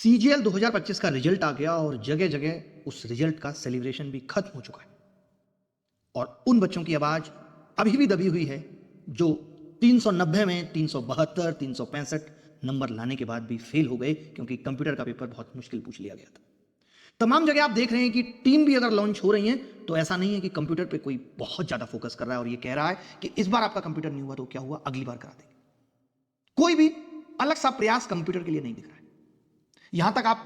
CGL 2025 का result आ गया और जगह जगह उस रिजल्ट का सेलिब्रेशन भी खत्म हो चुका है। और उन बच्चों की आवाज अभी भी दबी हुई है जो 390 में 372, 365 नंबर लाने के बाद भी फेल हो गए क्योंकि कंप्यूटर का पेपर बहुत मुश्किल पूछ लिया गया था। तमाम जगह आप देख रहे हैं कि टीम भी अगर लॉन्च हो रही है तो ऐसा नहीं है कि कंप्यूटर पे कोई बहुत ज्यादा फोकस कर रहा है और ये कह रहा है कि इस बार आपका कंप्यूटर नहीं हुआ तो क्या हुआ, अगली बार करा देंगे। कोई भी अलग सा प्रयास कंप्यूटर के लिए नहीं दिख रहा है। यहां तक आप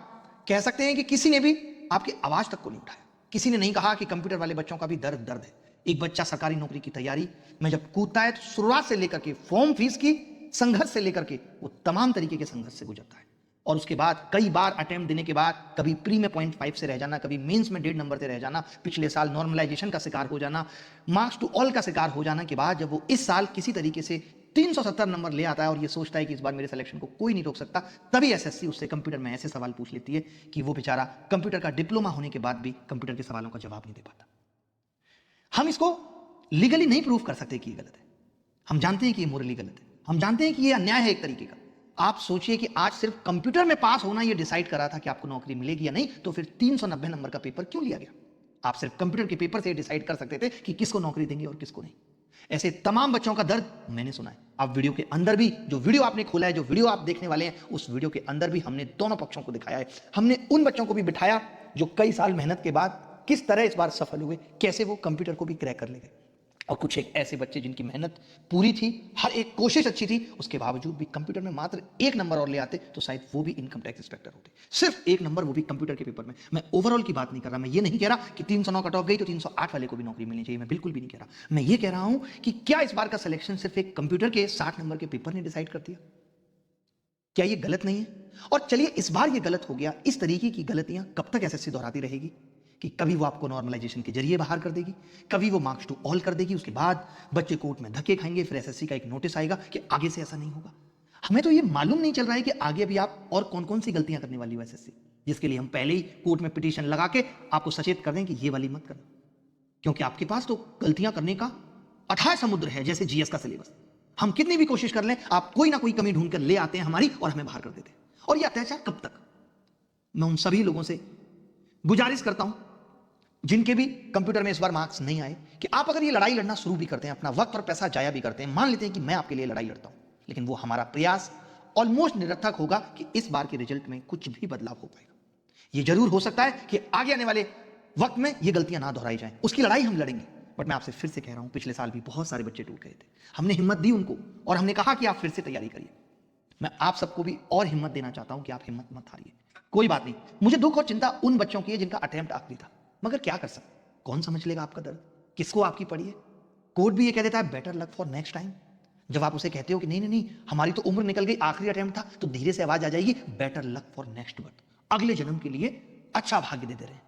कह सकते हैं कि किसी ने भी आपकी आवाज तक को नहीं उठाया। किसी ने नहीं कहा कि कंप्यूटर वाले बच्चों का भी दर्द है। एक बच्चा सरकारी नौकरी की तैयारी में जब कूदता है तो शुरुआत से लेकर के फॉर्म फीस की संघर्ष से लेकर के वो तमाम तरीके के संघर्ष से गुजरता है और उसके बाद कई बार अटेम्प्ट देने के बाद कभी प्री में 0.5 से रह जाना, कभी मेंस में 1.5 नंबर से रह जाना, पिछले साल नॉर्मलाइजेशन का शिकार हो जाना, मार्क्स टू ऑल का शिकार हो जाना के बाद जब वो इस साल किसी तरीके से 370 नंबर ले आता है और ये सोचता है कि इस बार मेरे सिलेक्शन को कोई नहीं रोक सकता, तभी एसएससी उससे कंप्यूटर में ऐसे सवाल पूछ लेती है कि वो बेचारा कंप्यूटर का डिप्लोमा होने के बाद भी कंप्यूटर के सवालों का जवाब नहीं दे पाता। हम इसको लीगली नहीं प्रूव कर सकते कि ये गलत है। हम जानते हैं कि ये मोरली गलत है, हम जानते हैं कि ये अन्याय है एक तरीके का। आप सोचिए कि आज सिर्फ कंप्यूटर में पास होना ये डिसाइड करा था कि आपको नौकरी मिलेगी या नहीं, तो फिर 390 नंबर का पेपर क्यों लिया गया? आप सिर्फ कंप्यूटर के पेपर से डिसाइड कर सकते थे कि किसको नौकरी देंगे और किसको नहीं। ऐसे तमाम बच्चों का दर्द मैंने सुना है। आप वीडियो के अंदर भी जो वीडियो आपने खोला है, जो वीडियो आप देखने वाले हैं, उस वीडियो के अंदर भी हमने दोनों पक्षों को दिखाया है। हमने उन बच्चों को भी बिठाया जो कई साल मेहनत के बाद किस तरह इस बार सफल हुए, कैसे वो कंप्यूटर को भी क्रैक कर ले गए, और कुछ एक ऐसे बच्चे जिनकी मेहनत पूरी थी, हर एक कोशिश अच्छी थी, उसके बावजूद भी कंप्यूटर में मात्र 1 नंबर और ले आते तो शायद वो भी इनकम टैक्स इंस्पेक्टर होते। सिर्फ 1 नंबर, वो भी कंप्यूटर के पेपर में। मैं ओवरऑल की बात नहीं कर रहा। मैं ये नहीं कह रहा कि 309 कट ऑफ गई तो 308 वाले को भी नौकरी मिलनी चाहिए। मैं बिल्कुल भी नहीं कह रहा। मैं ये कह रहा हूं कि क्या इस बार का सिलेक्शन सिर्फ एक कंप्यूटर के 60 नंबर के पेपर ने डिसाइड कर दिया? क्या ये गलत नहीं है? और चलिए इस बार ये गलत हो गया, इस तरीके की गलतियां कब तक एसएससी दोहराती रहेगी कि कभी वो आपको नॉर्मलाइजेशन के जरिए बाहर कर देगी, कभी वो मार्क्स टू ऑल कर देगी, उसके बाद बच्चे कोर्ट में धक्के खाएंगे, फिर एसएससी का एक नोटिस आएगा कि आगे से ऐसा नहीं होगा। हमें तो ये मालूम नहीं चल रहा है कि आगे अभी आप और कौन कौन सी गलतियां करने वाली हो एसएससी, जिसके लिए हम पहले ही कोर्ट में पिटीशन लगा के आपको सचेत कर दें कि ये वाली मत करना, क्योंकि आपके पास तो गलतियां करने का अथाह समुद्र है। जैसे जीएस का सिलेबस, हम कितनी भी कोशिश कर लें, आप कोई ना कोई कमी ढूंढ कर ले आते हैं हमारी और हमें बाहर कर देते हैं। और ये अत्याचार कब तक? मैं उन सभी लोगों से गुजारिश करता हूं जिनके भी कंप्यूटर में इस बार मार्क्स नहीं आए कि आप अगर ये लड़ाई लड़ना शुरू भी करते हैं, अपना वक्त और पैसा जाया भी करते हैं, मान लेते हैं कि मैं आपके लिए लड़ाई लड़ता हूं, लेकिन वो हमारा प्रयास ऑलमोस्ट निरर्थक होगा कि इस बार के रिजल्ट में कुछ भी बदलाव हो पाएगा। ये जरूर हो सकता है कि आगे आने वाले वक्त में ये गलतियां ना दोहराई जाएं, उसकी लड़ाई हम लड़ेंगे। बट मैं आपसे फिर से कह रहा हूं, पिछले साल भी बहुत सारे बच्चे टूट गए थे, हमने हिम्मत दी उनको और हमने कहा कि आप फिर से तैयारी करिए। मैं आप सबको भी और हिम्मत देना चाहता हूं कि आप हिम्मत मत हारिए। कोई बात नहीं, मुझे दुख और चिंता उन बच्चों की है जिनका अटेम्प्ट आखिरी था, मगर क्या कर सकते, कौन समझ लेगा आपका दर्द, किसको आपकी पड़ी है? कोर्ट भी ये कह देता है better luck for next time. जब आप उसे कहते हो कि नहीं नहीं नहीं, हमारी तो उम्र निकल गई, आखिरी अटेम्प्ट था, तो धीरे से आवाज आ जाएगी better luck for next birth, अगले जन्म के लिए अच्छा भाग्य दे दे रहे हैं।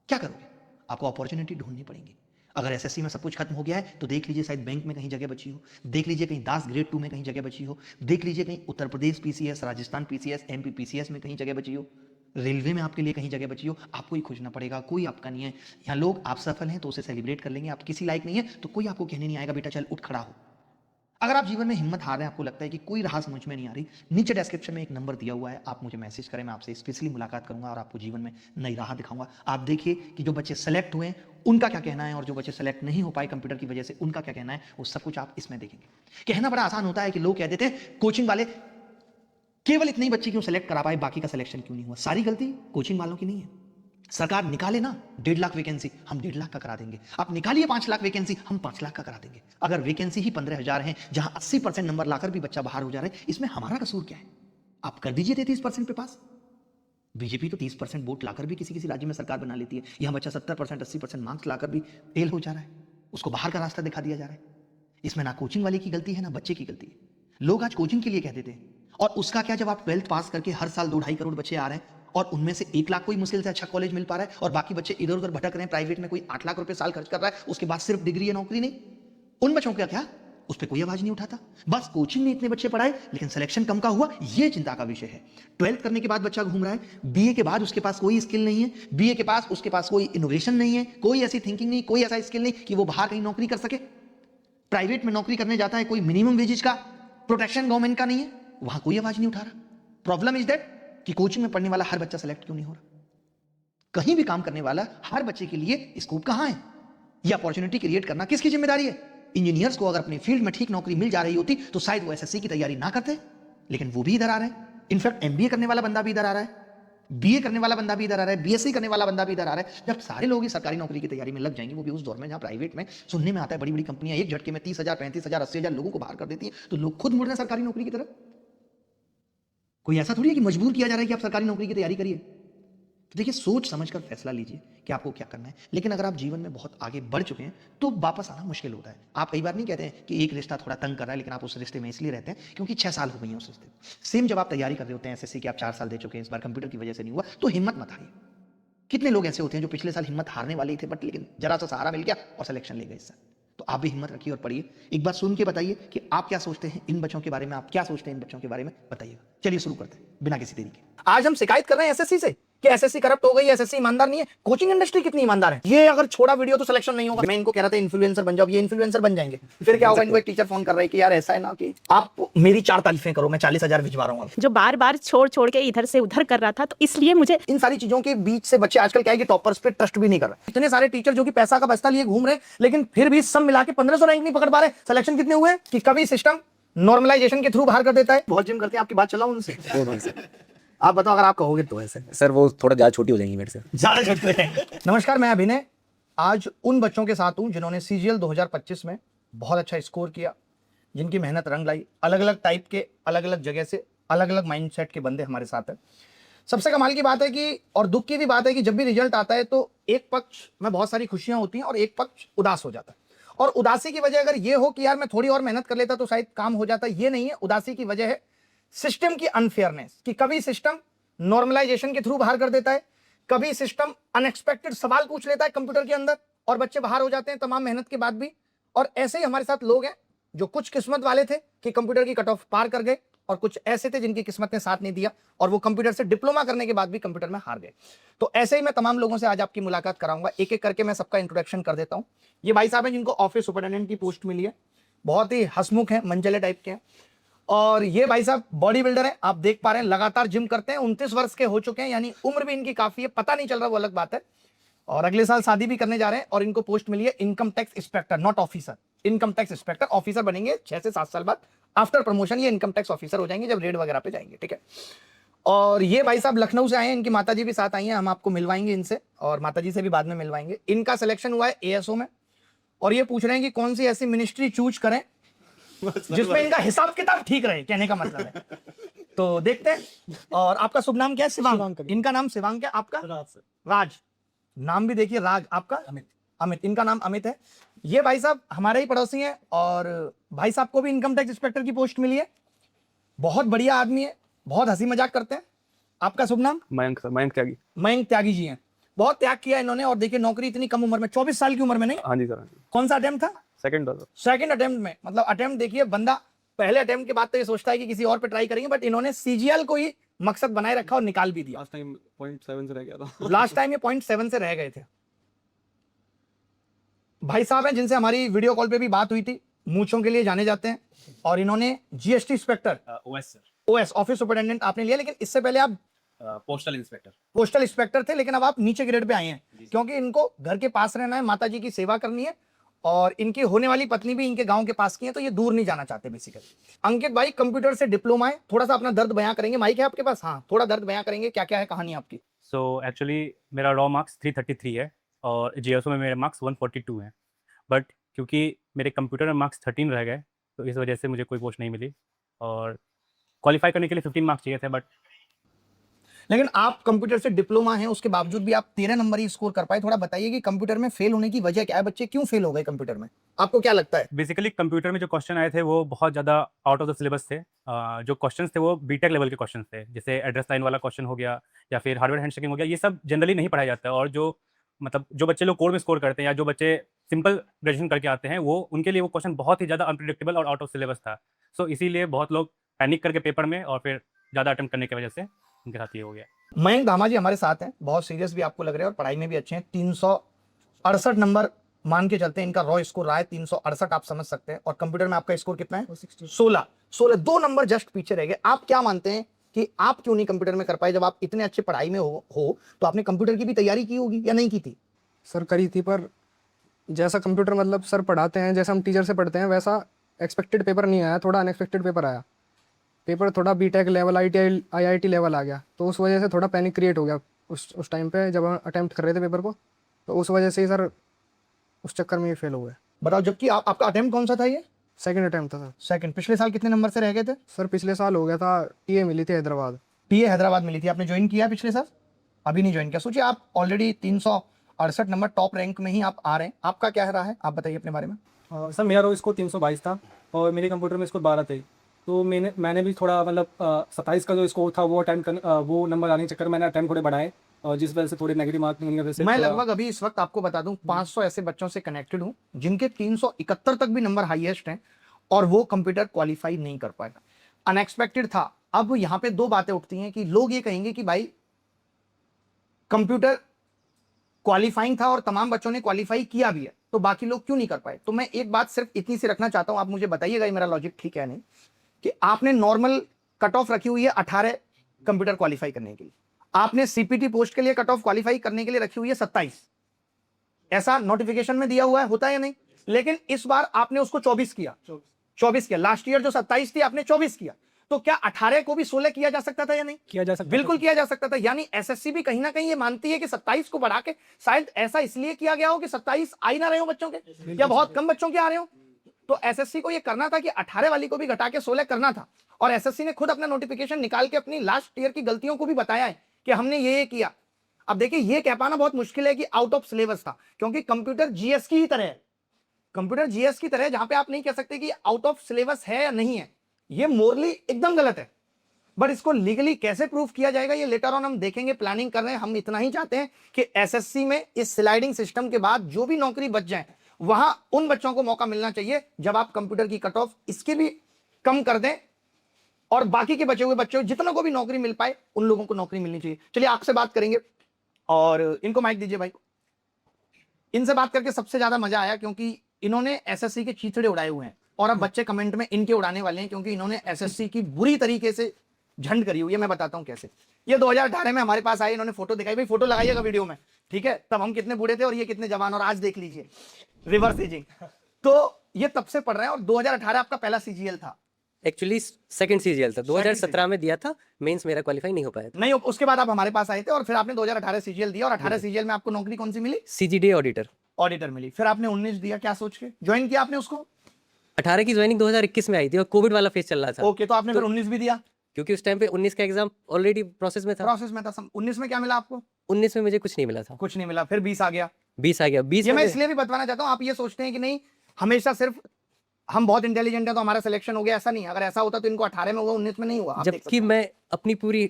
क्या करोगे? आपको अपॉर्चुनिटी ढूंढनी पड़ेगी। अगर एसएससी में सब कुछ खत्म हो गया है तो देख लीजिए शायद बैंक में कहीं जगह बची हो, देख लीजिए कहीं दास ग्रेड 2 में कहीं जगह बची हो, देख लीजिए कहीं Uttar Pradesh PCS, Rajasthan PCS, MP PCS में कहीं जगह बची हो, रेलवे में आपके लिए कहीं जगह बची हो। आपको ही खोजना पड़ेगा, कोई आपका नहीं है। यहाँ लोग आप सफल हैं तो उसे सेलिब्रेट कर लेंगे, आप किसी लायक नहीं है तो कोई आपको कहने नहीं आएगा बेटा चल उठ खड़ा हो। अगर आप जीवन में हिम्मत हार रहे हैं, आपको लगता है कि कोई राह समझ में नहीं आ रही, नीचे डिस्क्रिप्शन में एक नंबर दिया हुआ है, आप मुझे मैसेज करें, मैं आपसे स्पेशली मुलाकात करूंगा और आपको जीवन में नई राह दिखाऊंगा। आप देखिए कि जो बच्चे सेलेक्ट हुए हैं उनका क्या कहना है और जो बच्चे सेलेक्ट नहीं हो पाए कंप्यूटर की वजह से उनका क्या कहना है, वो सब कुछ आप इसमें देखेंगे। कहना बड़ा आसान होता है कि लोग कह देते हैं कोचिंग वाले केवल इतने ही बच्चे क्यों सेलेक्ट करा पाए, बाकी का सिलेक्शन क्यों नहीं हुआ। सारी गलती कोचिंग वालों की नहीं है। सरकार निकाले ना 1.5 लाख वैकेंसी, हम 1.5 लाख का करा देंगे। आप निकालिए 5 लाख वैकेंसी, हम 5 लाख का करा देंगे। अगर वैकेंसी ही 15,000 है, जहां 80% नंबर लाकर भी बच्चा बाहर हो जा रहा है, इसमें हमारा कसूर क्या है? आप कर दीजिए 33% पे पास। बीजेपी तो 30% वोट लाकर भी किसी किसी राज्य में सरकार बना लेती है। यहां बच्चा 70%, 80% मार्क्स लाकर भी फेल हो जा रहा है, उसको बाहर का रास्ता दिखा दिया जा रहा है। इसमें ना कोचिंग वाले की गलती है ना बच्चे की गलती है। लोग आज कोचिंग के लिए कह देते हैं, और उसका क्या जब आप 12th पास करके हर साल 2-2.5 करोड़ बच्चे आ रहे हैं और उनमें से 1 लाख कोई मुश्किल से अच्छा कॉलेज मिल पा रहा है और बाकी बच्चे इधर उधर भटक रहे हैं, प्राइवेट में कोई 8 लाख रुपए साल खर्च कर रहा है, उसके बाद सिर्फ डिग्री या नौकरी नहीं। उन बच्चों का क्या? उस पर कोई आवाज नहीं उठाता। बस कोचिंग ने इतने बच्चे पढ़ाए लेकिन सिलेक्शन कम का हुआ, ये चिंता का विषय है। 12th करने के बाद बच्चा घूम रहा है, बीए के बाद उसके पास कोई स्किल नहीं है, बीए के पास उसके पास कोई इनोवेशन नहीं है, कोई ऐसी थिंकिंग नहीं, कोई ऐसा स्किल नहीं कि वो बाहर कहीं नौकरी कर सके। प्राइवेट में नौकरी करने जाता है, कोई मिनिमम वेजेज का प्रोटेक्शन गवर्नमेंट का नहीं है, वहां कोई आवाज नहीं उठा रहा। प्रॉब्लम इज दैट कि कोचिंग में पढ़ने वाला हर बच्चा सेलेक्ट क्यों नहीं हो रहा? कहीं भी काम करने वाला हर बच्चे के लिए स्कोप कहां है? ये अपॉर्चुनिटी क्रिएट करना किसकी जिम्मेदारी है? इंजीनियर्स को अगर अपने फील्ड में ठीक नौकरी मिल जा रही होती तो शायद वो एसएससी की तैयारी ना करते, लेकिन वो भी इधर आ रहे हैं। इनफैक्ट एमबीए करने वाला बंदा भी इधर आ रहा है, बीए करने वाला बंदा भी इधर आ रहा है, बीएससी करने वाला बंदा भी इधर आ रहा है। जब सारे लोग सरकारी नौकरी की तैयारी में लग जाएंगे, वो भी उस दौर में जहां प्राइवेट में सुनने में आता है बड़ी बड़ी कंपनियां एक झटके में 30,000, 35,000, 80,000 लोगों को बाहर कर देती है, तो लोग खुद मुड़ रहे हैं सरकारी नौकरी की तरफ। कोई ऐसा थोड़ी है कि मजबूर किया जा रहा है कि आप सरकारी नौकरी की तैयारी करिए। तो देखिए, सोच समझकर फैसला लीजिए कि आपको क्या करना है। लेकिन अगर आप जीवन में बहुत आगे बढ़ चुके हैं तो वापस आना मुश्किल होता है। आप कई बार नहीं कहते हैं कि एक रिश्ता थोड़ा तंग कर रहा है, लेकिन आप उस रिश्ते में इसलिए रहते हैं क्योंकि 6 साल हो गई हैं उस रिश्ते में। सेम जब आप तैयारी कर रहे होते हैं एसएससी की, आप 4 साल दे चुके हैं, इस बार कंप्यूटर की वजह से नहीं हुआ, तो हिम्मत मत हारिए। कितने लोग ऐसे होते हैं जो पिछले साल हिम्मत हारने वाले ही थे, बट लेकिन जरा सा सहारा मिल गया और सिलेक्शन ले गए इस साल। तो आप भी हिम्मत रखिए और पढ़िए। एक बार सुन के बताइए कि आप क्या सोचते हैं इन बच्चों के बारे में, आप क्या सोचते हैं इन बच्चों के बारे में, बताइएगा। चलिए शुरू करते हैं बिना किसी देरी के। आज हम शिकायत कर रहे हैं एसएससी से कि एसएससी करप्ट हो गई, एसएससी ईमानदार नहीं है। कोचिंग इंडस्ट्री कितनी ईमानदार है। ये अगर छोड़ा वीडियो तो सिलेक्शन नहीं होगा। मैं इनको कह रहा था इन्फ्लुएंसर बन जाओ, ये इन्फ्लुएंसर बन जाएंगे। फिर क्या होगा, इनको एक टीचर फोन कर रहा है कि यार ऐसा है ना कि आप मेरी 4 तारीफें करो, मैं 40,000 भिजवा रहा हूँ। जो बार बार छोड़ के इधर से उधर कर रहा था, तो इसलिए मुझे इन सारी चीजों के बीच से बच्चे आजकल क्या है कि टॉपर्स पे ट्रस्ट भी नहीं कर रहे। इतने सारे टीचर जो कि पैसा का बस्ता लिए घूम रहे, लेकिन फिर भी सब मिला के 1500 रैंक नहीं पकड़ पा रहे। सिलेक्शन कितने हुए कि कभी सिस्टम नॉर्मलाइजेशन के थ्रू बाहर कर देता है। बहुत जिम करते हैं, आपकी बात चलाओ उनसे। आप बताओ अगर आप कहोगे तो ऐसे। सर वो थोड़ा ज़्यादा छोटी हो जाएंगी मेरे से। ज्यादा छोटे हैं। नमस्कार, मैं अभिनय आज उन बच्चों के साथ हूं जिन्होंने सीजीएल 2025 में बहुत अच्छा स्कोर किया, जिनकी मेहनत रंग लाई। अलग अलग टाइप के, अलग अलग जगह से, अलग अलग माइंडसेट के बंदे हमारे साथ हैं। सबसे कमाल की बात है कि, और दुख की भी बात है कि जब भी रिजल्ट आता है तो एक पक्ष में बहुत सारी खुशियां होती हैं और एक पक्ष उदास हो जाता है। और उदासी की वजह अगर ये हो कि यार मैं थोड़ी और मेहनत कर लेता तो शायद काम हो जाता, ये नहीं है। उदासी की वजह है सिस्टम की अनफेयरनेस, कि कभी सिस्टम नॉर्मलाइजेशन के थ्रू बाहर कर देता है, कभी सिस्टम अनएक्सपेक्टेड सवाल पूछ लेता है कंप्यूटर के अंदर और बच्चे बाहर हो जाते हैं तमाम मेहनत के बाद भी। और ऐसे ही हमारे साथ लोग हैं जो कुछ किस्मत वाले थे कि कंप्यूटर की कट ऑफ पार कर गए, और कुछ ऐसे थे जिनकी किस्मत ने साथ नहीं दिया और वो कंप्यूटर से डिप्लोमा करने के बाद भी कंप्यूटर में हार गए। तो ऐसे ही मैं तमाम लोगों से आज आपकी मुलाकात कराऊंगा। एक एक करके मैं सबका इंट्रोडक्शन कर देता हूं। ये भाई साहब हैं जिनको ऑफिस सुपरिटेंडेंट की पोस्ट मिली है, बहुत ही हंसमुख है, मंचले टाइप के हैं। और ये भाई साहब बॉडी बिल्डर है, आप देख पा रहे हैं, लगातार जिम करते हैं, 29 वर्ष के हो चुके हैं, यानी उम्र भी इनकी काफी है, पता नहीं चल रहा वो अलग बात है। और अगले साल शादी भी करने जा रहे हैं और इनको पोस्ट मिली है income tax inspector, not officer, income tax inspector. Officer बनेंगे 6 से 7 साल बाद, आफ्टर प्रमोशन ये इनकम टैक्स ऑफिसर हो जाएंगे जब रेड वगैरह पे जाएंगे, ठीक है। और ये भाई साहब लखनऊ से आए हैं, इनकी माताजी भी साथ आई हैं, हम आपको मिलवाएंगे इनसे और माताजी से भी बाद में मिलवाएंगे। इनका सिलेक्शन हुआ है एएसओ में और ये पूछ रहे हैं कि कौन सी ऐसी मिनिस्ट्री चूज करें जिसमें इनका हिसाब किताब ठीक रहे, कहने का मतलब है। तो देखते हैं। और आपका शुभ नाम क्या है? शिवांग। इनका नाम शिवांग है, आपका? राज। नाम भी देखिए, राज। आपका? अमित। अमित, इनका नाम अमित है। ये भाई साहब हमारे ही पड़ोसी हैं और भाई साहब को भी इनकम टैक्स इंस्पेक्टर की पोस्ट मिली है। बहुत बढ़िया आदमी है, बहुत हंसी मजाक करते हैं। आपका शुभ नाम? मयंक त्यागी। मयंक त्यागी जी हैं। बहुत त्याग किया इन्होंने और देखिए नौकरी इतनी कम उम्र में, 24 साल की उम्र में। नहीं? हाँ जी सर। कौन सा अटेम्प्ट था? सेकंड अटेम्प्ट में। मतलब अटेम्प्ट देखिए, बंदा पहले अटेम्प्ट के बाद तो ये सोचता है कि किसी और पे ट्राई करेंगे, बट इन्होंने सीजीएल को ही मकसद बनाए रखा और निकाल भी दिया। लास्ट टाइम 0.7 से रह गया था। लास्ट टाइम ये 0.7 से रह गए थे। भाई साहब हैं जिनसे हमारी वीडियो कॉल पे भी बात हुई थी, मूंछों के लिए जाने जाते हैं और इन्होंने GST inspector, OS office superintendent आपने लिया, लेकिन इससे पहले आप पोस्टल इंस्पेक्टर थे, लेकिन अब आप नीचे ग्रेड पे आए हैं क्योंकि इनको घर के पास रहना है, माताजी की सेवा करनी है और इनकी होने वाली पत्नी भी इनके गांव के पास की है, तो ये दूर नहीं जाना चाहते बेसिकली। अंकित भाई कंप्यूटर से डिप्लोमा है, थोड़ा सा अपना दर्द बयां करेंगे, माइक है आपके पास? हाँ, थोड़ा दर्द बयां करेंगे, क्या क्या है कहानी आपकी? सो एक्चुअली मेरा रॉ मार्क्स 333 है और जीएसओ में मेरे मार्क्स 142 हैं, बट क्योंकि मेरे कंप्यूटर में मार्क्स 13 रह गए तो इस वजह से मुझे कोई पोस्ट नहीं मिली और क्वालिफाई करने के लिए 15 मार्क्स चाहिए थे। बट लेकिन आप कंप्यूटर से डिप्लोमा हैं, उसके बावजूद भी आप 13 नंबर ही स्कोर कर पाए। थोड़ा बताइए कि कंप्यूटर में फेल होने की वजह क्या है, बच्चे क्यों फेल हो गए कंप्यूटर में, आपको क्या लगता है? बेसिकली कंप्यूटर में जो क्वेश्चन आए थे वो बहुत ज़्यादा आउट ऑफ द सिलेबस थे। जो क्वेश्चन थे वो बीटेक लेवल के क्वेश्चन थे, जैसे एड्रेस लाइन वाला क्वेश्चन हो गया या फिर हार्डवेयर हैंडशेकिंग हो गया। ये सब जनरली नहीं पढ़ाया जाता है और जो बच्चे लोग कोड में स्कोर करते हैं या जो बच्चे सिंपल ग्रेजुएशन करके आते हैं वो उनके लिए वो क्वेश्चन बहुत ही ज़्यादा अनप्रिडिक्टेबल और आउट ऑफ सिलेबस था। सो इसीलिए बहुत लोग पैनिक करके पेपर में और फिर ज़्यादा अटेम्प्ट करने की वजजह से उनके साथ ये हो गया। मयंक धामा जी हमारे साथ हैं, बहुत सीरियस भी आपको लग रहे हैं और पढ़ाई में भी अच्छे हैं। 368 नंबर मान के चलते हैं, इनका रॉ स्कोर रहा है 368, आप समझ सकते हैं। और कंप्यूटर में आपका स्कोर कितना है? 16। 2 नंबर जस्ट पीछे रह गए। आप क्या मानते हैं कि आप क्यों नहीं कंप्यूटर में कर पाए? जब आप इतने अच्छे पढ़ाई में हो तो आपने कंप्यूटर की भी तैयारी की होगी या नहीं की थी? सर करी थी, पर जैसा कंप्यूटर मतलब सर पढ़ाते हैं, जैसा हम टीचर से पढ़ते हैं, वैसा एक्सपेक्टेड पेपर नहीं आया, थोड़ा अनएक्सपेक्टेड पेपर आया। पेपर थोड़ा बीटेक लेवल आईआईटी लेवल आ गया, तो उस वजह से थोड़ा पैनिक क्रिएट हो गया उस टाइम पे जब हम अटेम्प्ट कर रहे थे पेपर को, तो उस वजह से ही सर उस चक्कर में ही फेल हो गए। बताओ, जबकि आपका अटेम्प्ट कौन सा था ये? सेकंड अटेम्प्ट था सर। सेकंड। पिछले साल कितने नंबर से रह गए थे? सर पिछले साल हो गया था, टीए मिली थी हैदराबाद। टीए हैदराबाद मिली थी। आपने ज्वाइन किया पिछले साल? अभी नहीं ज्वाइन किया। सोचिए, आप ऑलरेडी 368 नंबर टॉप रैंक में ही आप आ रहे हैं। आपका क्या रहा है, आप बताइए अपने बारे में। सर मेरा रो स्कोर 322 था और मेरे कंप्यूटर में स्कोर 12 थे, तो मैंने भी थोड़ा मतलब 27 का जो स्कोर था वो नंबर आने के चक्कर में मैंने अटैम्प्ट थोड़े बढ़ाए, और जिस वजह से थोड़े नेगेटिव मार्क मिलने की वजह से मैं थोड़ा- लगभग अभी इस वक्त आपको बता दूं 500 ऐसे बच्चों से कनेक्टेड हूं जिनके 371 तक भी नंबर हाईएस्ट हैं और वो कंप्यूटर क्वालिफाई नहीं कर पाएगा। अनएक्सपेक्टेड था। अब यहाँ पे दो बातें उठती हैं कि लोग ये कहेंगे कि भाई कंप्यूटर क्वालिफाइंग था और तमाम बच्चों ने क्वालिफाई किया भी है, तो बाकी लोग क्यों नहीं कर पाए? तो मैं एक बात सिर्फ इतनी सी रखना चाहता हूं, आप मुझे बताइएगा ये मेरा लॉजिक ठीक है नहीं, कि आपने नॉर्मल कट ऑफ रखी हुई है 18 कंप्यूटर क्वालिफाई करने के लिए, आपने सीपीटी पोस्ट के लिए कट ऑफ क्वालिफाई करने के लिए रखी हुई है 27, ऐसा नोटिफिकेशन में दिया हुआ है, होता है या नहीं? लेकिन इस बार आपने उसको 24 किया। 24 किया। लास्ट ईयर जो 27 थी आपने 24 किया, तो क्या 18 को भी 16 किया जा सकता था या नहीं? किया जा सकता था। बिल्कुल किया जा सकता था। यानी एसएससी भी कहीं ना कहीं ये मानती है कि 27 को बढ़ा के शायद ऐसा इसलिए किया गया हो कि 27 आ ही ना रहे हो बच्चों के, या बहुत कम बच्चों के आ रहे हो, तो एसएससी को ये करना था कि 18 वाली को भी घटा के 16 करना था। और एसएससी ने खुद अपना नोटिफिकेशन निकाल के अपनी लास्ट ईयर की गलतियों को भी बताया है कि हमने ये किया। अब देखिए, ये कह पाना बहुत मुश्किल है कि आउट ऑफ सिलेबस था, क्योंकि कंप्यूटर जीएस की ही तरह है। कंप्यूटर जीएस की तरह, जहां पे आप नहीं कह सकते कि आउट ऑफ सिलेबस है या नहीं है, ये मोरली एकदम गलत है। बट इसको लीगली कैसे प्रूफ किया जाएगा ये लेटर ऑन हम देखेंगे, प्लानिंग कर रहे हैं। हम इतना ही चाहते हैं कि एसएससी में इस स्लाइडिंग सिस्टम के बाद जो भी नौकरी बच जाए, वहां उन बच्चों को मौका मिलना चाहिए जब आप कंप्यूटर की कट ऑफ इसके भी कम कर दें, और बाकी के बचे हुए बच्चों जितनों को भी नौकरी मिल पाए उन लोगों को नौकरी मिलनी चाहिए। चलिए आपसे बात करेंगे, और इनको माइक दीजिए भाई। इनसे बात करके सबसे ज्यादा मजा आया क्योंकि इन्होंने एसएससी के चीथड़े उड़ाए हुए हैं, और अब बच्चे कमेंट में इनके उड़ाने वाले हैं, क्योंकि इन्होंने एसएससी की बुरी तरीके से झंड करी हुई है। मैं बताता हूं कैसे। ये 2018 में हमारे पास आए, इन्होंने फोटो दिखाई, भाई फोटो लगाइएगा वीडियो में, ठीक है? तब हम कितने बूढ़े थे और ये कितने जवान, और आज देख लीजिए रिवर्स एजिंग। तो ये तब से पढ़ रहे हैं, और 2018 आपका पहला सीजीएल था। एक्चुअली सेकंड सीजीएल था, 2017 में दिया था, मेंस मेरा क्वालिफाई नहीं हो पाया था। नहीं, उसके बाद आप हमारे पास आए थे और फिर आपने 2018 सीजीएल दिया, और 18 सीजीएल में आपको नौकरी कौन सी मिली? CGD auditor. ऑडिटर मिली। फिर आपने 19 दिया, क्या सोच के ज्वाइन किया आपने उसको? 18 की ज्वाइनिंग 2021 में आई थी और कोविड वाला फेज चल रहा था। ओके, तो आपने फिर 19 भी दिया? क्योंकि उस टाइम पे 19 का एग्जाम ऑलरेडी प्रोसेस में था। प्रोसेस में था। 19 में क्या मिला आपको? 19 में मुझे कुछ नहीं मिला था। कुछ नहीं मिला। फिर 20 आ गया। 20 आ गया। 20 ये में मैं इसलिए भी बताना चाहता हूं, आप ये सोचते हैं कि नहीं हमेशा सिर्फ हम बहुत इंटेलिजेंट है तो हमारा सिलेक्शन हो गया, ऐसा नहीं। अगर ऐसा होता तो इनको 18 में हुआ, 19 में नहीं हुआ। आप देख सकते जबकि हैं। मैं अपनी पूरी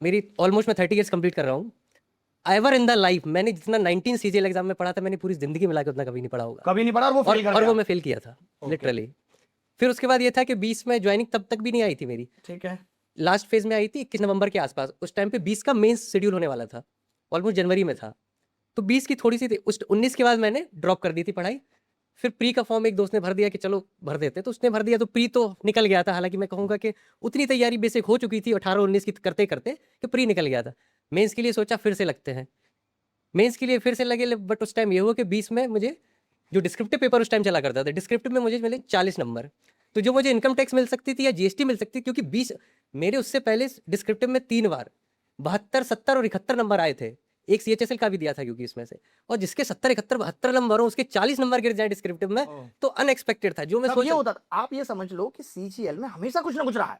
मेरी ऑलमोस्ट मैं 30 ईयर्स कंप्लीट कर रहा हूँ। एवर इन द लाइफ मैंने जितना 19 सीजीएल एग्जाम में पढ़ा था, मैंने पूरी जिंदगी में लाके उतना कभी नहीं पढ़ा होगा। कभी नहीं पढ़ा, और वो फेल कर और गया। वो मैं फेल किया था लिटरली। फिर उसके बाद ये था कि 20 में ज्वाइनिंग तब तक भी नहीं आई थी मेरी, ठीक है। लास्ट फेज में आई थी 21 नवंबर के आसपास। उस टाइम पे 20 का मेंस शेड्यूल होने वाला था, ऑलमोस्ट जनवरी में था, तो 20 की थोड़ी सी थी। उस 19 के बाद मैंने ड्रॉप कर दी थी पढ़ाई। फिर प्री का फॉर्म एक दोस्त ने भर दिया कि चलो भर देते, तो उसने भर दिया, तो प्री तो निकल गया था। हालांकि मैं कहूँगा कि उतनी तैयारी बेसिक हो चुकी थी 18-19 की करते करते कि प्री निकल गया था। मेंस के लिए सोचा फिर से लगते हैं, मेंस के लिए फिर से लगे। बट उस टाइम ये हुआ कि 20 में मुझे जो डिस्क्रिप्टिव पेपर उस टाइम चला करता था, डिस्क्रिप्टिव में मुझे मिले 40 नंबर, तो जो मुझे इनकम टैक्स मिल सकती थी या जीएसटी मिल सकती थी, क्योंकि 20 मेरे उससे पहले डिस्क्रिप्टिव में 3 बार 72, 70 और 71 नंबर आए थे। एक सीएचएसएल का भी दिया था क्योंकि इसमें से, और जिसके 70, 71, 72 नंबर हो, उसके 40 नंबर गिर जाए डिस्क्रिप्टिव में, तो अनएक्सपेक्टेड था। जो मैं तब सोच ये होता था, आप ये समझ लो कि सीजीएल में हमेशा कुछ ना कुछ रहा है।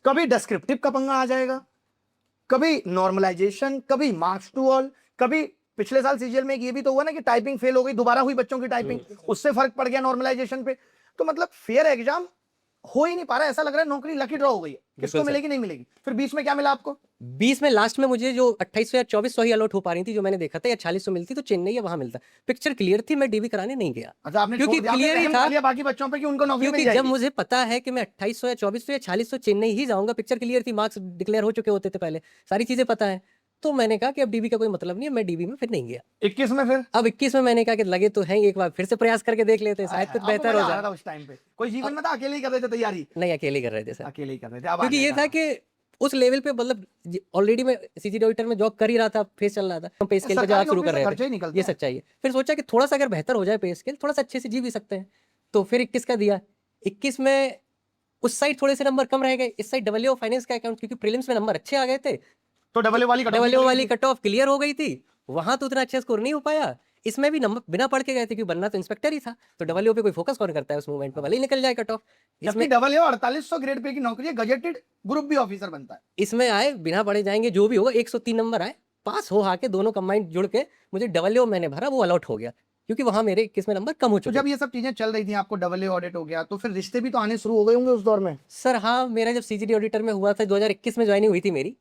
कभी डिस्क्रिप्टिव का पंगा आ जाएगा, कभी नॉर्मलाइजेशन, कभी मार्क्स टू ऑल, कभी पिछले साल सीजीएल में ये भी तो हुआ ना कि टाइपिंग फेल हो गई, दोबारा हुई बच्चों की टाइपिंग, उससे फर्क पड़ गया नॉर्मलाइजेशन पे। तो मतलब फेयर एग्जाम हो ही नहीं पा रहा है, ऐसा लग रहा है नौकरी लकी ड्रॉ हो गई है, किसको मिलेगी नहीं मिलेगी। फिर 20 में क्या मिला आपको? 20 में लास्ट में मुझे जो 2800 या 2400 ही अलॉट हो पा रही थी, जो मैंने देखा था, या 4600 मिलती तो चेन्नई या वहां मिलता। पिक्चर क्लियर थी, मैं डीबी कराने नहीं गया। अच्छा, आपने क्योंकि छोड़ दिया, आपने क्लियर ही रहम था। कर लिया बाकी बच्चों पे कि उनको नौकरी क्योंकि मिल जब जाएगी। मुझे पता है कि मैं 2800 या 2400 या 4600 चेन्नई ही जाऊंगा, पिक्चर क्लियर थी, मार्क्स डिक्लेयर हो चुके होते थे पहले, सारी चीजें पता है, तो मैंने कहा कि अब डीबी का कोई मतलब नहीं है, मैं डीबी में फिर नहीं गया। 21 में फिर अब 21 में मैंने कहा कि लगे तो हैं, एक बार फिर से प्रयास करके देख लेते हैं, शायद कुछ आपको बेहतर मजा हो आ रहा था जाए। उस टाइम पे? कोई जीवन में था, अकेले ही कर रहे थे तैयारी? नहीं, अकेले ही कर रहे थे सर, अकेले ही कर रहे थे। अब आ क्योंकि ये जाएगा। था कि उस लेवल पे मतलब ऑलरेडी मैं सीजीडी ऑडिटर में जॉब कर ही रहा था, फेस चल रहा था, पे स्केल पे सरकारी जॉब शुरू नौकरी कर से रहे खर्चे ही थे, निकलते ये हैं। सच्चाई है। फिर सोचा कि थोड़ा सा अगर बेहतर हो जाए पे स्केल, थोड़ा सा अच्छे से जी भी सकते हैं, तो फिर 21 का दिया। 21 में उस साइड थोड़े से नंबर कम रह गए, इस साइड डब्ल्यू फाइनेंस का अकाउंट, क्योंकि प्रीलिम्स में नंबर अच्छे आ गए थे, तो डबल वाली कट डब्ल्यू वाली कट ऑफ क्लियर हो गई थी, वहां तो उतना अच्छा स्कोर नहीं हो पाया। इसमें भी नंबर बिना पढ़ के गए थे, क्योंकि बनना तो इंस्पेक्टर ही था, तो डब्ल्यू पे कोई फोकस कौन करता है उस मूवमेंट पे, भले ही निकल जाए कट ऑफ। जबकि इसमें डबल 4800 ग्रेड पे की नौकरी है, गजेटेड ग्रुप बी ऑफिसर बनता है। इसमें आए बिना पढ़े जाएंगे, जो भी होगा 103 नंबर आए, पास हो आके दोनों कंबाइंड जुड़ के मुझे डब्ल्यू मैंने भरा, वो अलॉट हो गया, क्योंकि वहां मेरे 21 में नंबर कम हो तो चुके। जब ये सब चीजें चल रही थी, आपको डबल ऑडिट हो गया, तो फिर रिश्ते भी तो आने शुरू हो गए होंगे उस दौर में। सर हाँ, मेरा जब सीजीडी ऑडिटर में हुआ था 2021 में ज्वाइनिंग हुई थी मेरी,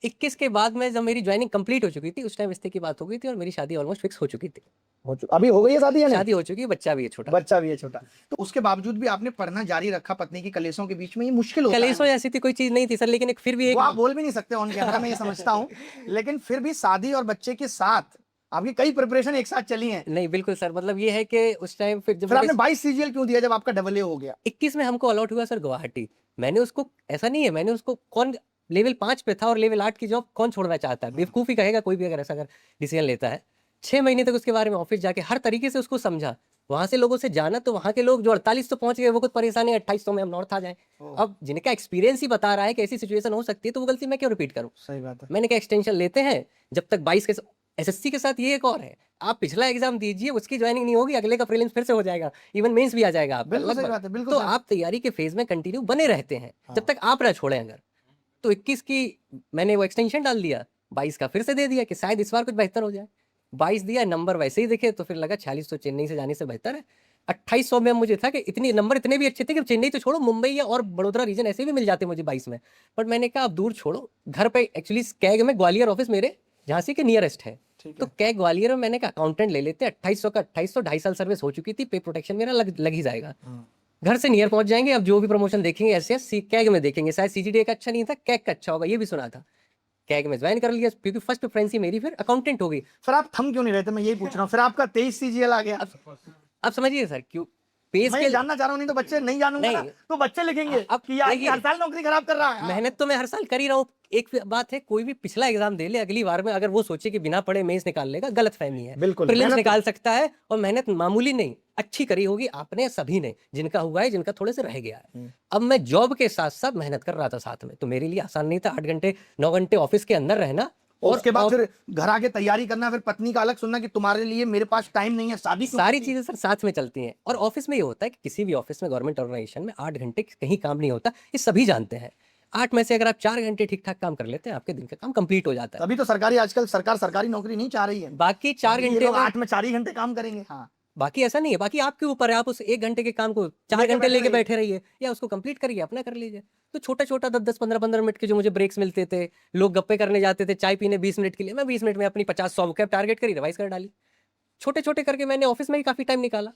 21 के बाद में जब मेरी ज्वाइनिंग कंप्लीट हो चुकी थी, उस टाइम रिश्ते की बात हो गई थी और मेरी शादी ऑलमोस्ट फिक्स हो चुकी थी। अभी हो गई है शादी या नहीं? शादी हो चुकी है, बच्चा भी है छोटा। बच्चा भी है छोटा। तो उसके बावजूद भी आपने पढ़ना जारी रखा, पत्नी की कलेशों के बीच में, ये मुश्किल होता है कलेशो ना? ऐसी थी कोई चीज नहीं थी सर, लेकिन एक फिर भी एक वो आप बोल भी नहीं सकते ऑन कैमरा, मैं ये समझता हूँ, लेकिन फिर भी शादी और बच्चे के साथ आपकी कई प्रिपरेशन एक साथ चली हैं। नहीं बिल्कुल सर, मतलब ये है कि उस टाइम फिर जब फिर आपने 22 सीजीएल क्यों दिया जब आपका डबल हो गया? 21 में हमको अलॉट हुआ सर गुवाहाटी। मैंने उसको, ऐसा नहीं है, मैंने उसको, कौन लेवल 5 पे था और लेवल 8 की जॉब कौन छोड़ना चाहता है, बेवकूफ़ी कहेगा कोई भी अगर ऐसा अगर डिसीजन लेता है। 6 महीने तक उसके बारे में ऑफिस जाके हर तरीके से उसको समझा, वहां से लोगों से जाना, तो वहां के लोग जो 48 तो पहुंच गए, वो कुछ परेशानी है 2800 में हम नॉर्थ आ जाए। अब जिनका एक्सपीरियंस ही बता रहा है कि ऐसी सिचुएशन हो सकती है, तो वो गलती मैं क्यों रिपीट करूं। सही बात है। मैंने कहा एक्सटेंशन लेते हैं जब तक 22 के एसएससी के साथ ये एक और है, आप पिछला एग्जाम दीजिए, उसकी ज्वाइनिंग नहीं होगी, अगले का प्रीलिम्स फिर से हो जाएगा, इवन मेंस भी आ जाएगा आपका बिल्कुल सही लगभग। बात है, बिल्कुल तो सही। आप तैयारी के फेज में कंटिन्यू बने रहते हैं जब तक आप ना छोड़ें अगर। तो 21 की मैंने वो एक्सटेंशन डाल दिया, 22 का फिर से दे दिया कि शायद इस बार कुछ बेहतर हो जाए। 22 दिया, नंबर वैसे ही दिखे, तो फिर लगा 46 तो चेन्नई से जाने से बेहतर है। 2800 में मुझे था कि इतनी नंबर इतने भी अच्छे थे कि चेन्नई तो छोड़ो, मुंबई या और बड़ोदरा रीजन ऐसे भी मिल जाते मुझे 22 में। बट मैंने कहा अब दूर छोड़ो, घर पे एक्चुअली कैग में ग्वालियर ऑफिस मेरे झांसी के नियरेस्ट है, तो कैग ग्वालियर में मैंने कहा अकाउंटेंट ले लेते, 2800 का 2800, 2.5 साल सर्विस हो चुकी थी, पे प्रोटेक्शन मेरा लग ही जाएगा, घर से नियर पहुंच जाएंगे। अब जो भी प्रमोशन देखेंगे ऐसे कैग में देखेंगे, शायद सीजीडी का अच्छा नहीं था, कैग का अच्छा होगा, ये भी सुना था। कैग में ज्वाइन कर लिया, क्योंकि फर्स्ट प्रेफरेंस ही मेरी फिर अकाउंटेंट हो गई। फिर आप थम क्यों नहीं रहते, मैं यही पूछ रहा हूँ। फिर आपका 23 सीजीएल आ गया। अब समझिए सर क्यों पे मैं ये स्केल, जानना चाह रहा हूँ, नहीं तो बच्चे नहीं जानूंगा ना, नहीं। तो बच्चे लिखेंगे अब कि यार ये देखिए, हर साल नौकरी खराब कर रहा है। मेहनत तो मैं हर साल कर ही रहा हूँ। एक बात है, कोई भी पिछला एग्जाम दे ले, अगली बार में अगर वो सोचे कि बिना पढ़े मेंस निकाल लेगा, गलत फहमी है। बिल्कुल, प्रीलिम्स मेहनत- निकाल सकता है, और मेहनत मामूली नहीं अच्छी करी होगी आपने सभी ने, जिनका हुआ है, जिनका थोड़े से रह गया है। अब मैं जॉब के साथ साथ मेहनत कर रहा था साथ में, तो मेरे लिए आसान नहीं था 8 घंटे 9 घंटे ऑफिस के अंदर रहना, और उसके बाद फिर घर आके तैयारी करना, फिर पत्नी का अलग सुनना कि तुम्हारे लिए मेरे पास टाइम नहीं है, शादी क्यों सारी करनी? चीजें सर साथ में चलती हैं। और ऑफिस में ये होता है कि किसी भी ऑफिस में, गवर्नमेंट ऑर्गेनाइजेशन में 8 घंटे कहीं काम नहीं होता, ये सभी जानते हैं। 8 में से अगर आप 4 घंटे ठीक ठाक काम कर लेते हैं, आपके दिन का काम कंप्लीट हो जाता है। तभी तो सरकारी, आजकल सरकार सरकारी नौकरी नहीं चाह रही है, बाकी 4 ये घंटे लोग 8 में 4 ही घंटे काम करेंगे। हाँ, बाकी ऐसा नहीं है, बाकी आपके ऊपर है, आप उस 1 घंटे के काम को 4 लेके घंटे बैठे लेके रहिए। बैठे रहिए, या उसको कंप्लीट करिए, अपना कर लीजिए। तो छोटा छोटा 10-10 15-15 मिनट के जो मुझे ब्रेक्स मिलते थे, लोग गप्पे करने जाते थे चाय पीने 20 मिनट के लिए, मैं 20 मिनट में अपनी 50-100 कैप टारगेट करी, रिवाइज कर डाली। छोटे छोटे करके मैंने ऑफिस में ही काफी टाइम निकाला,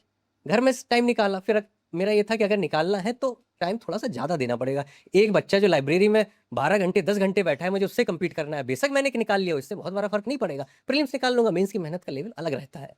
घर में टाइम निकाला। फिर मेरा ये था कि अगर निकालना है तो टाइम थोड़ा सा ज्यादा देना पड़ेगा। एक बच्चा जो लाइब्रेरी में 12 घंटे 10 घंटे बैठा है, मुझे उससे कम्पीट करना है। बेशक मैंने निकाल लिया, इससे बहुत बड़ा फर्क नहीं पड़ेगा, प्रीलिम्स निकाल लूंगा, मेंस की मेहनत का लेवल अलग रहता है।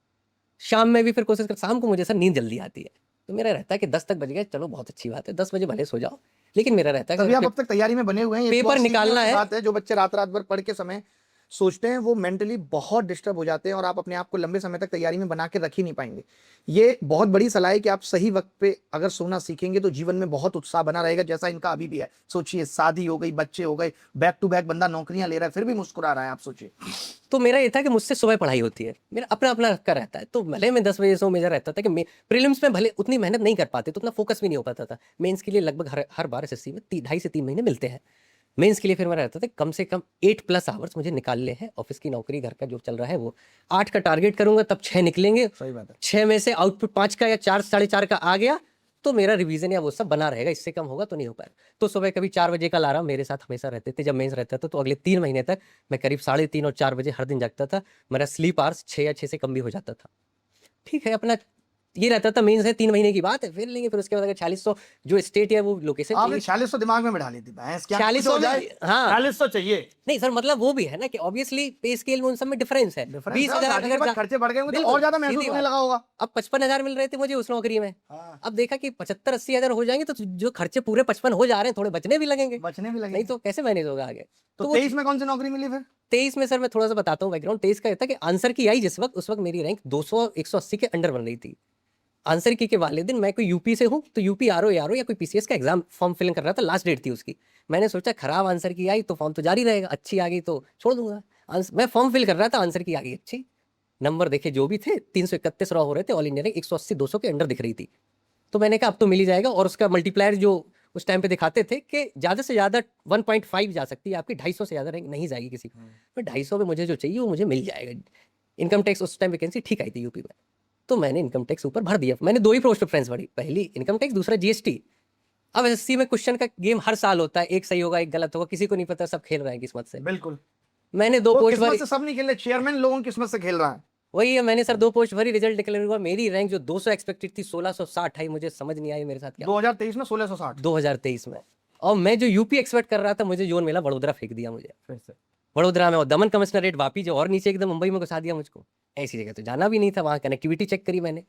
शाम में भी फिर कोशिश कर, शाम को मुझे सर नींद जल्दी आती है, तो मेरा रहता है कि 10 तक बज गए, चलो बहुत अच्छी बात है, 10 बजे भले सो जाओ, लेकिन मेरा रहता है तभी आप कि अब तक तैयारी में बने हुए हैं। ये पेपर बहुत सीधी निकालना है। बात है, जो बच्चे रात रात भर पढ़ के समय सोचते हैं, वो मेंटली बहुत डिस्टर्ब हो जाते हैं, और आप अपने आप को लंबे समय तक तैयारी में बना के रख ही नहीं पाएंगे। ये बहुत बड़ी सलाह है कि आप सही वक्त पे अगर सोना सीखेंगे तो जीवन में बहुत उत्साह बना रहेगा, जैसा इनका अभी भी है। सोचिए, शादी हो गई, बच्चे हो गए, बैक टू बैक बंदा नौकरियां ले रहा है, फिर भी मुस्कुरा रहा है। आप सोचिए। तो मेरा ये था कि मुझसे सुबह पढ़ाई होती है, मेरा अपना अपना रखा रहता है, तो भले मैं 10 बजे सो, मेरा रहता था कि प्रीलिम्स में भले उतनी मेहनत नहीं कर पाते, तो उतना फोकस भी नहीं हो पाता था। मेंस के लिए लगभग हर बार एसएससी में 2.5 से 3 महीने मिलते हैं। मेंस के लिए फिर मेरा रहता था कम से कम 8+ आवर्स मुझे निकालने हैं। ऑफिस की नौकरी, घर का जो चल रहा है वो 8 का टारगेट करूंगा, तब 6 निकलेंगे। सही बात है। 6 में से आउटपुट 5 का या 4 4.5 का आ गया, तो मेरा रिवीजन या वो सब बना रहेगा, इससे कम होगा तो नहीं हो पाएगा। तो सुबह कभी 4 बजे का अलार्म मेरे साथ हमेशा रहते थे जब मेंस रहता था, तो अगले 3 महीने तक मैं करीब 3:30 और 4 बजे हर दिन जगता था। मेरा स्लीप आवर्स 6 या 6 से कम भी हो जाता था। ठीक है, अपना ये रहता था मेंस है 3 महीने की बात है, फिर लेंगे, फिर उसके बाद अगर 4600 जो स्टेट है वो लोकेशन आपने 4600 दिमाग में बिठा ली थी, भैंस क्या कुछ 4600 हो जाए, में, हाँ 4600 चाहिए। नहीं सर, मतलब वो भी है ना कि ऑब्वियसली पे स्केल में उन सब में डिफरेंस है। 20,000 शादी के बाद खर्चे बढ़ गए होंगे तो और ज्यादा महसूस होने लगा होगा। अब 55,000 मिल रहे थे मुझे उस नौकरी में, हाँ। अब देखा कि 75-80,000 हो जाएंगे तो जो खर्चे पूरे 55 हो जा रहे हैं, थोड़े बचने भी लगेंगे, बचने भी लगे नहीं तो कैसे मैनेज होगा आगे। तो वो 23 में कौन सी नौकरी मिली फिर? 23 में सर मैं थोड़ा सा बताता हूँ बैकग्राउंड। 23 का ये था कि आंसर की आई जिस वक्त, उस वक्त मेरी रैंक 200-180 के अंडर बन रही थी। आंसर की के वाले दिन मैं कोई यूपी से हूँ, तो यूपी आरओ या कोई पीसीएस का एग्जाम फॉर्म फिल कर रहा था, लास्ट डेट थी उसकी। मैंने सोचा खराब आंसर की आई तो फॉर्म तो जारी रहेगा, अच्छी आ गई तो छोड़ दूंगा। मैं फॉर्म फिल कर रहा था, आंसर की आ गई अच्छी, नंबर देखे जो भी थे 331 रॉ हो रहे थे, ऑल इंडिया रैंक 180-200 के अंडर दिख रही थी। तो मैंने कहा अब तो मिल ही जाएगा, और उसका मल्टीप्लायर जो उस टाइम पे दिखाते थे कि ज़्यादा से ज़्यादा 1.5 जा सकती है आपकी, 250 से ज़्यादा रैंक नहीं जाएगी किसी को। मैं 250 में मुझे जो चाहिए वो मुझे मिल जाएगा। इनकम टैक्स उस टाइम वैकेंसी ठीक आई थी यूपी में, तो मैंने इनकम टैक्स ऊपर भर दिया। मैंने 2 ही पोस्ट प्रेफरेंस भरी, पहली इनकम टैक्स, दूसरा जीएसटी। अब एसएससी में क्वेश्चन का गेम हर साल होता है, एक सही होगा एक गलत होगा, किसी को नहीं पता, सब खेल रहे हैं किस्मत से। बिल्कुल, मैंने 2 पोस्ट किस्मत भरी, से सब नहीं खेल रहे, चेयरमैन लोगों की किस्मत से खेल रहा है। वही है, मैंने सर 2 पोस्ट भरी, रिजल्ट डिक्लेयर हुआ, मेरी रैंक जो 200 एक्सपेक्टेड थी 1660 आई। मुझे समझ नहीं आई मेरे साथ क्या 2023 में 1660। 2023 में। और मैं जो यूपी एक्सपेक्ट कर रहा था, मुझे जोन मिला वडोदरा, फेंक दिया मुझे फिर से वडोदरा में, और दमन कमिश्नरेट वापी जो और नीचे एकदम मुंबई में घुसा दिया मुझको। ऐसी जगह तो जाना भी नहीं था। वहाँ कनेक्टिविटी चेक करी मैंने,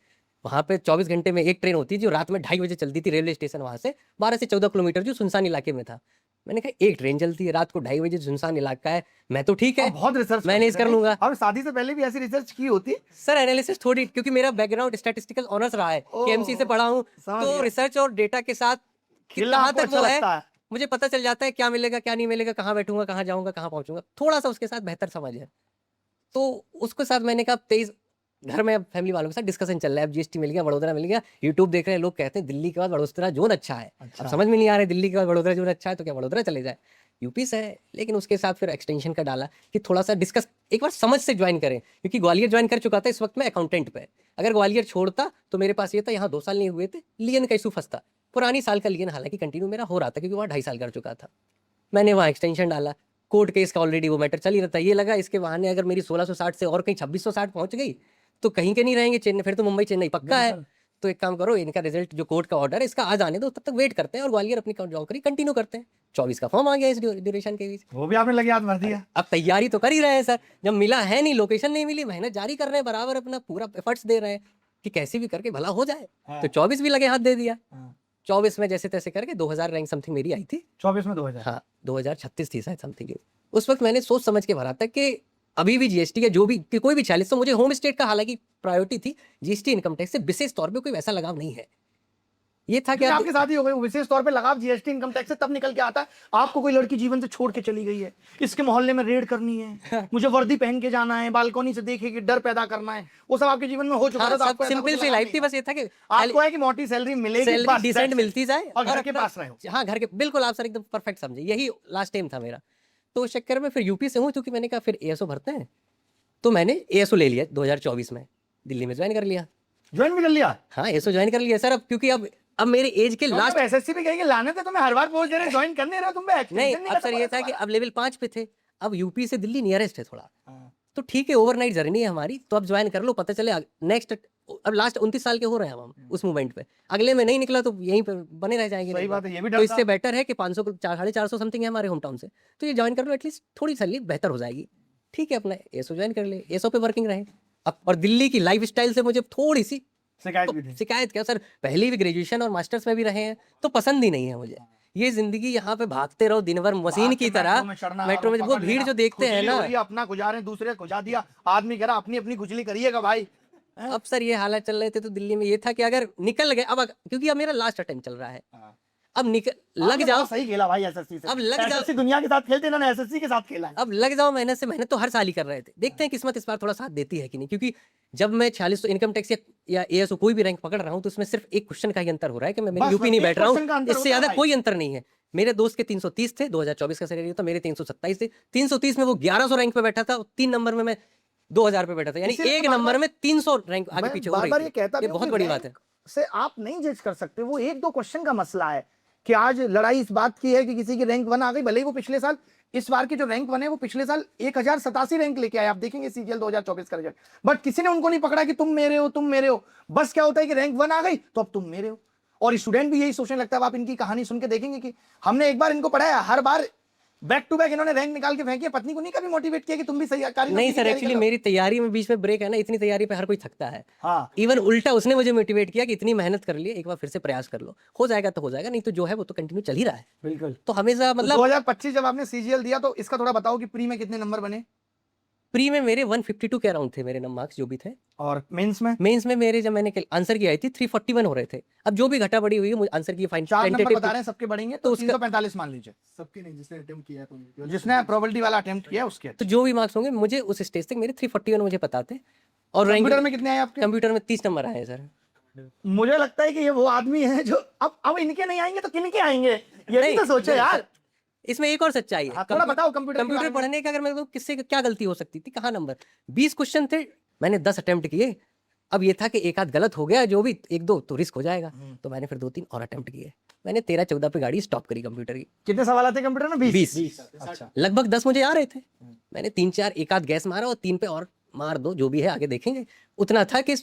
वहाँ पे 24 घंटे में एक ट्रेन होती थी जो रात में 2:30 बजे चलती थी, रेलवे स्टेशन वहाँ से 12 से 14 किलोमीटर जो सुनसान इलाके में था। मैंने कहा एक ट्रेन चलती है रात को 2:30 बजे, सुनसान इलाका है, मैं तो ठीक है, बहुत रिसर्च मैनेज कर लूंगा। और शादी से पहले भी ऐसी रिसर्च की होती सर एनालिसिस थोड़ी, क्योंकि मेरा बैकग्राउंड स्टैटिस्टिकल ऑनर्स रहा है, केएमसी से पढ़ा हूँ, समझ तो गया। रिसर्च और डेटा के साथ खेलना कहाँ आपको तक अच्छा वो है, लगता है। मुझे पता चल जाता है क्या मिलेगा क्या नहीं मिलेगा, कहाँ बैठूंगा, कहाँ जाऊंगा, कहाँ पहुंचूंगा, थोड़ा सा उसके साथ बेहतर समझ है। तो उसके साथ मैंने कहा 23 घर में, अब फैमिली वालों के साथ डिस्कशन चल रहा है, अब जीएसटी मिल गया, वडोदरा मिल गया, यूट्यूब देख रहे हैं, लोग कहते हैं दिल्ली के बाद वडोदरा जोन अच्छा है। अब समझ में नहीं आ रहा है दिल्ली के बाद वडोदरा जोन अच्छा है तो क्या वडोदरा चले जाए, यूपी से है। लेकिन उसके साथ फिर एक्सटेंशन का डाला कि थोड़ा सा डिस्कस एक बार समझ से ज्वाइन करें, क्योंकि ग्वालियर ज्वाइन कर चुका था इस वक्त मैं अकाउंटेंट पे। अगर ग्वालियर छोड़ता तो मेरे पास ये था, यहाँ 2 साल नहीं हुए थे, लियन का इशू फंसता, पुरानी साल का लियन हालांकि कंटिन्यू मेरा हो रहा था क्योंकि वहाँ 2.5 साल कर चुका था। मैंने वहाँ एक्सटेंशन डाला, कोर्ट केस का ऑलरेडी वो मैटर चल ही रहता है, ये लगा इसके बहाने अगर मेरी 1660 से और कहीं 2660 पहुंच गई तो कहीं के नहीं रहेंगे चेन्नई, फिर तो मुंबई चेन्नई पक्का है। तो एक काम करो, इनका रिजल्ट जो कोर्ट का ऑर्डर है इसका आज आने दो, तब तक वेट करते हैं और ग्वालियर अपनी नौकरी कंटिन्यू करते हैं। 24 का फॉर्म आ गया इस ड्यूरेशन के बीच, वो भी आपने लगे हाथ भर दिया। अब तैयारी तो कर ही रहे हैं सर, जब मिला है नहीं, लोकेशन नहीं मिली, मेहनत जारी कर रहे हैं, बराबर अपना पूरा एफर्ट्स दे रहे हैं कि कैसे भी करके भला हो जाए। तो 24 भी लगे हाथ दे दिया। 24 में जैसे तैसे करके 2000 रैंक समथिंग मेरी आई थी। 24 में 2000। हाँ 2036 थी शायद समथिंग। उस वक्त मैंने सोच समझ के भरा था कि अभी भी जीएसटी का जो भी कि कोई भी 46, तो मुझे होम स्टेट का हालांकि प्रायोरिटी थी, जीएसटी इनकम टैक्स से विशेष तौर पे कोई वैसा लगाव नहीं है। ये था कि आपके साथ ही हो गई, विशेष तौर पे लगाव जीएसटी इनकम टैक्स से तब निकल के आता है आपको कोई लड़की जीवन से छोड़ के चली गई है, इसके मोहल्ले में रेड करनी है, मुझे वर्दी पहन के जाना है, बालकोनी से देखेगी डर पैदा करना है, वो सब आपके जीवन में हो चुका था। तो आपको सिंपल सी लाइफ थी, बस ये था कि आपको है कि मोटी सैलरी मिलेगी, सैलरी डिसेंट मिलती जाए और घर के अपना- पास रहो। हाँ घर के, बिल्कुल आप सर एकदम परफेक्ट समझे, यही लास्ट टाइम था मेरा। तो उस चक्कर में फिर यूपी से हूँ, क्योंकि मैंने कहा फिर एएसओ भरते हैं, तो मैंने एएसओ ले लिया 2024 में, दिल्ली में ज्वाइन कर लिया। ज्वाइन भी कर लिया? हाँ एएसओ ज्वाइन कर लिया सर, अब क्योंकि अब मेरे एज के लास्ट, एसएससी भी कहेंगे लाने थे तुम्हें, हर बार पोस्ट दे रहे, ज्वाइन करने रहे हो तुम पे नहीं अब सर ये था कि अब लेवल 5 पे थे, अब यूपी से दिल्ली नियरेस्ट है थोड़ा, तो ठीक है ओवरनाइट जर्नी है हमारी, तो अब ज्वाइन कर लो, पता चले नेक्स्ट, अब लास्ट 29 साल के हो रहे हैं हम उस मूवमेंट पे, अगले में नहीं निकला तो यहीं पे बने रह जाएंगे। सही बात है, ये भी तो डर इससे बेटर है कि 500 450 समथिंग है हमारे होम टाउन से, तो ये ज्वाइन कर लो, एटलीस्ट थोड़ी सैलरी बेहतर हो जाएगी। ठीक है अपना एसओ ज्वाइन कर ले, एसओ पे वर्किंग रहे। अब और दिल्ली की लाइफ स्टाइल से मुझे थोड़ी सी शिकायत क्या सर, पहले भी ग्रेजुएशन और मास्टर्स में भी रहे हैं तो पसंद ही नहीं है मुझे ये जिंदगी, यहाँ पे भागते रहो दिन भर मशीन की तरह, मेट्रो में वो भीड़ जो देखते हैं ना, अपना गुजारे दूसरे गुजा दिया, आदमी कह रहा अपनी अपनी खुजली करिएगा भाई। अब सर ये हालात चल रहे थे तो दिल्ली में ये था कि अगर निकल गए, अब क्योंकि अब मेरा लास्ट अटेम्प्ट चल रहा है, अब लग जाओ, सही खेला भाई एसएससी से, अब लग जाओ, एसएससी दुनिया के साथ खेलते ना, एसएससी के साथ खेला है। अब लग जाओ, मेहनत से मेहनत तो हर साल ही कर रहे थे, देखते हैं किस्मत इस बार थोड़ा साथ देती है कि नहीं, क्योंकि जब मैं 46 इनकम टैक्स या एएसओ कोई भी रैंक पकड़ रहा हूँ तो उसमें सिर्फ एक क्वेश्चन का ही अंतर हो रहा है कि मैं यूपी नहीं बैठ रहा हूँ, इससे ज्यादा कोई अंतर नहीं है। मेरे दोस्त के 330 थे, 2024 का सैलरी था, मेरे 327 थे, 330 में वो 1100 रैंक पे बैठा था, 3 नंबर में मैं 2000 पे बैठा था, यानी एक नंबर में 300 रैंक आगे पीछे हो रही थी। ये बहुत बड़ी बात है से आप नहीं जज कर सकते, वो 1-2 क्वेश्चन का मसला है कि आज लड़ाई इस बात की है कि किसी की रैंक 1 आ गई, भले ही वो पिछले साल इस बार की जो रैंक 1 है वो पिछले साल 1087 रैंक लेके आए, आप देखेंगे सीजीएल 2024 का रिजल्ट, बट किसी ने उनको नहीं पकड़ा कि तुम मेरे हो तुम मेरे हो। बस क्या होता है कि रैंक 1 आ गई तो अब तुम मेरे हो, और स्टूडेंट भी यही सोचने लगता है। अब आप इनकी कहानी सुन के देखेंगे कि हमने एक बार इनको पढ़ाया, हर बार बैक टू बैक इन्होंने रैंक निकाल के फेंकी है। पत्नी को नहीं कभी मोटिवेट किया कि तुम भी सही नहीं सर, एक्चुअली मेरी तैयारी में बीच में ब्रेक है ना, इतनी तैयारी पे हर कोई थकता है। हाँ इवन उल्टा उसने मुझे मोटिवेट किया कि इतनी मेहनत कर ली है, एक बार फिर से प्रयास कर लो, हो जाएगा तो हो जाएगा, नहीं तो जो है वो तो कंटिन्यू चल ही रहा है। बिल्कुल। तो हमेशा मतलब 2025 जब आपने सीजीएल दिया तो इसका थोड़ा बताओ कि प्री में कितने नंबर बने प्री में मेरे 152 के अराउंड थे मेरे मार्क्स जो भी थे। और मेंस में? मेंस में मेरे जब मैंने आंसर की आई थी 341 हो रहे थे। अब जो भी घटा बढ़ी हुई है मुझे आंसर की फाइन 4 नंबर बता रहे हैं सबके बढ़ेंगे तो तो उसका- 345 मान लीजिए। सबके नहीं, जिसने अटेम्प्ट किया है जिसने प्रोबेबिलिटी वाला अटेम्प्ट किया उसके। तो जो भी मार्क्स होंगे मुझे उस स्टेज तक मेरे 341 मुझे पता थे। और कंप्यूटर में कितने आए आपके? कंप्यूटर में 30 नंबर आए सर। मुझे लगता है कि ये वो आदमी है जो अब इनके नहीं आएंगे तो किनके आएंगे, ये भी नहीं, तो सोचो नहीं, यार। इसमें एक और सच्चाई है। हाँ, थोड़ा बताओ कंप्यूटर के कंप्यूटर बारे में। पढ़ने का अगर मेरे को किससे क्या गलती हो सकती थी, कहाँ नंबर 20 क्वेश्चन थे, मैंने 10 अटेम्प्ट किए। अब ये था कि एक आध गलत हो गया जो भी एक दो तो रिस्क हो जाएगा, तो मैंने फिर 2-3 और अटेम्प्ट किए। मैंने 13-14 पे गाड़ी स्टॉप करी कंप्यूटर की। कितने सवाल आते कंप्यूटर में? 20 अच्छा। लगभग 10 मुझे आ रहे थे। मैंने 3-4 एक आध गैस मारा और 3 पे और मार दो, जो भी है आगे देखेंगे। उतना था कि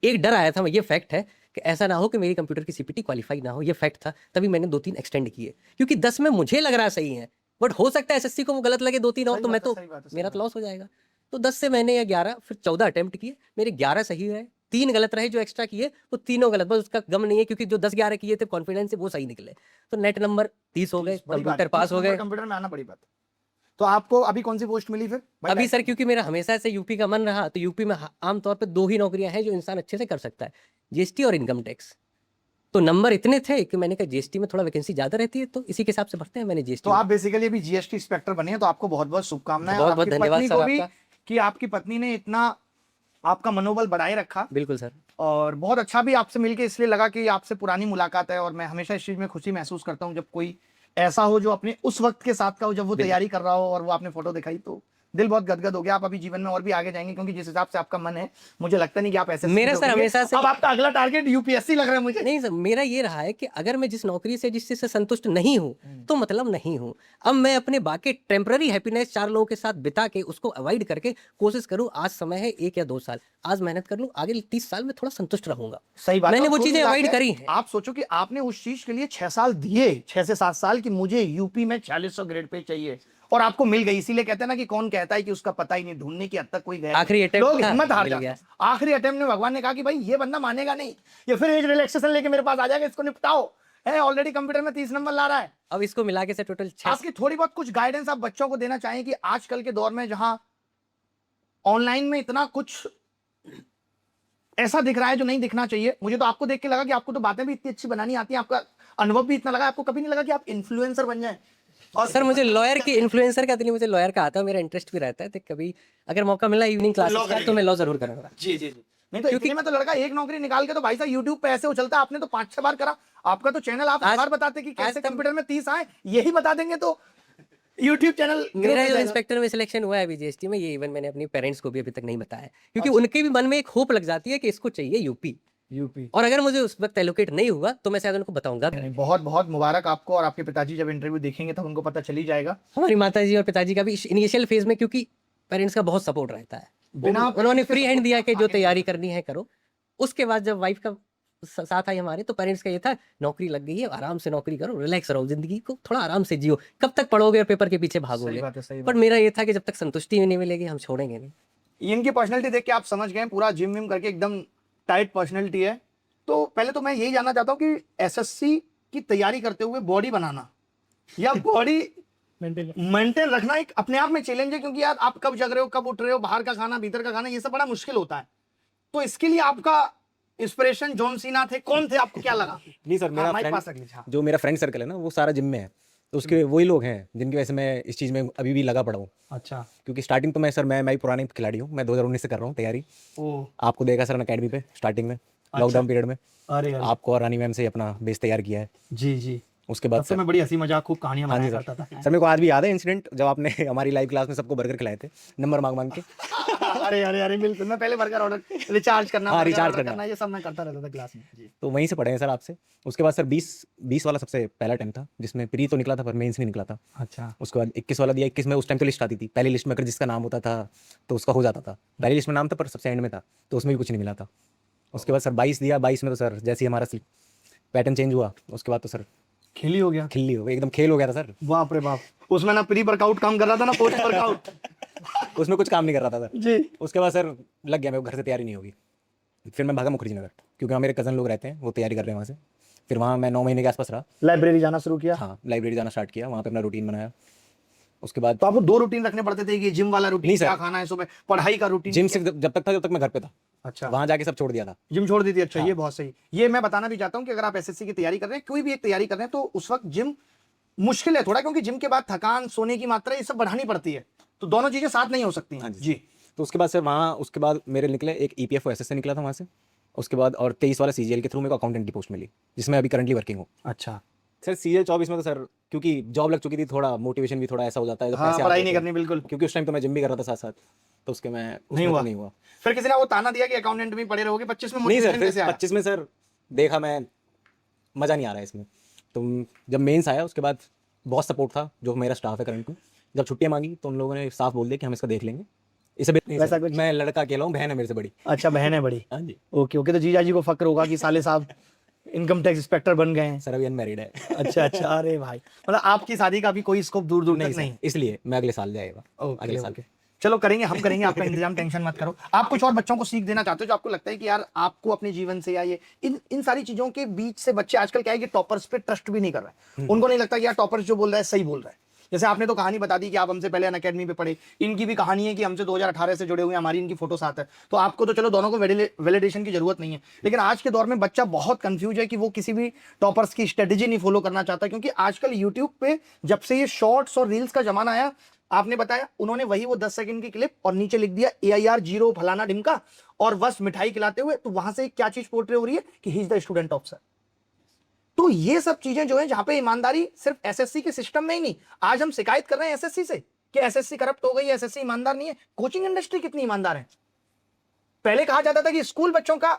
एक डर आया था, ये फैक्ट है कि ऐसा ना हो कि मेरी कंप्यूटर की सीपीटी क्वालिफाई ना हो, ये फैक्ट था। तभी मैंने 2-3 एक्सटेंड किए, क्योंकि 10 में मुझे लग रहा सही है, बट हो सकता है एसएससी को वो गलत लगे 2-3 और, तो मैं तो मेरा तो लॉस हो जाएगा। तो 10 से मैंने 11 फिर 14 अटेम्प्ट किए, मेरे 11 सही रहे, 3 गलत रहे जो एक्स्ट्रा किए वो तीनों गलत, बस उसका गम नहीं है क्योंकि जो 10-11 किए थे कॉन्फिडेंस से वो सही निकले। तो नेट नंबर 30 हो गए, कंप्यूटर पास हो गए। कंप्यूटर में आना बड़ी बात। तो आपको अभी कौन सी पोस्ट मिली फिर? अभी सर क्योंकि मेरा हमेशा से यूपी का मन रहा, तो यूपी में आमतौर पे 2 ही नौकरियां हैं जो इंसान अच्छे से कर सकता है, जीएसटी और इनकम टैक्स। तो नंबर इतने थे कि मैंने कहा जीएसटी में थोड़ा वैकेंसी ज्यादा रहती है, तो इसी के हिसाब से भरते हैं मैंने जीएसटी। तो आप बेसिकली अभी जीएसटी इंस्पेक्टर बने हैं, तो आपको बहुत बहुत शुभकामनाएं। बहुत और बहुत आपकी धन्यवाद पत्नी सर को भी आपका। कि आपकी पत्नी ने इतना आपका मनोबल बढ़ाए रखा। बिल्कुल सर। और बहुत अच्छा भी आपसे मिलके इसलिए लगा कि आपसे पुरानी मुलाकात है, और मैं हमेशा इस चीज में खुशी महसूस करता हूँ जब कोई ऐसा हो जो अपने उस वक्त के साथ का हो, जब वो तैयारी कर रहा हो और वो आपने फोटो दिखाई तो दिल बहुत गदगद हो गया। आप अभी जीवन में और भी आगे जाएंगे, क्योंकि जिस हिसाब से आपका मन है मुझे लगता नहीं कि आप ऐसे मेरा सर हमेशा से अब आपका अगला टारगेट यूपीएससी लग रहा है मुझे। नहीं सर, मेरा ये रहा है कि अगर मैं जिस नौकरी से जिस चीज से संतुष्ट नहीं हूँ तो मतलब नहीं हूँ। अब मैं अपने बाकी टेम्पररी हैप्पीनेस 4 लोगों के साथ बिता के उसको अवॉइड करके कोशिश करूँ, आज समय है 1 या 2 साल, आज मेहनत कर लूँ, आगे 30 साल में थोड़ा संतुष्ट रहूंगा। सही बात। मैंने और वो कुल चीजें मिला अवॉइड के करी हैं। आप सोचो कि आपने उस चीज के लिए 6 साल दिए, 6 से 7 साल कि मुझे यूपी में 4600 ग्रेड पे चाहिए, और आपको मिल गई। इसीलिए कहते हैं ना कि कौन कहता है कि उसका पता ही नहीं, ढूंढने की हद तक कोई गया। आखिरी attempt लोग था, हिम्मत हार मिल जाते गया। हैं। आखिरी अटेम्प्ट में भगवान ने कहा कि भाई ये बंदा मानेगा नहीं, ये फिर एज रिलैक्सेशन लेके मेरे पास आ जाएगा, इसको निपटाओ। है ऑलरेडी कंप्यूटर में 30 नंबर ला रहा है। अब इसको मिला के से टोटल 6। आपकी थोड़ी बहुत कुछ गाइडेंस आप बच्चों को देना चाहें कि आजकल के दौर में जहां ऑनलाइन में इतना कुछ ऐसा दिख रहा है जो नहीं दिखना चाहिए। मुझे तो आपको देख के लगा कि आपको तो बातें भी इतनी अच्छी बनानी आती है, आपका अनुभव भी इतना लगा, आपको कभी नहीं लगा कि आप इन्फ्लुएंसर बन जाएं। और सर मुझे लॉयर की इन्फ्लुएंसर का तो नहीं, मुझे लॉयर का आता है, मेरा इंटरेस्ट भी रहता है, तो कभी अगर मौका मिला इवनिंग क्लासेस का तो मैं लॉ जरूर करूंगा। जी जी जी। नहीं तो इतने में तो लड़का एक नौकरी निकाल के तो भाई साहब यूट्यूब पे ऐसे उछलता है। आपने तो 5-6 बार करा। आपका तो चैनल आप आज- बार बताते कि कैसे आज तक- कंप्यूटर में 30 आए, यही बता देंगे तो यूट्यूब चैनल मेरा जो इंस्पेक्टर में सिलेक्शन हुआ है अभी जीएसटी में, ये इवन मैंने अपनी पेरेंट्स को भी अभी तक नहीं बताया, क्योंकि उनके भी मन में एक होप लग जाती है कि इसको चाहिए यूपी। और अगर मुझे उस वक्त एलोकेट नहीं हुआ तो मैं शायद उनको बताऊंगा। बहुत बहुत मुबारक आपको। और आपके पिताजी जब इंटरव्यू देखेंगे तब उनको पता चल ही जाएगा। हमारी माताजी और पिताजी का भी इनिशियल फेज में, क्योंकि पेरेंट्स का बहुत सपोर्ट रहता है, उन्होंने फ्री हैंड दिया कि जो तैयारी करनी है करो। उसके बाद जब वाइफ का साथ आई हमारे, तो पेरेंट्स का ये था नौकरी लग गई है, आराम से नौकरी करो, रिलैक्स रहो, जिंदगी को थोड़ा आराम से जियो, कब तक पढ़ोगे और पेपर के पीछे भागोगे। पर मेरा ये था कि जब तक संतुष्टि नहीं मिलेगी हम छोड़ेंगे नहीं। इनकी पर्सनैलिटी देख के आप समझ गए, पूरा जिम विम करके एकदम टाइट पर्सनैलिटी है। तो पहले तो मैं यही जानना चाहता हूँ कि एसएससी की तैयारी करते हुए बॉडी बनाना या बॉडी मेंटेन रखना एक अपने आप में चैलेंज है, क्योंकि यार आप कब जग रहे हो, कब उठ रहे हो, बाहर का खाना भीतर का खाना, ये सब बड़ा मुश्किल होता है। तो इसके लिए आपका इंस्पिरेशन जॉन सीना थे, कौन थे, आपको क्या लगा? नहीं सर, मेरा माइक फ्रेंड पास रख लीजिए। हाँ। जो मेरा फ्रेंड सर्कल है ना, वो सारा जिम में है, तो उसके वही लोग हैं जिनकी वजह से मैं इस चीज़ में अभी भी लगा पड़ा हूँ। अच्छा। क्योंकि स्टार्टिंग तो मैं भी पुराने खिलाड़ी हूँ, मैं 2019 से कर रहा हूँ तैयारी। आपको देखा सर अकेडमी पे स्टार्टिंग में, लॉकडाउन पीरियड में। अरे आपको और रानी मैम से अपना बेस तैयार किया है। जी जी। उसके बाद सबसे मैं बड़ी हंसी मजाक खूब कहानियां हाँ जी सर, मेरे को आज भी याद है इंसिडेंट जब आपने हमारी लाइव क्लास में सबको बर्गर खिलाए थे नंबर मांग मांग के। अरे अरे अरे बिल्कुल, मैं पहले बर्गर ऑर्डर, रिचार्ज करना, हाँ, burger रिचार्ज order करना। ये सब मैं करता रहता था क्लास में जी। तो वहीं से पढ़े हैं सर आपसे। उसके बाद सर 20 वाला सबसे पहला अटेम्प्ट था, जिसमें प्री तो निकला था पर मेंस नहीं निकला था। अच्छा। उसके बाद 21 वाला दिया। 21 में उस टाइम तो लिस्ट आती थी, पहली लिस्ट में अगर जिसका नाम होता था तो उसका हो जाता था। पहली लिस्ट में नाम था पर सबसे एंड में था, तो उसमें भी कुछ नहीं मिला था। उसके बाद सर 22 दिया। 22 में तो सर जैसे ही हमारा पैटर्न चेंज हुआ, उसके बाद तो सर खेली हो गया, खिल्ली हो गई, एकदम खेल हो गया था सर। बाप रे बाप। उसमें ना प्री वर्कआउट काम कर रहा था ना पोस्ट वर्कआउट। उसमें कुछ काम नहीं कर रहा था सर। जी। उसके बाद सर लग गया, मेरे को घर से तैयारी नहीं होगी। फिर मैं भागा मुखर्जी नगर, क्योंकि वहाँ मेरे कज़न लोग रहते हैं, वो तैयारी कर रहे हैं वहाँ से। फिर वहाँ मैं 9 महीने के आसपास रहा। लाइब्रेरी जाना शुरू किया। हाँ, लाइब्रेरी जाना स्टार्ट किया, वहाँ पे अपना रूटीन बनाया। उसके बाद तो आपको 2 रूटीन रखने पड़ते थे कि जिम वाला रूटीन, नहीं सर। क्या खाना है सुबह, पढ़ाई का रूटीन? जिम सिर्फ जब तक था जब तक मैं घर पे था। अच्छा, वहाँ जाके सब छोड़ दिया था। जिम छोड़ दी थी। अच्छा, हाँ। ये बहुत सही। ये मैं बताना भी चाहता हूँ कि अगर आप एसएससी की तैयारी कर रहे हैं, कोई भी एक तैयारी कर रहे हैं, तो उस वक्त जिम मुश्किल है थोड़ा, क्योंकि जिम के बाद थकान, सोने की मात्रा, ये सब बढ़ानी पड़ती है, तो दोनों चीजें साथ नहीं हो सकती हैं। हाँ जी। जी। तो उसके बाद सर वहाँ, उसके बाद मेरे निकले एक EPF SS से निकला था वहाँ से। उसके बाद और 23 वाला CGL के थ्रू मेरे को अकाउंटेंट की पोस्ट मिली, जिसमें अभी करंटली वर्किंग हूँ। अच्छा, सर CGL 24 में तो सर क्योंकि जॉब लग चुकी थी, थोड़ा मोटिवेशन भी थोड़ा ऐसा हो जाता है जब हाँ, पैसे पढ़ाई आते नहीं थे। करनी बिल्कुल। क्योंकि उस टाइम तो मैं जिम भी कर रहा था साथ साथ, तो उसके मैं उसमें तो हुआ। नहीं हुआ। फिर किसी ने वो ताना दिया कि अकाउंटेंट में पढ़े रहोगे, 25 में नहीं सर, मोटिवेशन कैसे फिर आया? 25 में सर देखा मैं मज़ा नहीं आ रहा है इसमें। तो जब मेंस आया उसके बाद बहुत सपोर्ट था, जो मेरा स्टाफ है करंट में। जब छुट्टियां मांगी तो उन लोगों ने साफ बोल दिया कि हम इसका देख लेंगे। इसे नहीं वैसा सर, कुछ? मैं लड़का अकेला हूँ, बहन है मेरे से बड़ी। अच्छा, बहन है बड़ी। हाँ जी ओके ओके, तो जीजा जी को फक्र होगा कि साले साहब इनकम टैक्स इंस्पेक्टर बन गए हैं। सर, अभी अनमैरिड है। अच्छा अच्छा, अरे भाई, मतलब आपकी शादी का भी कोई स्कोप दूर दूर तक नहीं? सर, इसलिए मैं अगले साल जाएगा। ओके, अगले साल ओके। चलो करेंगे, हम करेंगे आपका इंतजाम, टेंशन मत करो। आप कुछ और बच्चों को सीख देना चाहते हो जो आपको लगता है कि यार आपको अपने जीवन से या ये इन सारी चीजों के बीच से बच्चे आजकल क्या है कि टॉपर्स पे ट्रस्ट भी नहीं कर रहे हैं। उनको नहीं लगता कि यार टॉपर्स जो बोल रहा है सही बोल रहा है। जैसे आपने तो कहानी बता दी कि आप हमसे पहले अनअकैडमी पे पढ़े, इनकी भी कहानी है कि हमसे 2018 से जुड़े हुए हैं, हमारी इनकी फोटो साथ है। तो आपको तो चलो दोनों को वैलिडेशन की जरूरत नहीं है, लेकिन आज के दौर में बच्चा बहुत कंफ्यूज है कि वो किसी भी टॉपर्स की स्ट्रेटेजी नहीं फॉलो करना चाहता, क्योंकि आजकल यूट्यूब पे जब से ये शॉर्ट्स और रील्स का जमाना आया, आपने बताया उन्होंने वही वो 10 सेकंड की क्लिप और नीचे लिख दिया AIR 0 फलाना ढिमका, और बस मिठाई खिलाते हुए, तो वहां से क्या चीज पोर्ट्रे हो रही है कि he is the student of sir. तो ये सब चीजें जो है, जहां पे ईमानदारी सिर्फ एसएससी के सिस्टम में ही नहीं, आज हम शिकायत कर रहे हैं एसएससी से कि एसएससी करप्ट हो गई, एसएससी ईमानदार नहीं है। कोचिंग इंडस्ट्री कितनी ईमानदार है। पहले कहा जाता था कि स्कूल बच्चों का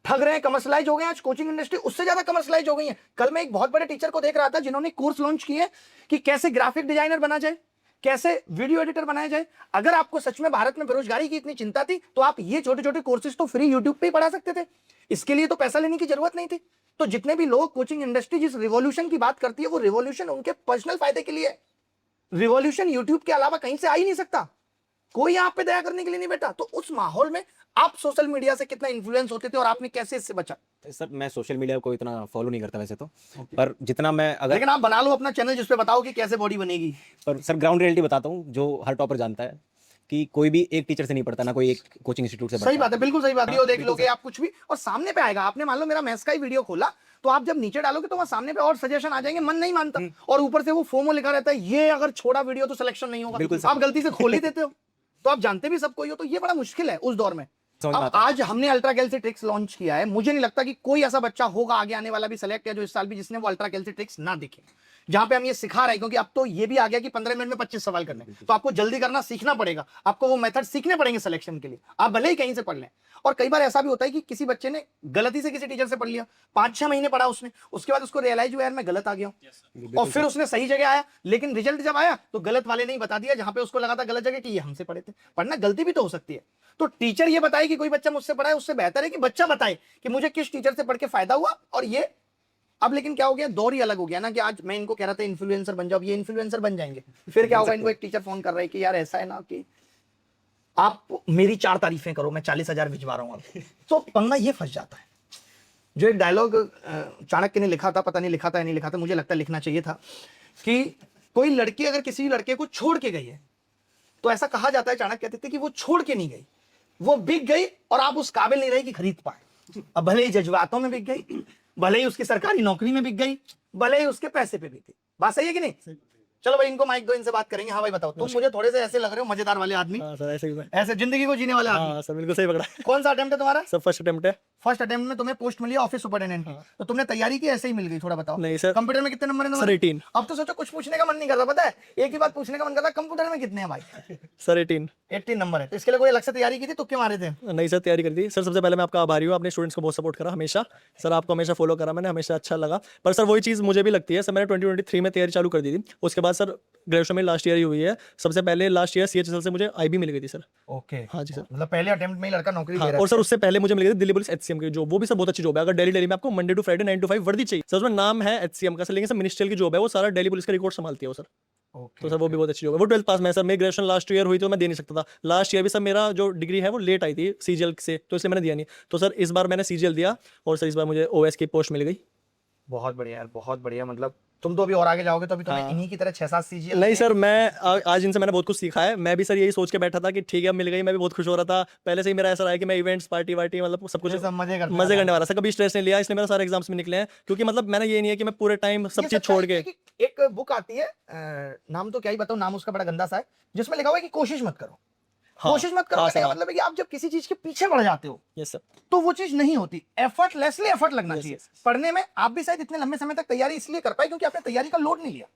ठग रहे हैं, कमर्शलाइज हो गए, आज कोचिंग इंडस्ट्री उससे ज्यादा कमर्शलाइज हो गई है। कल मैं एक बहुत बड़े टीचर को देख रहा था जिन्होंने कोर्स लॉन्च किए कि कैसे ग्राफिक डिजाइनर बना जाए, कैसे वीडियो एडिटर बनाया जाए। अगर आपको सच में भारत में बेरोजगारी की इतनी चिंता थी, तो आप ये छोटे छोटे कोर्सेज तो फ्री यूट्यूब पे ही पढ़ा सकते थे, इसके लिए तो पैसा लेने की जरूरत नहीं थी। तो जितने भी लोग कोचिंग इंडस्ट्री जिस रिवॉल्यूशन की बात करती है, वो रिवॉल्यूशन उनके पर्सनल फायदे के लिए है। रिवॉल्यूशन यूट्यूब के अलावा कहीं से आ ही नहीं सकता। कोई आप पे दया करने के लिए नहीं बैठा। तो उस माहौल में आप सोशल मीडिया से कितना इन्फ्लुएंस होते थे और आपने कैसे इससे बचा? सर, मैं सोशल मीडिया को इतना फॉलो नहीं करता वैसे तो, पर जितना मैं अगर लेकिन आप बना लो अपना चैनल जिसपे बताओ कि कैसे बॉडी बनेगी। पर सर ग्राउंड रियलिटी बताता हूँ, जो हर टॉपर जानता है कि कोई भी एक टीचर से नहीं पढ़ता, ना कोई एक कोचिंग इंस्टीट्यूट से सही पढ़ता। बात है, बिल्कुल सही बात है। वीडियो देख लोगे आप कुछ भी और सामने पे आएगा। आपने मान लो मेरा मैथ्स का ही वीडियो खोला, तो आप जब नीचे डालोगे तो वहां सामने पे और सजेशन आ जाएंगे, मन नहीं मानता, और ऊपर से वो फोमो लिखा रहता है, ये अगर छोड़ा वीडियो तो सिलेक्शन नहीं होगा। बिल्कुल आप गलती से खोल ही देते हो, तो आप जानते भी सब कोई हो, तो ये बड़ा मुश्किल है उस दौर में। समझ में अब आता है। आज हमने अल्ट्रा कैल्सी ट्रिक्स लॉन्च किया है, मुझे नहीं लगता कि कोई ऐसा बच्चा होगा आगे आने वाला भी सिलेक्ट है जो इस साल भी जिसने वो अल्ट्रा कैल्सी ट्रिक्स ना देखे, जहां पे हम ये सिखा रहे हैं। क्योंकि अब तो ये भी आ गया कि 15 मिनट में 25 सवाल करने, तो आपको जल्दी करना सीखना पड़ेगा, आपको वो मेथड सीखने पड़ेंगे सिलेक्शन के लिए, आप भले ही कहीं से पढ़ लें। और कई बार ऐसा भी होता है कि किसी बच्चे ने गलती से किसी टीचर से पढ़ लिया, 5-6 महीने पढ़ा उसने, उसके बाद उसको रियलाइज हुआ यार मैं गलत आ गया हूं, और फिर उसने सही जगह आया, लेकिन रिजल्ट जब आया तो गलत वाले ने ही बता दिया जहां पे उसको लगा था गलत जगह कि ये हमसे पढ़े थे। पढ़ना गलती भी तो हो सकती है। तो टीचर ये बताए कि कोई बच्चा मुझसे पढ़ा है, उससे बेहतर है कि बच्चा बताए कि मुझे किस टीचर से पढ़ के फायदा हुआ। और ये अब लेकिन क्या हो गया, दौर ही अलग हो गया ना, कि आज मैं इनको कह रहा था इन्फ्लुएंसर बन जाओ, ये इन्फ्लुएंसर बन जाएंगे। फिर क्या होगा, इनको एक टीचर फोन कर रहा है कि यार ऐसा है ना कि आप मेरी 4 तारीफें करो, मैं 40,000 भिजवा रहा हूँ आपको। तो पंगा ये फंस जाता है। जो एक डायलॉग चाणक्य ने लिखा था, पता नहीं लिखा था या नहीं लिखा था, मुझे लगता है लिखना चाहिए था, कि कोई लड़की अगर किसी लड़के को छोड़ के गई है, तो ऐसा कहा जाता है, चाणक्य कहते थे कि वो छोड़ के नहीं गई, वो बिक गई और आप उस काबिल नहीं रहे कि खरीद पाए। अब भले ही जज्बातों में बिक गई, भले ही उसकी सरकारी नौकरी में बिक गई, भले ही उसके पैसे पे बिक गई। बात सही है कि नहीं? चलो भाई, इनको माइक दो, इनसे बात करेंगे। हाँ भाई बताओ, तुम मुझे थोड़े से ऐसे लग रहे हो मजेदार वाले आदमी, हाँ सर, ऐसे ही ऐसे जिंदगी को जीने वाले आदमी। हाँ सर, बिल्कुल सही पकड़ा। कौन सा अटेम्प्ट है तुम्हारा? सब फर्स्ट अटेम्प्ट है। फर्स्ट अटेम्प्ट में तुम्हें पोस्ट मिली ऑफिस सुपरिटेंडेंट की, तो तुमने तैयारी की ऐसे ही मिल गई? थोड़ा बताओ। नहीं सर। कंप्यूटर में कितने नंबर है सर तुम्हारे? 18। अब तो सोचो कुछ पूछने का मन नहीं करता, पता है एक ही बात पूछने का मन करता है, कंप्यूटर में कितने हैं भाई? सर 18। 18 नंबर है, तो इसके लिए कोई अलग से तैयारी की थी, तुक्के मारे थे? नहीं सर, तैयारी करी थी सर। सबसे पहले मैं आपका आभारी हूँ, आपने स्टूडेंट्स को बहुत सपोर्ट करा हमेशा सर, आपको हमेशा फॉलो करा मैंने, हमेशा अच्छा लगा। पर सर वही चीज़ मुझे भी लगती है सर, मैंने 2023 में तैयारी चालू कर दी थी, उसके बाद सर ग्रेजुएशन में लास्ट ईयर ही हुई है। सबसे पहले लास्ट ईयर CHSL से मुझे IB मिल गई थी सर। ओके, हाँ जी सर। मतलब पहले अटेम्प्ट में ही लड़का नौकरी हाँ, ले रहा और सर उससे पहले मुझे मिल गई थी दिल्ली पुलिस HCM की जॉब, वो भी सर बहुत अच्छी जॉब है। अगर दिल्ली में आपको मंडे टू फ्राइडे 9 to 5 वर्दी चाहिए सर, उसमें नाम है HCM का सर, लेकिन सर मिनिस्ट्रियल की जॉब है, वो सारा दिल्ली पुलिस का रिकॉर्ड संभालती है वो सर। तो सर वो भी बहुत अच्छी जॉब है। वो 12th पास में है सर, मेरी ग्रेजुएशन लास्ट ईयर हुई तो मैं दे नहीं सकता था। लास्ट ईयर भी सर मेरा जो डिग्री है वो लेट आई थी CGL से, तो इसलिए मैंने दिया नहीं। तो सर इस बार मैंने CGL दिया और सर इस बार मुझे OS की पोस्ट मिल गई। बहुत बढ़िया यार, बहुत बढ़िया। मतलब तुम तो अभी और आगे जाओगे तो अभी तुम्हें इन्हीं की तरह 6-7 CGL। नहीं सर, मैं आज इनसे मैंने बहुत कुछ सीखा है। मैं भी सर यही सोच के बैठा था कि ठीक है मिल गई, मैं भी बहुत खुश हो रहा था। पहले से ही मेरा ऐसा रहा है कि मैं इवेंट्स पार्टी वार्टी मतलब सब कुछ सब मजे करने वाला सर, कभी स्ट्रेस नहीं लिया, इसलिए मेरे सारे एग्जाम्स में निकले हैं। क्योंकि मतलब मैंने ये नहीं है कि मैं पूरे टाइम सब चीज छोड़ के। एक बुक आती है, नाम तो क्या ही बताऊं, नाम उसका बड़ा गंदा सा है, जिसमें लिखा हुआ है कि कोशिश मत करो। हाँ, कोशिश मत करो हाँ, का क्या हाँ। मतलब है कि आप जब किसी चीज के पीछे बढ़ जाते हो यस सर। तो वो चीज नहीं होती। एफर्टलेसली एफर्ट लगना चाहिए पढ़ने में। आप भी शायद इतने लंबे समय तक तैयारी इसलिए कर पाए क्योंकि आपने तैयारी का लोड नहीं लिया।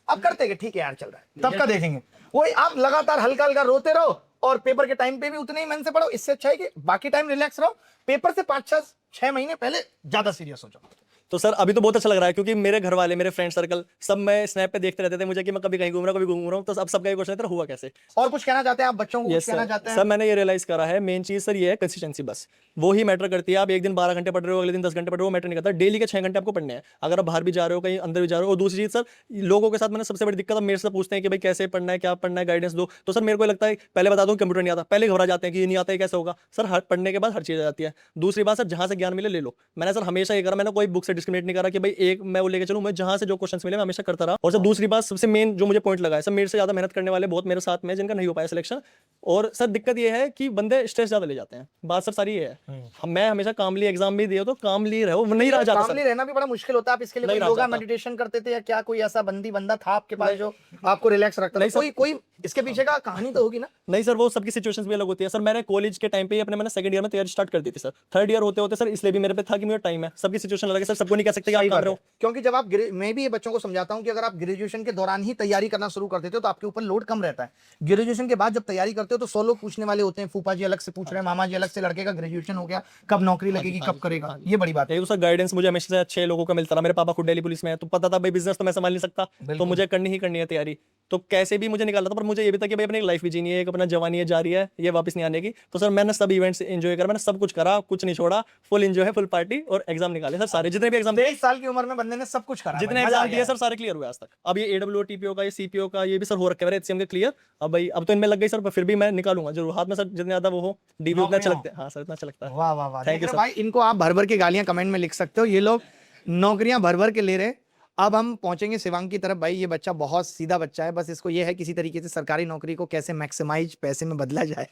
आप करते गए, ठीक है यार चल रहा है, तब का देखेंगे। वही आप लगातार हल्का हल्का रोते रहो और पेपर के टाइम पे भी उतने ही मन से पढ़ो। इससे अच्छा है कि बाकी टाइम रिलैक्स रहो, पेपर से 5-6 महीने पहले ज्यादा सीरियस हो जाओ। तो सर अभी तो बहुत अच्छा लग रहा है, क्योंकि मेरे घर वाले, मेरे फ्रेंड सर्कल सब मैं स्नैप पे देखते रहते थे मुझे कि मैं कभी कहीं घूम रहा हूँ, कभी घूम रहा हूँ। तो अब सबका एक क्वेश्चन हुआ कैसे। और कुछ कहना चाहते हैं आप बच्चों को? कुछ कहना चाहते हैं? सर मैंने ये रियलाइज करा है, मेन चीज सर ये है कंसिस्टेंसी, बस वो ही मैटर करती है। आप एक दिन 12 घंटे पढ़ रहे हो, अगले दिन 10 घंटे पढ़ रहे हो, मैटर नहीं करता। डेली के 6 घंटे आपको पढ़ने हैं, अगर आप बाहर भी जा रहे हो, कहीं अंदर भी जा रहे हो। और दूसरी चीज सर, लोगों के साथ मैंने सबसे बड़ी दिक्कत है, मेरे से पूछते हैं कि भाई कैसे पढ़ना है, क्या पढ़ना है, गाइडेंस दो। तो सर मेरे को लगता है, पहले बता दूं कंप्यूटर नहीं आता, पहले घबरा जाते हैं कि ये नहीं आता है कैसे होगा। सर हर पढ़ने के बाद हर चीज आ जाती है। दूसरी बात सर, जहां से ज्ञान मिले ले लो। मैंने सर हमेशा ये करा, मैंने कोई बुक से डिस्क्रिमिनेट नहीं करा कि भाई एक मैं वो लेके चलूं, मैं जहां से जो क्वेश्चंस मिले मैं हमेशा करता रहा। और सर दूसरी बात सबसे मेन जो मुझे पॉइंट लगा है सर, मेरे से ज्यादा मेहनत करने वाले बहुत मेरे साथ में, जिनका नहीं हो पाया सिलेक्शन। और सर दिक्कत ये है कि बंदे स्ट्रेस ज्यादा ले जाते हैं। बात सर सारी ये है, मैं हमेशा कामली एग्जाम भी दिया तो कामली रहो, नहीं रहा जाता। कामली रहना भी बड़ा मुश्किल होता है। आप इसके लिए कोई योगा मेडिटेशन करते थे या क्या? कोई ऐसा बंदा था आपके पास जो आपको रिलैक्स रखता था? कोई इसके पीछे का कहानी तो होगी ना? नहीं सर, वो सबकी सिचुएशंस भी अलग होती है सर। मैंने कॉलेज के टाइम पे ही अपने मैंने सेकंड ईयर में तैयारी स्टार्ट कर दी थी सर। थर्ड ईयर होते होते सर इसलिए भी मेरे पे था कि मेरा टाइम है। सबकी सिचुएशन अलग है सर, सबको नहीं कह सकते कि आप कर रहे हो। क्योंकि जब आप मैं भी ये बच्चों को समझाता हूं कि अगर आप ग्रेजुएशन के दौरान ही तैयारी करना शुरू कर देते हो तो आपके ऊपर लोड कम रहता है। ग्रेजुएशन के बाद जब तैयारी करते हो तो 100 लोग पूछने वाले होते हैं, फूफा जी अलग से पूछ रहे हैं, मामा जी अलग से, लड़के का ग्रेजुएशन हो गया, कब नौकरी लगेगी, कब करेगा। ये बड़ी बात है। तो सर गाइडेंस मुझे हमेशा से अच्छे लोगों का मिलता रहा। मेरे पापा खुद दिल्ली पुलिस में है, तो पता था भाई बिजनेस तो मैं संभाल नहीं सकता, तो मुझे करनी ही करनी है तैयारी। तो कैसे भी मुझे निकालना था, पर मुझे ये भी था कि भाई अपनी लाइफ भी जीनी है, एक अपना जवानी है, जा रही है, ये वापस नहीं आने की। तो सर मैंने सब इवेंट्स एंजॉय करा, मैंने सब कुछ करा, कुछ नहीं छोड़ा, फुल एंजॉय है, फुल पार्टी और एग्जाम निकाले सर सारे, जितने भी एग्जाम 23 साल की उम्र में बंदे ने सब कुछ करा, जितने एग्जाम दिए सर सारे क्लियर हुए आज तक। अब ये AWO TPO का, ये CPO का, ये भी सर हो रखे हैं HCM के क्लियर। अब भाई अब तो इनमें लग गई सर, पर फिर भी मैं निकालूंगा जरूर। हाथ में सर जितने ज्यादा वो हो, DB उतना अच्छा लगता है। हाँ सर इतना अच्छा लगता है। वाह वाह वाह, थैंक यू सर। भाई इनको आप भर भर के गालियां कमेंट में लिख सकते हो। ये लोग नौकरियां भर भर के ले रहे। अब हम पहुंचेंगे शिवांग की तरफ। भाई ये बच्चा बहुत सीधा बच्चा है, बस इसको ये है किसी तरीके से सरकारी नौकरी को कैसे मैक्सिमाइज पैसे में बदला जाए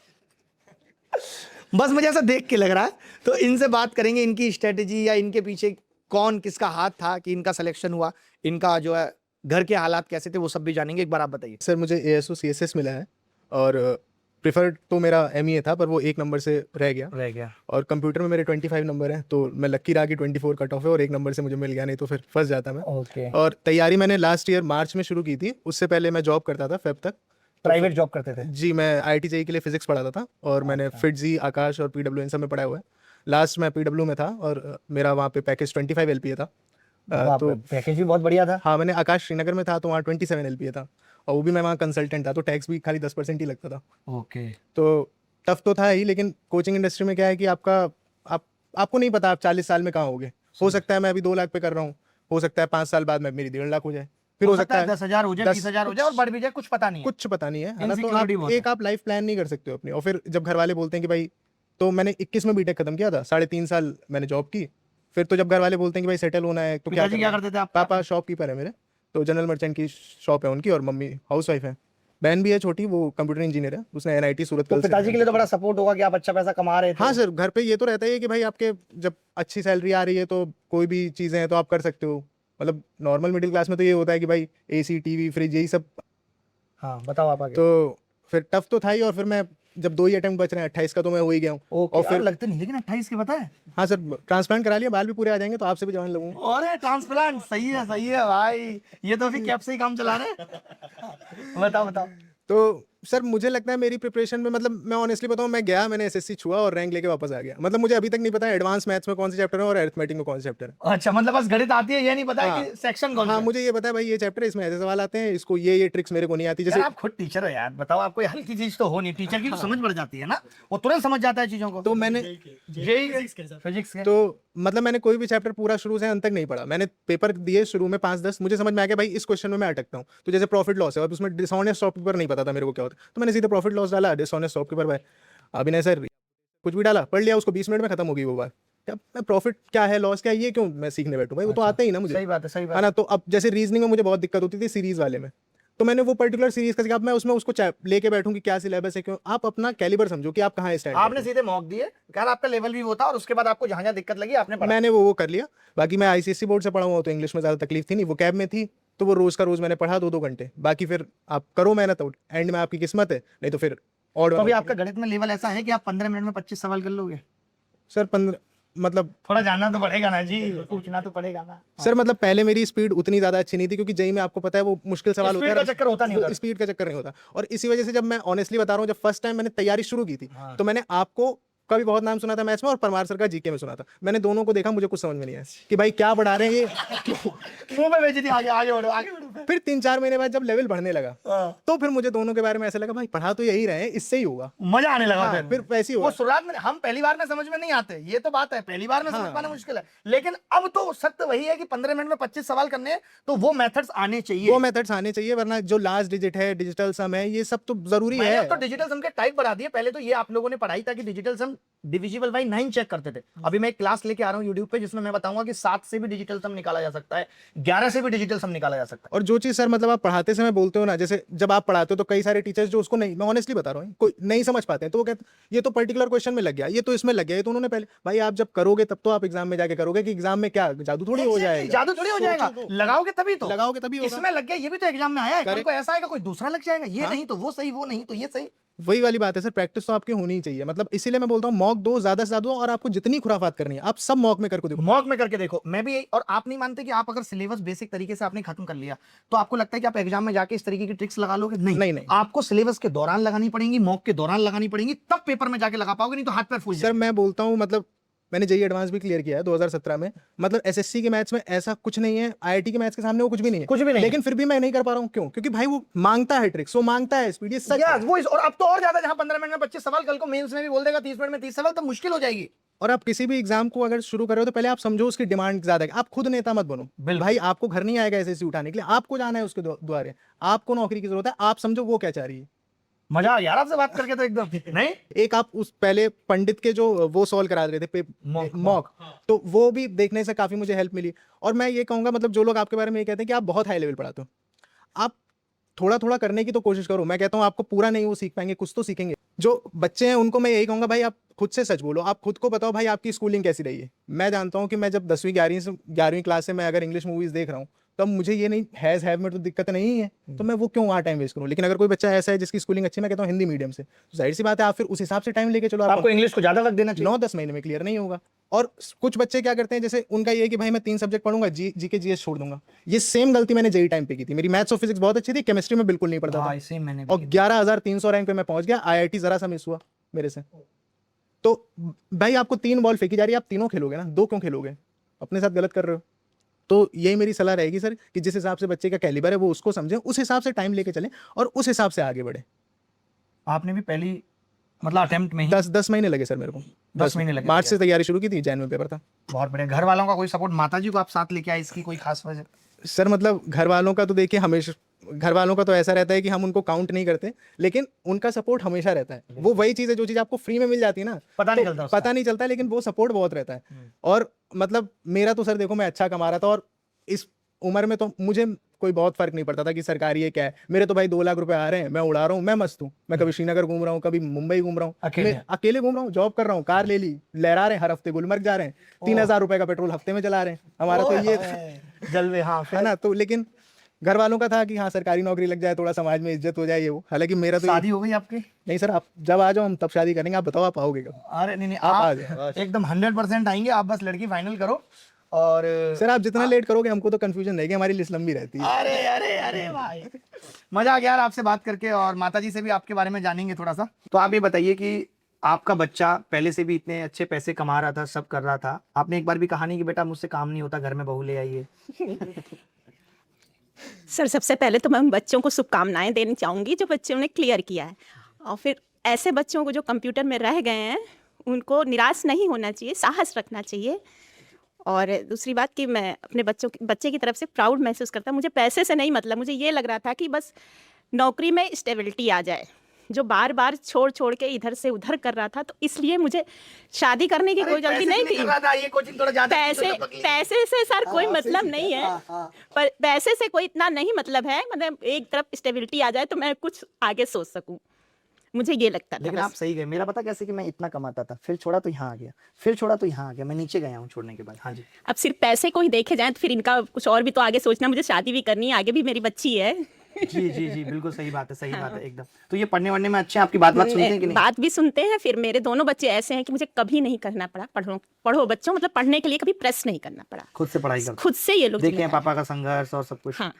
बस मुझे ऐसा देख के लग रहा है। तो इनसे बात करेंगे, इनकी स्ट्रेटेजी या इनके पीछे कौन किसका हाथ था कि इनका सिलेक्शन हुआ, इनका जो है घर के हालात कैसे थे, वो सब भी जानेंगे। एक बार आप बताइए। सर मुझे ASO CSS मिला है और प्रेफर्ड तो मेरा MEA था, पर वो 1 नंबर से रह गया। और कंप्यूटर में मेरे 25 नंबर हैं, तो मैं लक्की रहा कि 24 कट ऑफ है और 1 नंबर से मुझे मिल गया, नहीं तो फिर फंस जाता मैं। और तैयारी मैंने लास्ट ईयर मार्च में शुरू की थी। उससे पहले मैं जॉब करता था फेब तक। प्राइवेट जॉब करते थे? जी, मैं IIT JEE के लिए फिजिक्स पढ़ाता था और मैंने FITZY, आकाश और PW इन सब में पढ़ा हुआ है। लास्ट में PW में था और मेरा वहाँ पे पैकेज 25 LPA था। तो पैकेज भी बहुत बढ़िया था। हाँ, मैंने आकाश श्रीनगर में था तो वहाँ 27 LPA था, और वो भी मैं वहाँ कंसल्टेंट था, तो टैक्स भी खाली 10% ही लगता था। ओके। तो टफ तो था ही, लेकिन कोचिंग इंडस्ट्री में क्या है कि आपको नहीं पता आप 40 साल में कहाँ होगे। हो सकता है मैं अभी 2 लाख पे कर रहा हूँ, हो सकता है 5 साल बाद में मेरी 1.5 लाख हो जाए, फिर हो सकता है 10,000 हो जाए, 20,000 हो जाए और बढ़ भी जाए, कुछ पता नहीं है। कुछ पता नहीं है ना। तो आप लाइफ प्लान नहीं कर सकते हो अपनी। और फिर जब घर वाले बोलते हैं कि भाई, तो मैंने 21 में BTech खत्म किया था, 3.5 साल मैंने जॉब की। फिर तो जब घर वाले बोलते हैं कि भाई सेटल होना है तो क्या करते थे आप? पापा शॉपकीपर है मेरे, तो जनरल मर्चेंट की शॉप है उनकी, और मम्मी हाउसवाइफ है। बहन भी है छोटी, वो कंप्यूटर इंजीनियर है, उसने NIT सूरत। तो पिताजी के लिए तो बड़ा सपोर्ट होगा कि आप अच्छा पैसा कमा रहे थे। हाँ सर, घर पे ये तो रहता है कि भाई आपके जब अच्छी सैलरी आ रही है तो कोई भी चीज़ें हैं तो आप कर सकते हो। मतलब नॉर्मल मिडिल क्लास में तो ये होता है कि भाई AC, TV, फ्रिज, यही सब। हाँ बताओ आप आगे। तो फिर टफ तो था ही, और फिर मैं जब 2 ही अटेम्प्ट बच रहे हैं 28 का तो मैं हो ही गया हूँ। और फिर लगते नहीं लेकिन 28 के पता है। हाँ सर, ट्रांसप्लांट करा लिया, बाल भी पूरे आ जाएंगे तो आपसे भी जवान लगूंगा। अरे ट्रांसप्लांट सही है भाई, ये तो फिर कैप से ही काम चला रहे हैं। बताओ। तो सर मुझे लगता है मेरी प्रिपरेशन में, मतलब मैं ऑनेस्टली बताऊं, मैं गया, मैंने एसएससी छुआ और रैंक लेके वापस आ गया। मतलब मुझे अभी तक नहीं पता एडवांस मैथ्स में कौन से चैप्टर है और अरिथमेटिक में कौन से चैप्टर है। अच्छा, मतलब बस गणित आती है, ये नहीं पता है कि सेक्शन कौन सा हाँ है। मुझे ये पता है भाई ये चैप्टर है, इसमें ऐसे सवाल आते हैं, इसको ये ट्रिक्स मेरे को नहीं आती। जैसे यार आप खुद टीचर हो यार, बताओ, आपको ये हल्की चीज तो हो नहीं, टीचर की तो समझ पड़ जाती है ना, वो तुरंत समझ जाता है चीजों को। तो मैंने फिजिक्स के तो मतलब मैंने कोई भी चैप्टर पूरा शुरू से अंत तक नहीं पढ़ा। मैंने पेपर दिए शुरू में 5-10, मुझे समझ में आ गया भाई इस क्वेश्चन में मैं अटकता हूँ। तो जैसे प्रॉफिट लॉस है, और उसमें डिसऑनेस्ट शॉपकीपर नहीं पता था मेरे को क्या होता है, तो मैंने सीधे प्रॉफिट लॉस डाला, डिसऑनेस्ट शॉपकीपर बाय अभिनय सर, कुछ भी डाला, पढ़ लिया, उसको 20 मिनट में खत्म हो गई वो बात। क्या मैं प्रॉफिट क्या है, लॉस क्या है, ये क्यों मैं सीखने बैठूं भाई, वो तो आता ही ना मुझे। सही बात है ना। तो अब जैसे रीजनिंग में मुझे बहुत दिक्कत होती थी सीरीज वाले में, तो मैंने वो पर्टिकुलर सीरीज का, अब मैं उसमें उसको लेके बैठूं कि क्या सिलेबस है, क्यों, आप अपना कैलिबर समझो कि आप कहाँ स्टैंड। आपने सीधे मॉक दिए, यार आपका लेवल भी वो था, और उसके बाद आपको जहां दिक्कत लगी आपने पढ़ा। मैंने वो कर लिया। बाकी मैं आईसीएससी बोर्ड से पढ़ा हुआ, तो इंग्लिश में ज्यादा तकलीफ थी नहीं, वो कैब में थी, तो वो रोज का रोज मैंने पढ़ा 2-2 घंटे। बाकी फिर आप करो मेहनत, एंड में आपकी किस्मत है, नहीं तो फिर और। तो अभी आपका गणित में लेवल ऐसा है कि आप 15 मिनट में 25 सवाल कर लोगे? सर 15 मतलब थोड़ा जानना तो पड़ेगा ना जी, पूछना तो पड़ेगा ना। सर मतलब पहले मेरी स्पीड उतनी ज्यादा अच्छी नहीं थी, क्योंकि जेई में आपको पता है वो मुश्किल सवाल होता है, स्पीड का चक्कर होता नहीं वो उधर। स्पीड का चक्कर नहीं होता। और इसी वजह से जब मैं ऑनेस्टली बता रहा हूँ, जब फर्स्ट टाइम मैंने तैयारी शुरू की थी, तो मैंने आपको का भी बहुत नाम सुना था मैथ्स में, और परमार सर का जीके में सुना था। मैंने दोनों को देखा, मुझे कुछ समझ में नहीं आया कि भाई क्या पढ़ा रहे हैं ये। मुंह में बेइज्जती, आगे बढ़ो। फिर 3-4 महीने बाद जब लेवल बढ़ने लगा, तो फिर मुझे दोनों के बारे में ऐसा लगा भाई पढ़ा तो यही रहे हैं, इससे ही होगा, मजा आने लगा। फिर वैसे ही वो होगा। शुरुआत में हम पहली बार में समझ में नहीं आते, ये तो बात है, पहली बार में समझ पाना मुश्किल है, लेकिन अब तो सत्य वही है कि 15 मिनट में 25 सवाल करने हैं, तो वो मेथड्स आने चाहिए। वो मेथड्स आने चाहिए, वरना जो लास्ट डिजिट है, डिजिटल सम है, ये सब तो जरूरी मैंने है। अब तो डिजिटल सम के टाइप बढ़ा दिए, पहले तो ये आप लोगों ने पढ़ाई था कि digital sum divisible by 9 check करते थे। अभी मैं एक क्लास लेके आ रहा हूँ यूट्यूब पे, जिसमें मैं बताऊंगा कि 7 से भी डिजिटल सम निकाला जा सकता है, 11 से भी डिजिटल सम निकाला जा सकता है। और जो चीज सर मतलब आप पढ़ाते समय बोलते हो ना, जैसे जब आप पढ़ाते हो तो कई सारे टीचर्स जो उसको नहीं, मैं ऑनेस्टली बता रहा हूँ, कोई नहीं समझ पाते हैं, तो वो कहते ये तो पर्टिकुलर क्वेश्चन में लग गया, ये तो इसमें लग गया, ये तो उन्होंने पहले। भाई आप जब करोगे तब तो आप एग्जाम में जाके करोगे, कि एग्जाम में क्या जादू थोड़ी हो जाएगा। जादू थोड़ी हो जाएगा, लगाओगे तभी तो, लगाओगे तभी होगा। इसमें लग गया, ये भी तो एग्जाम में आया है, कल को ऐसा आएगा कोई दूसरा लग जाएगा, ये हाँ। नहीं तो वो सही, वो नहीं तो ये सही। वही वाली बात है सर, प्रैक्टिस तो आपकी होनी ही चाहिए। मतलब इसीलिए मैं बोलता हूँ मॉक दो, ज्यादा से ज्यादा, और आपको जितनी खुराफात करनी है आप सब मॉक में करके देखो। मॉक में करके देखो, मैं भी यही। और आप नहीं मानते कि आप अगर सिलेबस बेसिक तरीके से आपने खत्म कर लिया, तो आपको लगता है कि आप एग्जाम में जाके इस तरीके की ट्रिक्स लगा लोगे? नहीं, आपको सिलेबस के दौरान लगानी पड़ेंगी, मॉक के दौरान लगानी पड़ेंगी, तब पेपर में जाके लगा पाओगे, नहीं तो हाथ पैर फूल सर मैं बोलता हूँ, मतलब मैंने जेईई एडवांस भी क्लियर किया है 2017 में। मतलब एसएससी के मैथ्स में ऐसा कुछ नहीं है, आईआईटी के मैथ्स के सामने वो कुछ भी नहीं है, कुछ भी नहीं। लेकिन फिर भी मैं नहीं कर पा रहा हूँ। क्यों? क्योंकि भाई वो मांगता है ट्रिक्स, वो मांगता है स्पीड, ये सच है। वो और अब तो और ज्यादा, जहां 15 मिनट में 25 सवाल, कल को मेंस में भी बोल देगा 30 मिनट में 30 सवाल, तो मुश्किल हो जाएगी। और आप किसी भी एग्जाम को अगर शुरू कर रहे हो तो पहले आप समझो उसकी डिमांड ज्यादा है। आप खुद नेता मत बनो भाई, आपको घर नहीं आएगा एसएससी उठाने के लिए, आपको जाना है उसके द्वारे, आपको नौकरी की जरूरत है, आप समझो वो क्या चाह रही है। मजा यार आपसे बात करके तो एकदम नहीं। एक आप उस पहले पंडित के जो वो सॉल्व करा रहे थे मॉक, तो वो भी देखने से काफी मुझे हेल्प मिली। और मैं ये कहूंगा, मतलब जो लोग आपके बारे में ये कहते हैं कि आप बहुत हाई लेवल पढ़ाते हो, आप थोड़ा थोड़ा करने की तो कोशिश करो। मैं कहता हूँ आपको पूरा नहीं वो सीख पाएंगे, कुछ तो सीखेंगे। जो बच्चे हैं उनको मैं यही कहूंगा भाई, आप खुद से सच बोलो, आप खुद को बताओ भाई आपकी स्कूलिंग कैसी रही है। मैं जानता हूँ कि मैं जब 10वीं 11वीं क्लास से मैं अगर इंग्लिश मूवीज देख रहा हूँ, तब मुझे ये नहीं हैव में तो दिक्कत नहीं है, तो मैं वो क्यों वहाँ टाइम वेस्ट करूँ। लेकिन अगर कोई बच्चा ऐसा है जिसकी स्कूलिंग अच्छी, मैं कहता हूँ हिंदी मीडियम से, तो जाहिर सी बात है आप फिर उस हिसाब से टाइम लेके चलो। आपको इंग्लिश को ज्यादा वक्त देना चाहिए, 9-10 महीने में क्लियर नहीं होगा। और कुछ बच्चे क्या करते हैं, जैसे उनका ये है कि भाई मैं 3 सब्जेक्ट पढ़ूंगा, जीके जीएस छोड़ दूंगा। ये सेम गलती मैंने जेईई टाइम पे की थी। मेरी मैथ्स और फिजिक्स बहुत अच्छी थी, केमिस्ट्री में बिल्कुल नहीं पढ़ता था, और 11,300 रैंक पे मैं पहुंच गया। आईआईटी जरा सा मिस हुआ मेरे से। तो भाई आपको 3 बॉल फेंकी जा रही है, आप तीनों खेलोगे ना, 2 क्यों खेलोगे? अपने साथ गलत कर रहे हो। तो यही मेरी सलाह रहेगी सर, कि जिस हिसाब से बच्चे का कैलिबर है वो उसको समझें, उस हिसाब से टाइम लेके चलें और उस हिसाब से आगे बढ़े। आपने भी पहली मतलब अटेम्प्ट में ही 10 महीने लगे सर मेरे को। 10 महीने लगे। मार्च से तैयारी शुरू की थी, जैन में पेपर था। बहुत बढ़िया। घर वालों का कोई सपोर्ट? माता जी को आप साथ लेके आए, इसकी कोई खास वजह? सर मतलब घर वालों का तो देखिए, हमेशा घर वालों का तो ऐसा रहता है कि हम उनको काउंट नहीं करते, लेकिन उनका सपोर्ट हमेशा रहता है। वो वही चीज़ है, जो चीज़ आपको फ्री में मिल जाती है ना, पता नहीं चलता, पता नहीं चलता, लेकिन वो सपोर्ट बहुत रहता है। और मतलब मेरा तो सर देखो, मैं अच्छा कमा रहा था, और इस उम्र में तो मुझे कोई बहुत फर्क नहीं पड़ता था कि सरकारी है क्या है। मेरे तो भाई 2 लाख रुपए आ रहे हैं, मैं उड़ा रहा हूँ, मैं मस्त हूँ। मैं कभी श्रीनगर घूम रहा हूँ, कभी मुंबई घूम रहा हूँ, अकेले घूम रहा हूँ, जॉब कर रहा हूँ, कार ले ली, लहरा रहे हैं, हर हफ्ते गुलमर्ग जा रहे हैं, 3,000 रुपए का पेट्रोल हफ्ते में चला रहे हैं। हमारा तो ये जलवे, हाँ है ना। तो लेकिन घर वालों का था कि हाँ सरकारी नौकरी लग जाए, थोड़ा समाज में इज्जत हो जाए ये वो। हालांकि मेरा तो शादी हो गई आपकी? नहीं सर, आप जब आ जाओ हम तब शादी करेंगे। आप बताओ आप आओगे कब? अरे नहीं नहीं, आप आ आप जाओ एकदम 100% आएंगे, आप बस लड़की फाइनल करो। और सर आप जितना लेट करोगे हमको तो कंफ्यूजन रहेगी, हमारी लिस्ट लंबी रहती है। अरे अरे अरे भाई, मजा आ गया यार आपसे बात करके, और माता जी से भी आपके बारे में जानेंगे थोड़ा सा। तो आप ये बताइए कि आपका बच्चा पहले से भी इतने अच्छे पैसे कमा रहा था, सब कर रहा था, आपने एक बार भी कहा नहीं कि बेटा मुझसे काम नहीं होता, घर में बहू ले आइए? सर सबसे पहले तो मैं उन बच्चों को शुभकामनाएं देनी चाहूँगी जो बच्चों ने क्लियर किया है, और फिर ऐसे बच्चों को जो कंप्यूटर में रह गए हैं उनको निराश नहीं होना चाहिए, साहस रखना चाहिए। और दूसरी बात कि मैं अपने बच्चे की तरफ से प्राउड महसूस करता हूँ। मुझे पैसे से नहीं मतलब, मुझे ये लग रहा था कि बस नौकरी में स्टेबिलिटी आ जाए, जो बार बार छोड़ के इधर से उधर कर रहा था, तो इसलिए मुझे शादी करने की कोई जल्दी नहीं थी। ये कोचिंग थोड़ा ज्यादा पैसे से सर कोई मतलब नहीं है, पर पैसे से कोई इतना नहीं मतलब है, मतलब एक तरफ स्टेबिलिटी आ जाए तो मैं कुछ आगे सोच सकूं, मुझे ये लगता था। लेकिन आप सही गए। मेरा पता कैसे कि मैं इतना कमाता था, फिर छोड़ा तो यहाँ आ गया, फिर छोड़ा तो यहाँ आ गया, मैं नीचे गया हूँ छोड़ने के बाद। हाँ जी। अब सिर्फ पैसे को ही देखे जाए तो फिर इनका कुछ और भी तो आगे सोचना, मुझे शादी भी करनी है, आगे भी मेरी बच्ची है। जी जी जी, बिल्कुल सही बात है, सही बात है एकदम। तो ये पढ़ने वढ़ने में अच्छे हैं, आपकी बात सुनते हैं कि नहीं? बात भी सुनते हैं। फिर मेरे दोनों बच्चे ऐसे हैं कि मुझे कभी नहीं करना पड़ा, पढ़ो बच्चों, मतलब पढ़ने के लिए कभी प्रेस नहीं करना पड़ा, खुद से पढ़ाई करते खुद से ये लोग देखे हैं पापा का संघर्ष और सब कुछ। हाँ।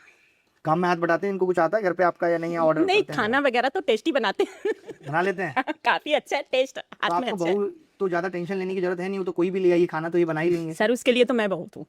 काम में हाथ बटाते हैं, इनको कुछ आता है घर पे आपका या नहीं? ऑर्डर नहीं, खाना वगैरह तो टेस्टी बनाते हैं। बना लेते हैं? काफी अच्छा है, टेस्ट तो हाथ में आपको अच्छा है। बहू तो ज्यादा टेंशन लेने की जरूरत है नहीं, वो तो कोई भी ले आइए खाना तो ये बना ही लेंगे। सर उसके लिए तो मैं बहुत हूँ,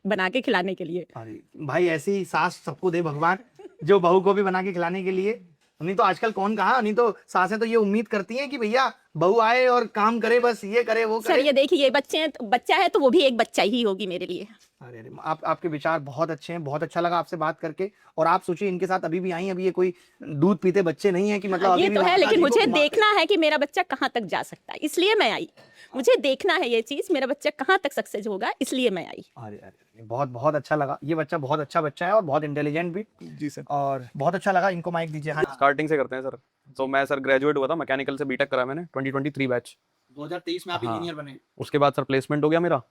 बना के खिलाने के लिए। अरे भाई, ऐसी सास सबको दे भगवान, जो बहू को भी बना के खिलाने के लिए। नहीं तो आजकल कौन कहा, नहीं तो सासें तो ये उम्मीद करती हैं कि भैया बहू आए और काम करे, बस ये करे वो करे। सर ये देखिए, ये बच्चा है तो वो भी एक बच्चा ही होगी मेरे लिए। अरे अरे, आपके विचार बहुत अच्छे हैं, बहुत अच्छा लगा आपसे बात करके। और आप सोचिए इनके साथ अभी भी आई, अभी ये कोई दूध पीते बच्चे नहीं है कि मतलब अभी ये भी तो है, माताजी लेकिन को मुझे देखना है कि मेरा बच्चा कहाँ तक जा सकता है, इसलिए मैं आई। मुझे देखना है ये चीज, मेरा बच्चा कहाँ तक सक्सेस होगा, इसलिए मैं आई। अरे अरे, बहुत बहुत अच्छा लगा। ये बच्चा बहुत अच्छा बच्चा है और बहुत इंटेलिजेंट भी। जी सर। और बहुत अच्छा लगा। इनको माइक दीजिए। हाँ, स्टार्टिंग से करते हैं सर। तो मैं सर ग्रेजुएट हुआ था मैकेनिकल से, बीटेक करा मैंने 2023 बैच। 2023 में आप इंजीनियर बने? उसके बाद सर प्लेसमेंट हो गया मेरा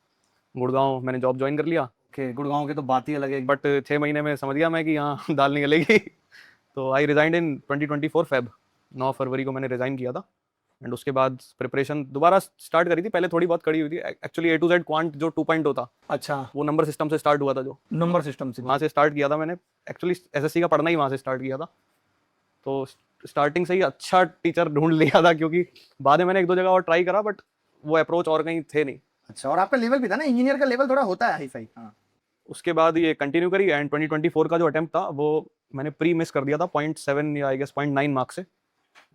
गुड़गांव, मैंने जॉब ज्वाइन कर लिया। ओके, गुड़गांव के तो बात ही अलग है। बट 6 महीने में समझ गया मैं कि यहाँ दाल निकलेगी। तो आई रिजाइंड इन 2024 फेब, 9 फरवरी को मैंने रिजाइन किया था। एंड उसके बाद प्रिपरेशन दोबारा स्टार्ट करी थी, पहले थोड़ी बहुत करी हुई थी। Actually A to Z quant जो 2.0 था, अच्छा, वो नंबर सिस्टम से स्टार्ट हुआ था, जो नंबर सिस्टम से वहाँ से स्टार्ट किया था मैंने। एक्चुअली SSC का पढ़ना ही वहाँ से स्टार्ट किया था। तो स्टार्टिंग से ही अच्छा टीचर ढूंढ लिया था, क्योंकि बाद में मैंने 1-2 जगह और ट्राई करा, बट वो अप्रोच और कहीं थे नहीं। अच्छा, और आपका लेवल भी था ना, इंजीनियर का लेवल थोड़ा होता है हाई फाई। हाँ। उसके बाद ये कंटिन्यू करी। एंड 2024 का जो अटेम्प्ट था वो मैंने प्री मिस कर दिया था 0.7 या आई गेस 0.9 मार्क्स से।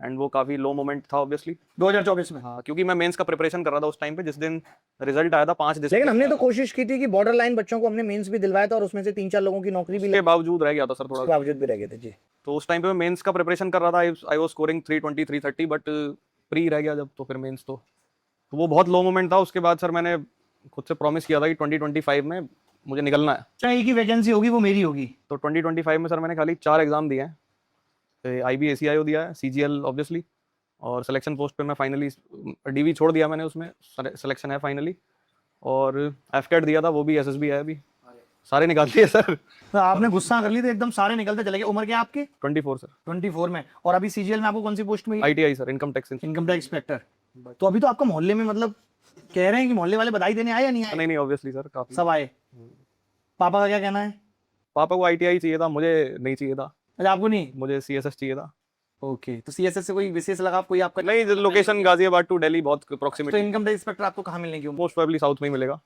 एंड वो काफी लो मोमेंट था ऑब्वियसली 2024 में। हाँ, क्योंकि मैं मेंस का प्रिपरेशन कर रहा था उस टाइम पे, जिस दिन रिजल्ट आया था 5 दिसंबर। लेकिन हमने तो कोशिश की थी कि बॉर्डर लाइन बच्चों को हमने मेंस भी दिलवाया था, और उसमें से 3-4 लोगों की नौकरी भी के बावजूद रह गया था सर थोड़ा, बावजूद भी रह गए थे जी। तो उस टाइम पे मैं मेंस का प्रिपरेशन कर रहा था। I was scoring 320 330, but pre रह गया जब, तो फिर मेंस तो वो बहुत लो मोमेंट था। उसके बाद सर मैंने खुद से प्रॉमिस किया था कि 2025 में मुझे निकलना है, चाहे एक ही वैकेंसी होगी वो मेरी होगी। तो 2025 में सर मैंने खाली 4 एग्जाम दिए हैं। IB-ACIO दिया है, CGL ऑब्वियसली, और सिलेक्शन पोस्ट पे मैं फाइनली DV छोड़ दिया मैंने, उसमें सिलेक्शन है फाइनली। और FCAT दिया था, वो भी SSB है अभी, सारे निकाल दिए सर। तो आपने गुस्सा कर ली तो एकदम सारे निकलते चले गए। उम्र क्या आपकी? 24 सर। 24 में। और अभी CGL में आपको कौन सी पोस्ट मिली? ITI sir, income tax inspector. तो अभी तो आपका मोहल्ले में मतलब कह रहे हैं कि मोहल्ले वाले बधाई देने आए या नहीं आए? नहीं ऑब्वियसली सर, काफी सब आए। पापा का क्या कहना है? पापा को ITI चाहिए था, मुझे नहीं चाहिए था। अच्छा, आपको नहीं? मुझे CSS चाहिए था। ओके, तो CSS से कोई विशेष लगा कोई आपका? नहीं, लोकेशन गाजियाबाद टू दिल्ली बहुत तो प्रॉक्सिमिटी, इनकम टैक्स इंस्पेक्टर आपको कहाँ मिलने की उम्मीद? मोस्ट प्रोबेबली साउथ में ही मिलेगा।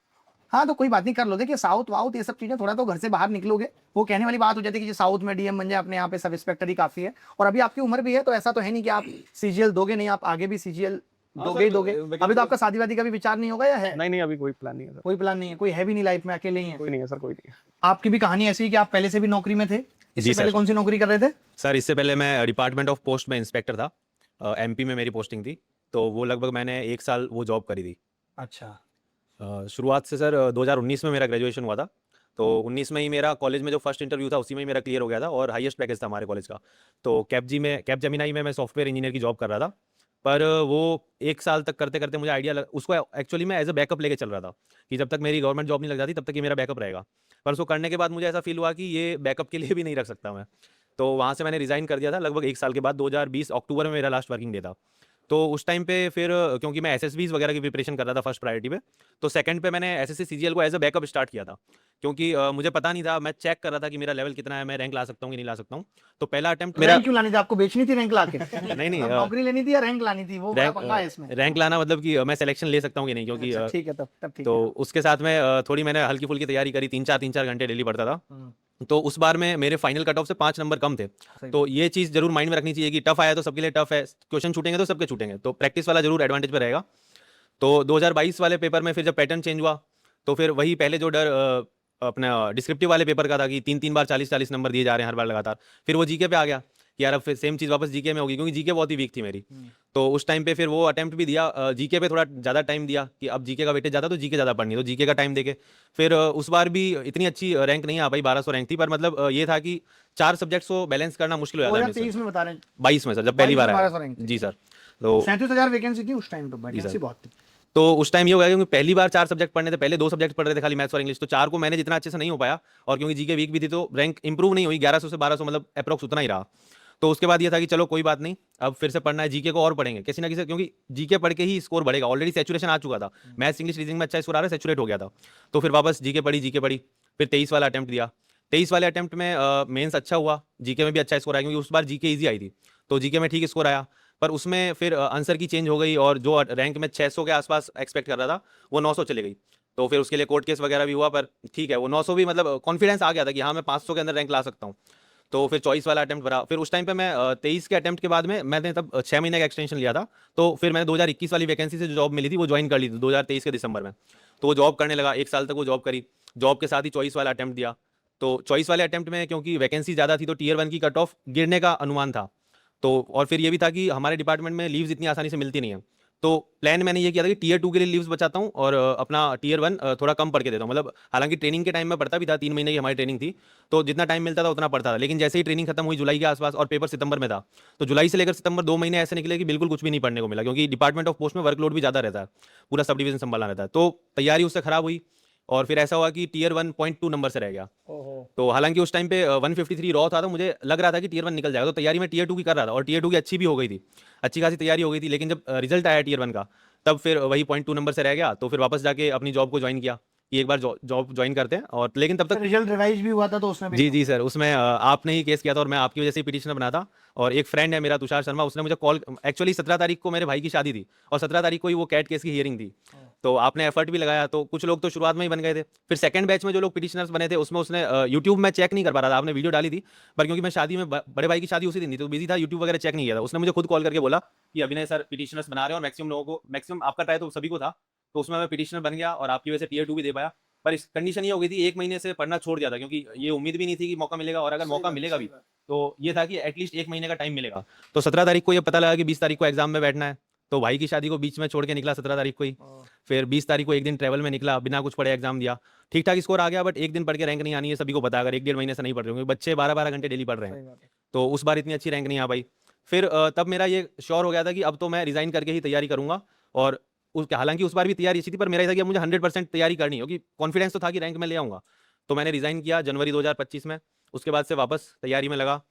हाँ, तो कोई बात नहीं, कर लो। देखिए साउथ वाउथ ये सब चीजें, थोड़ा तो घर से बाहर निकलोगे वो कहने वाली बात हो जाती है कि साउथ में DM बन जाए, अपने यहाँ पे सब इंस्पेक्टर ही काफी है। और अभी आपकी उम्र भी है, तो ऐसा तो है नहीं कि आप CGL दोगे नहीं, आप आगे भी CGL दोगे ही दोगे। अभी तो आपका शादी वादी का भी विचार नहीं होगा या है? नहीं अभी कोई प्लान नहीं है सर। कोई प्लान नहीं है, कोई है भी नहीं लाइफ में, अकेले ही है? कोई नहीं है सर, कोई नहीं है। आपकी भी कहानी ऐसी है कि आप पहले से भी नौकरी में थे? इससे सर। पहले कौन सी नौकरी कर रहे थे? सर इससे पहले मैं डिपार्टमेंट ऑफ पोस्ट में इंस्पेक्टर था, MP में मेरी पोस्टिंग थी, तो वो लगभग मैंने 1 साल वो जॉब करी थी। अच्छा। शुरुआत से सर 2019 में मेरा ग्रेजुएशन हुआ था, तो 19 में ही मेरा कॉलेज में जो फर्स्ट इंटरव्यू था उसी में ही मेरा क्लियर हो गया था, और हाईएस्ट पैकेज था हमारे कॉलेज का। तो कैपजेमिनाई में मैं सॉफ्टवेयर इंजीनियर की जॉब कर रहा था, पर वो 1 साल तक करते करते मुझे आइडिया उसको एक्चुअली मैं एज अ बैकअप लेके चल रहा था कि जब तक मेरी गवर्नमेंट जॉब नहीं लग जाती तब तक ये मेरा बैकअप रहेगा। उसको करने के बाद मुझे ऐसा फील हुआ कि ये बैकअप के लिए भी नहीं रख सकता मैं, तो वहाँ से मैंने रिज़ाइन कर दिया था लगभग 1 साल के बाद। 2020 अक्टूबर में मेरा लास्ट वर्किंग डे था। तो उस टाइम पे फिर क्योंकि मैं एसएसबीज़ वगैरह की प्रिपरेशन कर रहा था फर्स्ट प्रायोरिटी पे, तो सेकंड पे मैंने एसएससी सीजीएल को एज अ बैकअप स्टार्ट किया था, क्योंकि मुझे पता नहीं था, मैं चेक कर रहा था कि मेरा लेवल कितना है, मैं रैंक ला सकता हूँ कि नहीं ला सकता हूँ। तो पहला अटेम्प्ट मेरा रैंक क्यों लानी थी? आपको बेचनी थी रैंक लाके? नहीं अब नौकरी लेनी थी या रैंक लानी थी? वो बड़ा पंगा है इसमें। रैंक लाना मतलब कि मैं सिलेक्शन ले सकता हूँ कि नहीं, क्योंकि अच्छा, ठीक है, तब ठीक तो है। उसके साथ में थोड़ी मैंने हल्की फुल्की तैयारी करी, 3-4 घंटे डेली पढ़ता था। तो उस बार में मेरे फाइनल कट ऑफ से 5 नंबर कम थे। तो ये चीज़ जरूर माइंड में रखनी चाहिए कि टफ आया तो सबके लिए टफ है, क्वेश्चन छूटेंगे तो सबके छूटेंगे, तो प्रैक्टिस वाला जरूर एडवांटेज पे रहेगा। तो 2022 वाले पेपर में फिर जब पैटर्न चेंज हुआ, तो फिर वही पहले जो डर अपना डिस्क्रिप्टिव वाले पेपर का था कि 3-3 बार 40-40 नंबर दिए जा रहे हैं हर बार लगातार, फिर वो जीके पे आ गया कि यार अब फिर सेम चीज़ वापस जीके में होगी, क्योंकि जीके बहुत ही वीक थी मेरी। तो उस टाइम पे फिर वो अटेम्प्ट भी दिया, जीके पे थोड़ा ज़्यादा टाइम दिया कि अब जीके का वेटेज ज़्यादा तो जीके ज़्यादा पढ़नी, तो जीके का टाइम देके फिर उस बार भी इतनी अच्छी रैंक नहीं आ पाई, 1200 रैंक थी, पर मतलब ये था कि 4 सब्जेक्ट्स को बैलेंस करना मुश्किल हो जाता है। 2023 में बता रहे हैं? 22 में सर, जब पहली 22 बार में आया। 1200 रैंक थी। जी सर। तो 37,000 वैकेंसी थी उस टाइम पे, वैकेंसी सर। बहुत थी। तो उस टाइम ये हो गया क्योंकि पहली बार 4 सब्जेक्ट पढ़ने थे, पहले 2 सब्जेक्ट पढ़ रहे थे खाली मैथ्स और इंग्लिश, तो 4 को मैंने जितना अच्छे से नहीं हो पाया, और क्योंकि जीके वीक भी थी तो रैंक इंप्रूव नहीं हुई, 1100 से 1200 मतलब अप्रॉक्स उतना ही रहा। तो उसके बाद ये था कि चलो कोई बात नहीं, अब फिर से पढ़ना है, जीके को और पढ़ेंगे किसी ना किसी, क्योंकि जीके पढ़ के ही स्कोर बढ़ेगा, ऑलरेडी सैचुरेशन आ चुका था, मैथ्स इंग्लिश रीजनिंग में अच्छा स्कोर आ रहा है, सैचुरेट हो गया था। तो फिर वापस जीके पढ़ी, फिर 23 वाला अटेम्प्ट दिया। 23 वाले अटेम्प्ट में मेंस अच्छा हुआ, जीके में भी अच्छा स्कोर आया, क्योंकि उस बार जीके ईजी आई थी, तो जीके में ठीक स्कोर आया। पर उसमें फिर आंसर की चेंज हो गई, और जो रैंक में 600 के आसपास एक्सपेक्ट कर रहा था वो 900 चली गई। तो फिर उसके लिए कोर्ट केस वगैरह भी हुआ, पर ठीक है, वो 900 भी मतलब कॉन्फिडेंस आ गया था कि हाँ मैं 500 के अंदर रैंक ला सकता हूँ। तो फिर 24 वाला अटेम्प्ट भरा। फिर उस टाइम पे मैं 23 के अटेम्प्ट के बाद में मैंने तब 6 महीने का एक्सटेंशन लिया था, तो फिर मैंने 2021 वाली वैकेंसी से जो जॉब मिली थी वो ज्वाइन कर ली थी 2023 के दिसंबर में। तो वो जॉब करने लगा, 1 साल तक वो जॉब करी, जॉब के साथ ही 24 वाला अटेम्प्ट दिया। तो 24 वाले अटेम्प्ट में क्योंकि वैकेंसी ज़्यादा थी तो टीयर 1 की कट ऑफ गिरने का अनुमान था। तो और फिर ये भी था कि हमारे डिपार्टमेंट में लीव्स इतनी आसानी से मिलती नहीं है, तो प्लान मैंने ये किया था कि टीयर 2 के लिए लीव्स बचाता हूँ और अपना टीयर 1 थोड़ा कम पढ़ के देता हूँ। मतलब हालांकि ट्रेनिंग के टाइम में पढ़ता भी था, 3 महीने की हमारी ट्रेनिंग थी, तो जितना टाइम मिलता था उतना पढ़ता था। लेकिन जैसे ही ट्रेनिंग खत्म हुई जुलाई के आसपास और पेपर सितंबर में था, तो जुलाई से लेकर सितंबर 2 महीने ऐसे निकले कि बिल्कुल कुछ भी नहीं पढ़ने को मिला, क्योंकि डिपार्टमेंट ऑफ पोस्ट में वर्कलोड भी ज़्यादा रहता है, पूरा सब डिवीजन संभालना रहता है। तो तैयारी उससे खराब हुई, और फिर ऐसा हुआ कि टीयर 1.2 नंबर से रह गया। तो हालांकि उस टाइम पे 153 रॉ था, तो मुझे लग रहा था कि टीयर 1 निकल जाएगा, तो तैयारी में टीयर 2 की कर रहा था, और टीयर 2 की अच्छी भी हो गई थी, अच्छी खासी तैयारी हो गई थी। लेकिन जब रिजल्ट आया टीयर 1 का, तब फिर वही 0.2 नंबर से रह गया। तो फिर वापस जाके अपनी जॉब को ज्वाइन किया कि एक बार जॉब ज्वाइन करते हैं, और लेकिन तब तक रिजल्ट रिवाइज भी हुआ था तो उसमें भी जी सर, उसमें आपने ही केस किया था और मैं आपकी वजह से पिटिशनर बना था। और एक फ्रेंड है मेरा तुषार शर्मा, उसने मुझे कॉल, एक्चुअली 17 तारीख को मेरे भाई की शादी थी और 17 तारीख को ही वो कैट केस की हियरिंग थी। तो आपने एफर्ट भी लगाया, तो कुछ लोग तो शुरुआत में ही बन गए थे। फिर सेकंड बैच में जो लोग पिटिशनर्स बने थे उसमें उसने यूट्यूब में चेक नहीं कर पा रहा था, आपने वीडियो डाली थी, पर क्योंकि मैं शादी में बड़े भाई की शादी उसी दिन थी तो बिजी था, यूट्यूब वगैरह चेक नहीं किया था। उसने मुझे खुद कॉल करके बोला कि अभिनय सर पिटिशनर्स बना रहे हैं और मैक्सिमम लोगों को, मैक्सिमम आपका ट्राई तो सभी को था, तो उसमें मैं पिटिशनर बन गया और आपकी वजह से टीयर 2 भी दे पाया। पर इस कंडीशन ये हो गई थी, 1 महीने से पढ़ना छोड़ दिया था, क्योंकि ये उम्मीद भी नहीं थी कि मौका मिलेगा, और अगर मौका मिलेगा भी तो ये था कि एटलीस्ट 1 महीने का टाइम मिलेगा। तो 17 तारीख को ये पता लगा कि 20 तारीख को एग्जाम में बैठना है, तो भाई की शादी को बीच में छोड़ के निकला 17 तारीख को ही। फिर 20 तारीख को एक दिन ट्रैवल में निकला, बिना कुछ पढ़े एग्जाम दिया, ठीक ठाक स्कोर आ गया, बट एक दिन पढ़ के रैंक नहीं आनी है, सभी को पता है, अगर 1-1.5 महीने से नहीं पढ़ रहे होंगे बच्चे 12-12 घंटे डेली पढ़ रहे हैं, तो उस बार इतनी अच्छी रैंक नहीं आ पाई। फिर तब मेरा ये श्योर हो गया था कि अब तो मैं रिजाइन करके ही तैयारी करूंगा, और हालांकि उस बार भी तैयारी अच्छी थी, पर मेरा ये था कि अब मुझे 100% तैयारी करनी होगी, कॉन्फिडेंस तो था कि रैंक में ले आऊँगा। तो मैंने रिज़ाइन किया जनवरी 2025 में, उसके बाद से वापस तैयारी में लगा,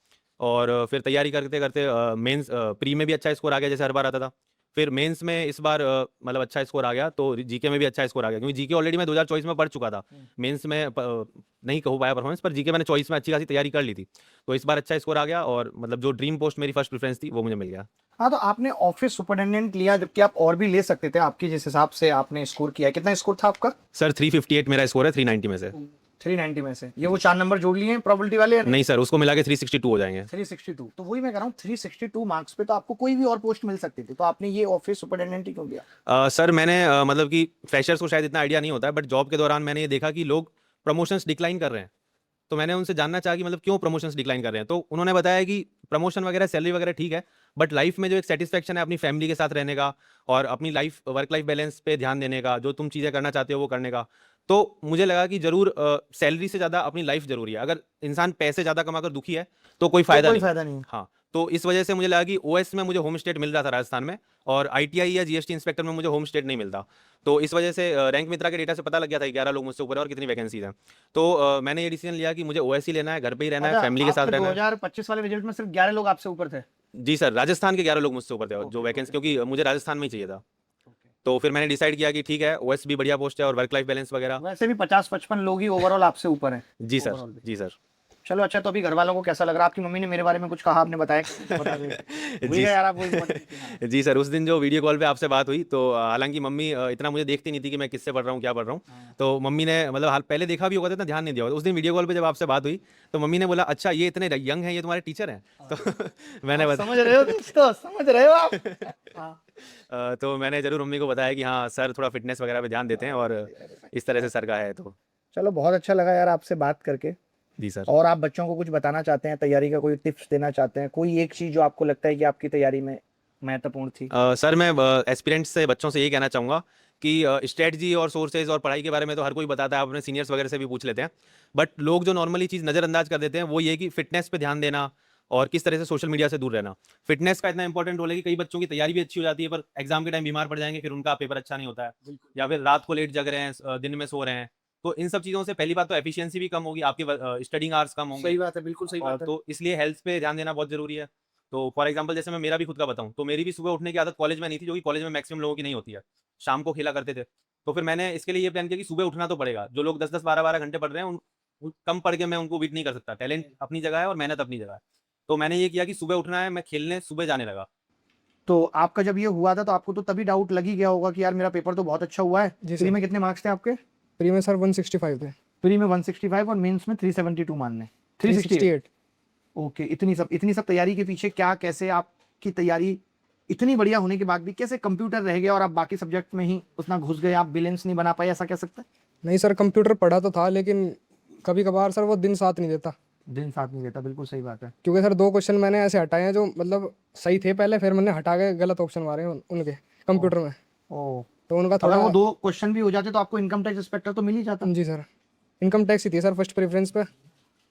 और फिर तैयारी करते करते मेंस प्री में भी अच्छा स्कोर आ गया जैसे हर बार आता था। फिर मेंस में इस बार मतलब अच्छा स्कोर आ गया, तो जीके में भी अच्छा स्कोर आ गया, क्योंकि जीके ऑलरेडी मैं 2024 में पढ़ चुका था, मेंस में नहीं हो पाया परफॉर्मेंस, पर जीके मैंने चॉइस में अच्छी खासी तैयारी कर ली थी, तो इस बार अच्छा स्कोर आ गया, और मतलब जो ड्रीम पोस्ट मेरी फर्स्ट प्रेफरेंस थी वो मुझे मिल गया। हाँ, तो आपने ऑफिस सुपरिटेंडेंट लिया, जबकि आप और भी ले सकते थे, आपकी जिस हिसाब से आपने स्कोर किया, कितना स्कोर था आपका? सर 358 मेरा स्कोर है 390 में से। 390 में से ये वो 4 नंबर जोड़ लिए हैं प्रोबेबिलिटी वाले? नहीं सर, उसको मिला के 362 हो जाएंगे। 362, तो वही मैं कह रहा हूँ, 362 मार्क्स पे तो आपको कोई भी और पोस्ट मिल सकती थी, तो आपने ये ऑफिस सुपरिटेंडेंट ही क्यों लिया? सर मैंने मतलब कि फ्रेशर्स को शायद इतना आइडिया नहीं होता है, बट जॉब के दौरान मैंने ये देखा कि लोग प्रमोशंस डिक्लाइन कर रहे हैं, तो मैंने उनसे जानना चाहा कि मतलब क्यों प्रमोशंस डिक्लाइन कर रहे हैं। तो उन्होंने बताया कि प्रमोशन वगैरह सैलरी वगैरह ठीक है, बट लाइफ में जो एक सेटिस्फेक्शन है अपनी फैमिली के साथ रहने का, और अपनी लाइफ वर्क लाइफ बैलेंस पे ध्यान देने का, जो तुम चीज़ें करना चाहते हो वो करने का, तो मुझे लगा कि जरूर सैलरी से ज़्यादा अपनी लाइफ जरूरी है। अगर इंसान पैसे ज़्यादा कमाकर दुखी है तो कोई फायदा नहीं। नहीं। हाँ, तो इस वजह से मुझे लगा कि ओएस में मुझे होम स्टेट मिल रहा था राजस्थान में, और आईटीआई या जीएसटी इंस्पेक्टर में मुझे होम स्टेट नहीं मिलता। तो इस वजह से रैंक मित्रा के डेटा से पता लग गया था 11 लोग मुझसे ऊपर है और कितनी वैकेंसीज हैं। तो मैंने ये डिसीजन लिया कि मुझे ओएस ही लेना है, घर पे ही रहना है, फैमिली के साथ रहना है। 2025 वाले रिजल्ट में सिर्फ 11 लोग आपसे ऊपर थे। जी सर, राजस्थान के 11 लोग मुझसे ऊपर थे जो वैकेंसी, क्योंकि मुझे राजस्थान में ही चाहिए था। तो फिर मैंने डिसाइड किया कि ठीक है, ओएस भी बढ़िया पोस्ट है और वर्क लाइफ बैलेंस वगैरह। वैसे भी 50-55 लोग ही ओवरऑल आपसे ऊपर हैं। जी सर, Overall भी। जी सर। चलो अच्छा, तो अभी घर वालों को कैसा लग रहा है? आपकी मम्मी ने मेरे बारे में कुछ कहा, आपने बताया बता दे। भूल जी गए यार आप, वही जी सर, उस दिन जो वीडियो कॉल पे आपसे बात हुई, तो हालांकि मम्मी इतना मुझे देखती नहीं थी कि मैं किससे पढ़ रहा हूँ, क्या पढ़ रहा हूँ। तो मम्मी ने मतलब हाल पहले देखा भी होगा तो इतना ध्यान नहीं दिया होगा। उस दिन वीडियो कॉल पे जब आपसे बात हुई तो मम्मी ने बोला, अच्छा ये इतने यंग हैं, ये तुम्हारे टीचर हैं? तो मैंने समझ रहे हो दोस्तों, समझ रहे हो आप? हाँ। तो मैंने जरूर मम्मी को बताया कि हाँ सर थोड़ा फिटनेस वगैरह पे ध्यान देते हैं और इस तरह से सर का है। तो चलो बहुत अच्छा लगा यार आपसे बात करके। जी सर। और आप बच्चों को कुछ बताना चाहते हैं, तैयारी का कोई टिप्स देना चाहते हैं, कोई एक चीज जो आपको लगता है कि आपकी तैयारी में महत्वपूर्ण थी? सर मैं एस्पिरेंट्स से, बच्चों से यही कहना चाहूँगा कि स्ट्रेटजी और सोर्सेज और पढ़ाई के बारे में तो हर कोई बताता है, आप अपने सीनियर्स वगैरह से भी पूछ लेते हैं। बट लोग जो नॉर्मली चीज़ नज़रअंदाज कर देते हैं वो ये कि फिटनेस पे ध्यान देना और किस तरह से सोशल मीडिया से दूर रहना। फिटनेस का इतना इंपॉर्टेंट रोल है कि कई बच्चों की तैयारी भी अच्छी हो जाती है पर एग्जाम के टाइम बीमार पड़ जाएंगे, फिर उनका पेपर अच्छा नहीं होता है, या फिर रात को लेट जग रहे हैं, दिन में सो रहे हैं। तो इन सब चीज़ों से पहली बात तो एफिशिएंसी भी कम होगी, आपके स्टडिंग आवर्स कम होंगे। सही बात है, बिल्कुल सही बात है। तो इसलिए हेल्थ पे ध्यान देना बहुत जरूरी है। तो फॉर एग्जांपल जैसे मैं मेरा भी खुद का बताऊं, तो मेरी भी सुबह उठने की आदत कॉलेज में नहीं थी, जो कि कॉलेज में मैक्सिमम लोगों की नहीं होती है। शाम को खेला करते थे। तो फिर मैंने इसके लिए ये प्लान किया कि सुबह उठना तो पड़ेगा। जो लोग 10-10, 12-12 घंटे पढ़ रहे हैं कम पढ़ के मैं उनको बीट नहीं कर सकता। टैलेंट अपनी जगह है और मेहनत अपनी जगह है। तो मैंने ये किया कि सुबह उठना है, मैं खेलने सुबह जाने लगा। तो आपका जब ये हुआ था तो आपको तो तभी डाउट लग ही गया होगा कि यार मेरा पेपर तो बहुत अच्छा हुआ है। जी प्री सर। में कितने मार्क्स थे आपके? प्री में सर 165 थे। प्री में 165 और मेंस में 372 मानने 368। 368। ओके, इतनी सब तैयारी के पीछे क्या, कैसे आपकी तैयारी इतनी बढ़िया होने के बाद भी कैसे कंप्यूटर रह गया और आप बाकी सब्जेक्ट में ही उतना घुस गए, आप बैलेंस नहीं बना पाए, ऐसा कह सकते हैं? नहीं सर, कंप्यूटर पढ़ा तो था लेकिन कभी कभार सर वो दिन साथ नहीं देता। दिन साथ नहीं देता, बिल्कुल सही बात है। क्योंकि सर 2 क्वेश्चन मैंने ऐसे हटाए हैं जो मतलब सही थे पहले, फिर मैंने हटा के गलत ऑप्शन मारे हैं उनके कंप्यूटर में। ओ, तो उनका अगर थोड़ा वो 2 क्वेश्चन भी हो जाते तो आपको इनकम टैक्स इंस्पेक्टर तो मिल ही जाता। जी सर, इनकम टैक्स ही थी सर फर्स्ट प्रेफरेंस पे,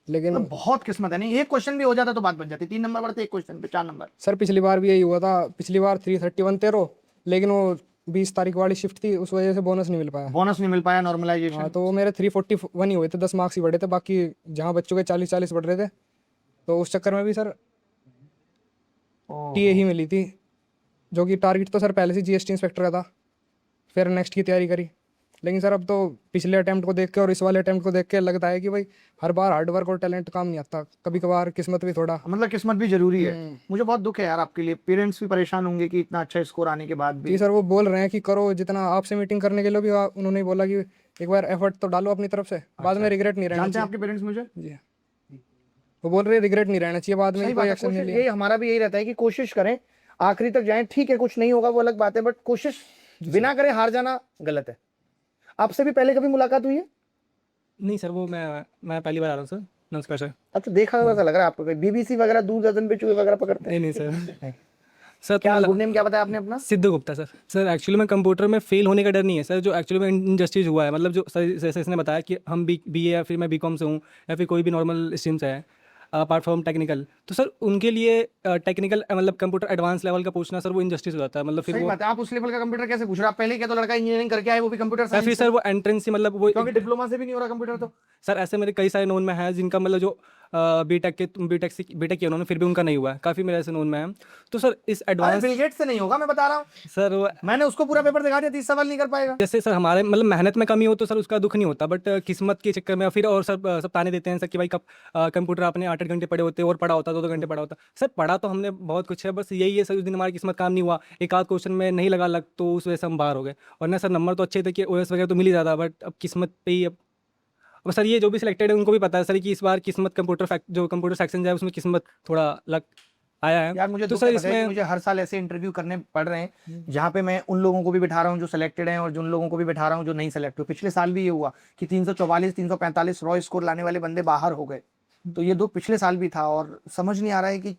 लेकिन मतलब बहुत किस्मत है। नहीं, एक क्वेश्चन भी हो जाता तो बात बन जाती। 3 नंबर बढ़ते एक क्वेश्चन पे 4 नंबर। सर पिछली बार भी यही हुआ था। पिछली बार 331 थे रो, लेकिन वो 20 तारीख वाली शिफ्ट थी, उस वजह से बोनस नहीं मिल पाया। बोनस नहीं मिल पाया, हाँ, नॉर्मलाइजेशन। तो वो मेरे 341 ही हुए थे, 10 मार्क्स ही बढ़े थे, बाकी जहाँ बच्चों के 40-40 बढ़ रहे थे। तो उस चक्कर में भी सर टीए ही मिली थी, जो कि टारगेट तो सर पहले से जीएसटी इंस्पेक्टर का था। फिर नेक्स्ट की तैयारी करी, लेकिन सर अब तो पिछले अटेम्प्ट को देख के और इस वाले अटेम्प्ट को देख के लगता है कि भाई हर बार हार्ड वर्क और टैलेंट काम नहीं आता, कभी कभार किस्मत भी थोड़ा। मतलब किस्मत भी जरूरी है। मुझे बहुत दुख है यार आपके लिए। पेरेंट्स भी परेशान होंगे कि इतना अच्छा स्कोर आने के बाद भी। जी सर, वो बोल रहे हैं कि करो जितना। आपसे मीटिंग करने के लिए भी उन्होंने बोला कि एक बार एफर्ट तो डालो अपनी तरफ से, बाद में रिग्रेट नहीं रहना जानते हैं चाहिए। आपके पेरेंट्स मुझे? जी, वो बोल रहे हैं रिग्रेट नहीं रहना चाहिए बाद में, सही कोई बात है, एक्शन नहीं कोशिश लिया। ये हमारा भी यही रहता है कि कोशिश करें, आखिरी तक जाएं। ठीक है, कुछ नहीं होगा वो अलग बात है, बट कोशिश बिना करे हार जाना गलत है। आपसे भी पहले कभी मुलाकात हुई है? नहीं सर, वो मैं पहली बार आ रहा हूँ सर। नमस्कार सर। अच्छा, देखा हुआ लग रहा है आपको। बीबीसी वगैरह, दूरदर्शन पे चूहे वगैरह पकड़ते हैं? नहीं सर। सर क्या गुड नेम क्या बताया आपने अपना? Sidhu Gupta sir. Sir actually में कंप्यूटर में फेल होने का डर नहीं है सर, जो एक्चुअली में इनजस्टिस हुआ है, मतलब जो सर जैसे इसने बताया कि हम BA या फिर मैं BCom से हूँ या फिर कोई भी नॉर्मल स्ट्रीम से है अपार्ट फ्रॉम टेक्निकल, तो सर उनके लिए टेक्निकल मतलब कंप्यूटर एडवांस लेवल का पूछना सर वो इनजस्टिस हो जाता है। मतलब फिर सही वो बात है। आप उस लेवल का कंप्यूटर कैसे पूछ रहे हो? आप पहले क्या तो लड़का इंजीनियरिंग करके आए, वो भी कंप्यूटर या साइंस फिर से? सर वो एंट्रेंस ही मतलब वो क्योंकि डिप्लोमा से भी नहीं हो रहा कंप्यूटर तो। सर ऐसे मेरे कई सारे नोन में हैं जिनका मतलब जो बीटेक किया उन्होंने, फिर भी उनका नहीं हुआ है। काफ़ी मेरे ऐसे नोन में हैं। तो सर इस एडवांस बिल गेट्स से नहीं होगा, मैं बता रहा हूँ। सर वो मैंने उसको पूरा पेपर दिखा दिया, 30 सवाल नहीं कर पाएगा। जैसे सर हमारे मतलब मेहनत में कमी हो तो सर उसका दुख नहीं होता, बट किस्मत के चक्कर में फिर और सब ताने देते हैं सर कि भाई कब कंप्यूटर आपने 8-8 घंटे पढ़े होते और पढ़ा होता 2-2 घंटे पढ़ा होता। सर पढ़ा तो हमने बहुत कुछ है, बस यही है सर उस दिन हमारी किस्मत काम नहीं हुआ, एक आध क्वेश्चन में नहीं लगा लग, तो उस वजह से हम बाहर हो गए। और ना सर नंबर तो अच्छे थे कि OS वगैरह तो मिल ही जाता, बट अब किस्मत पे ही अब सर ये जो भी सिलेक्टेड है उनको भी पता है सर कि इस बार किस्मत जो कंप्यूटर सेक्शन है उसमें किस्मत थोड़ा लक आया है। यार मुझे तो दुख सर है कि इसमें मुझे हर साल ऐसे इंटरव्यू करने पड़ रहे हैं जहाँ पे मैं उन लोगों को भी बिठा रहा हूँ जो सिलेक्टेड हैं और उन लोगों को भी बिठा रहा हूँ जो नहीं सिलेक्ट हुए। पिछले साल भी ये हुआ कि 344 345 रॉ स्कोर लाने वाले बंदे बाहर हो गए। तो ये दुख पिछले साल भी था और समझ नहीं आ रहा है कि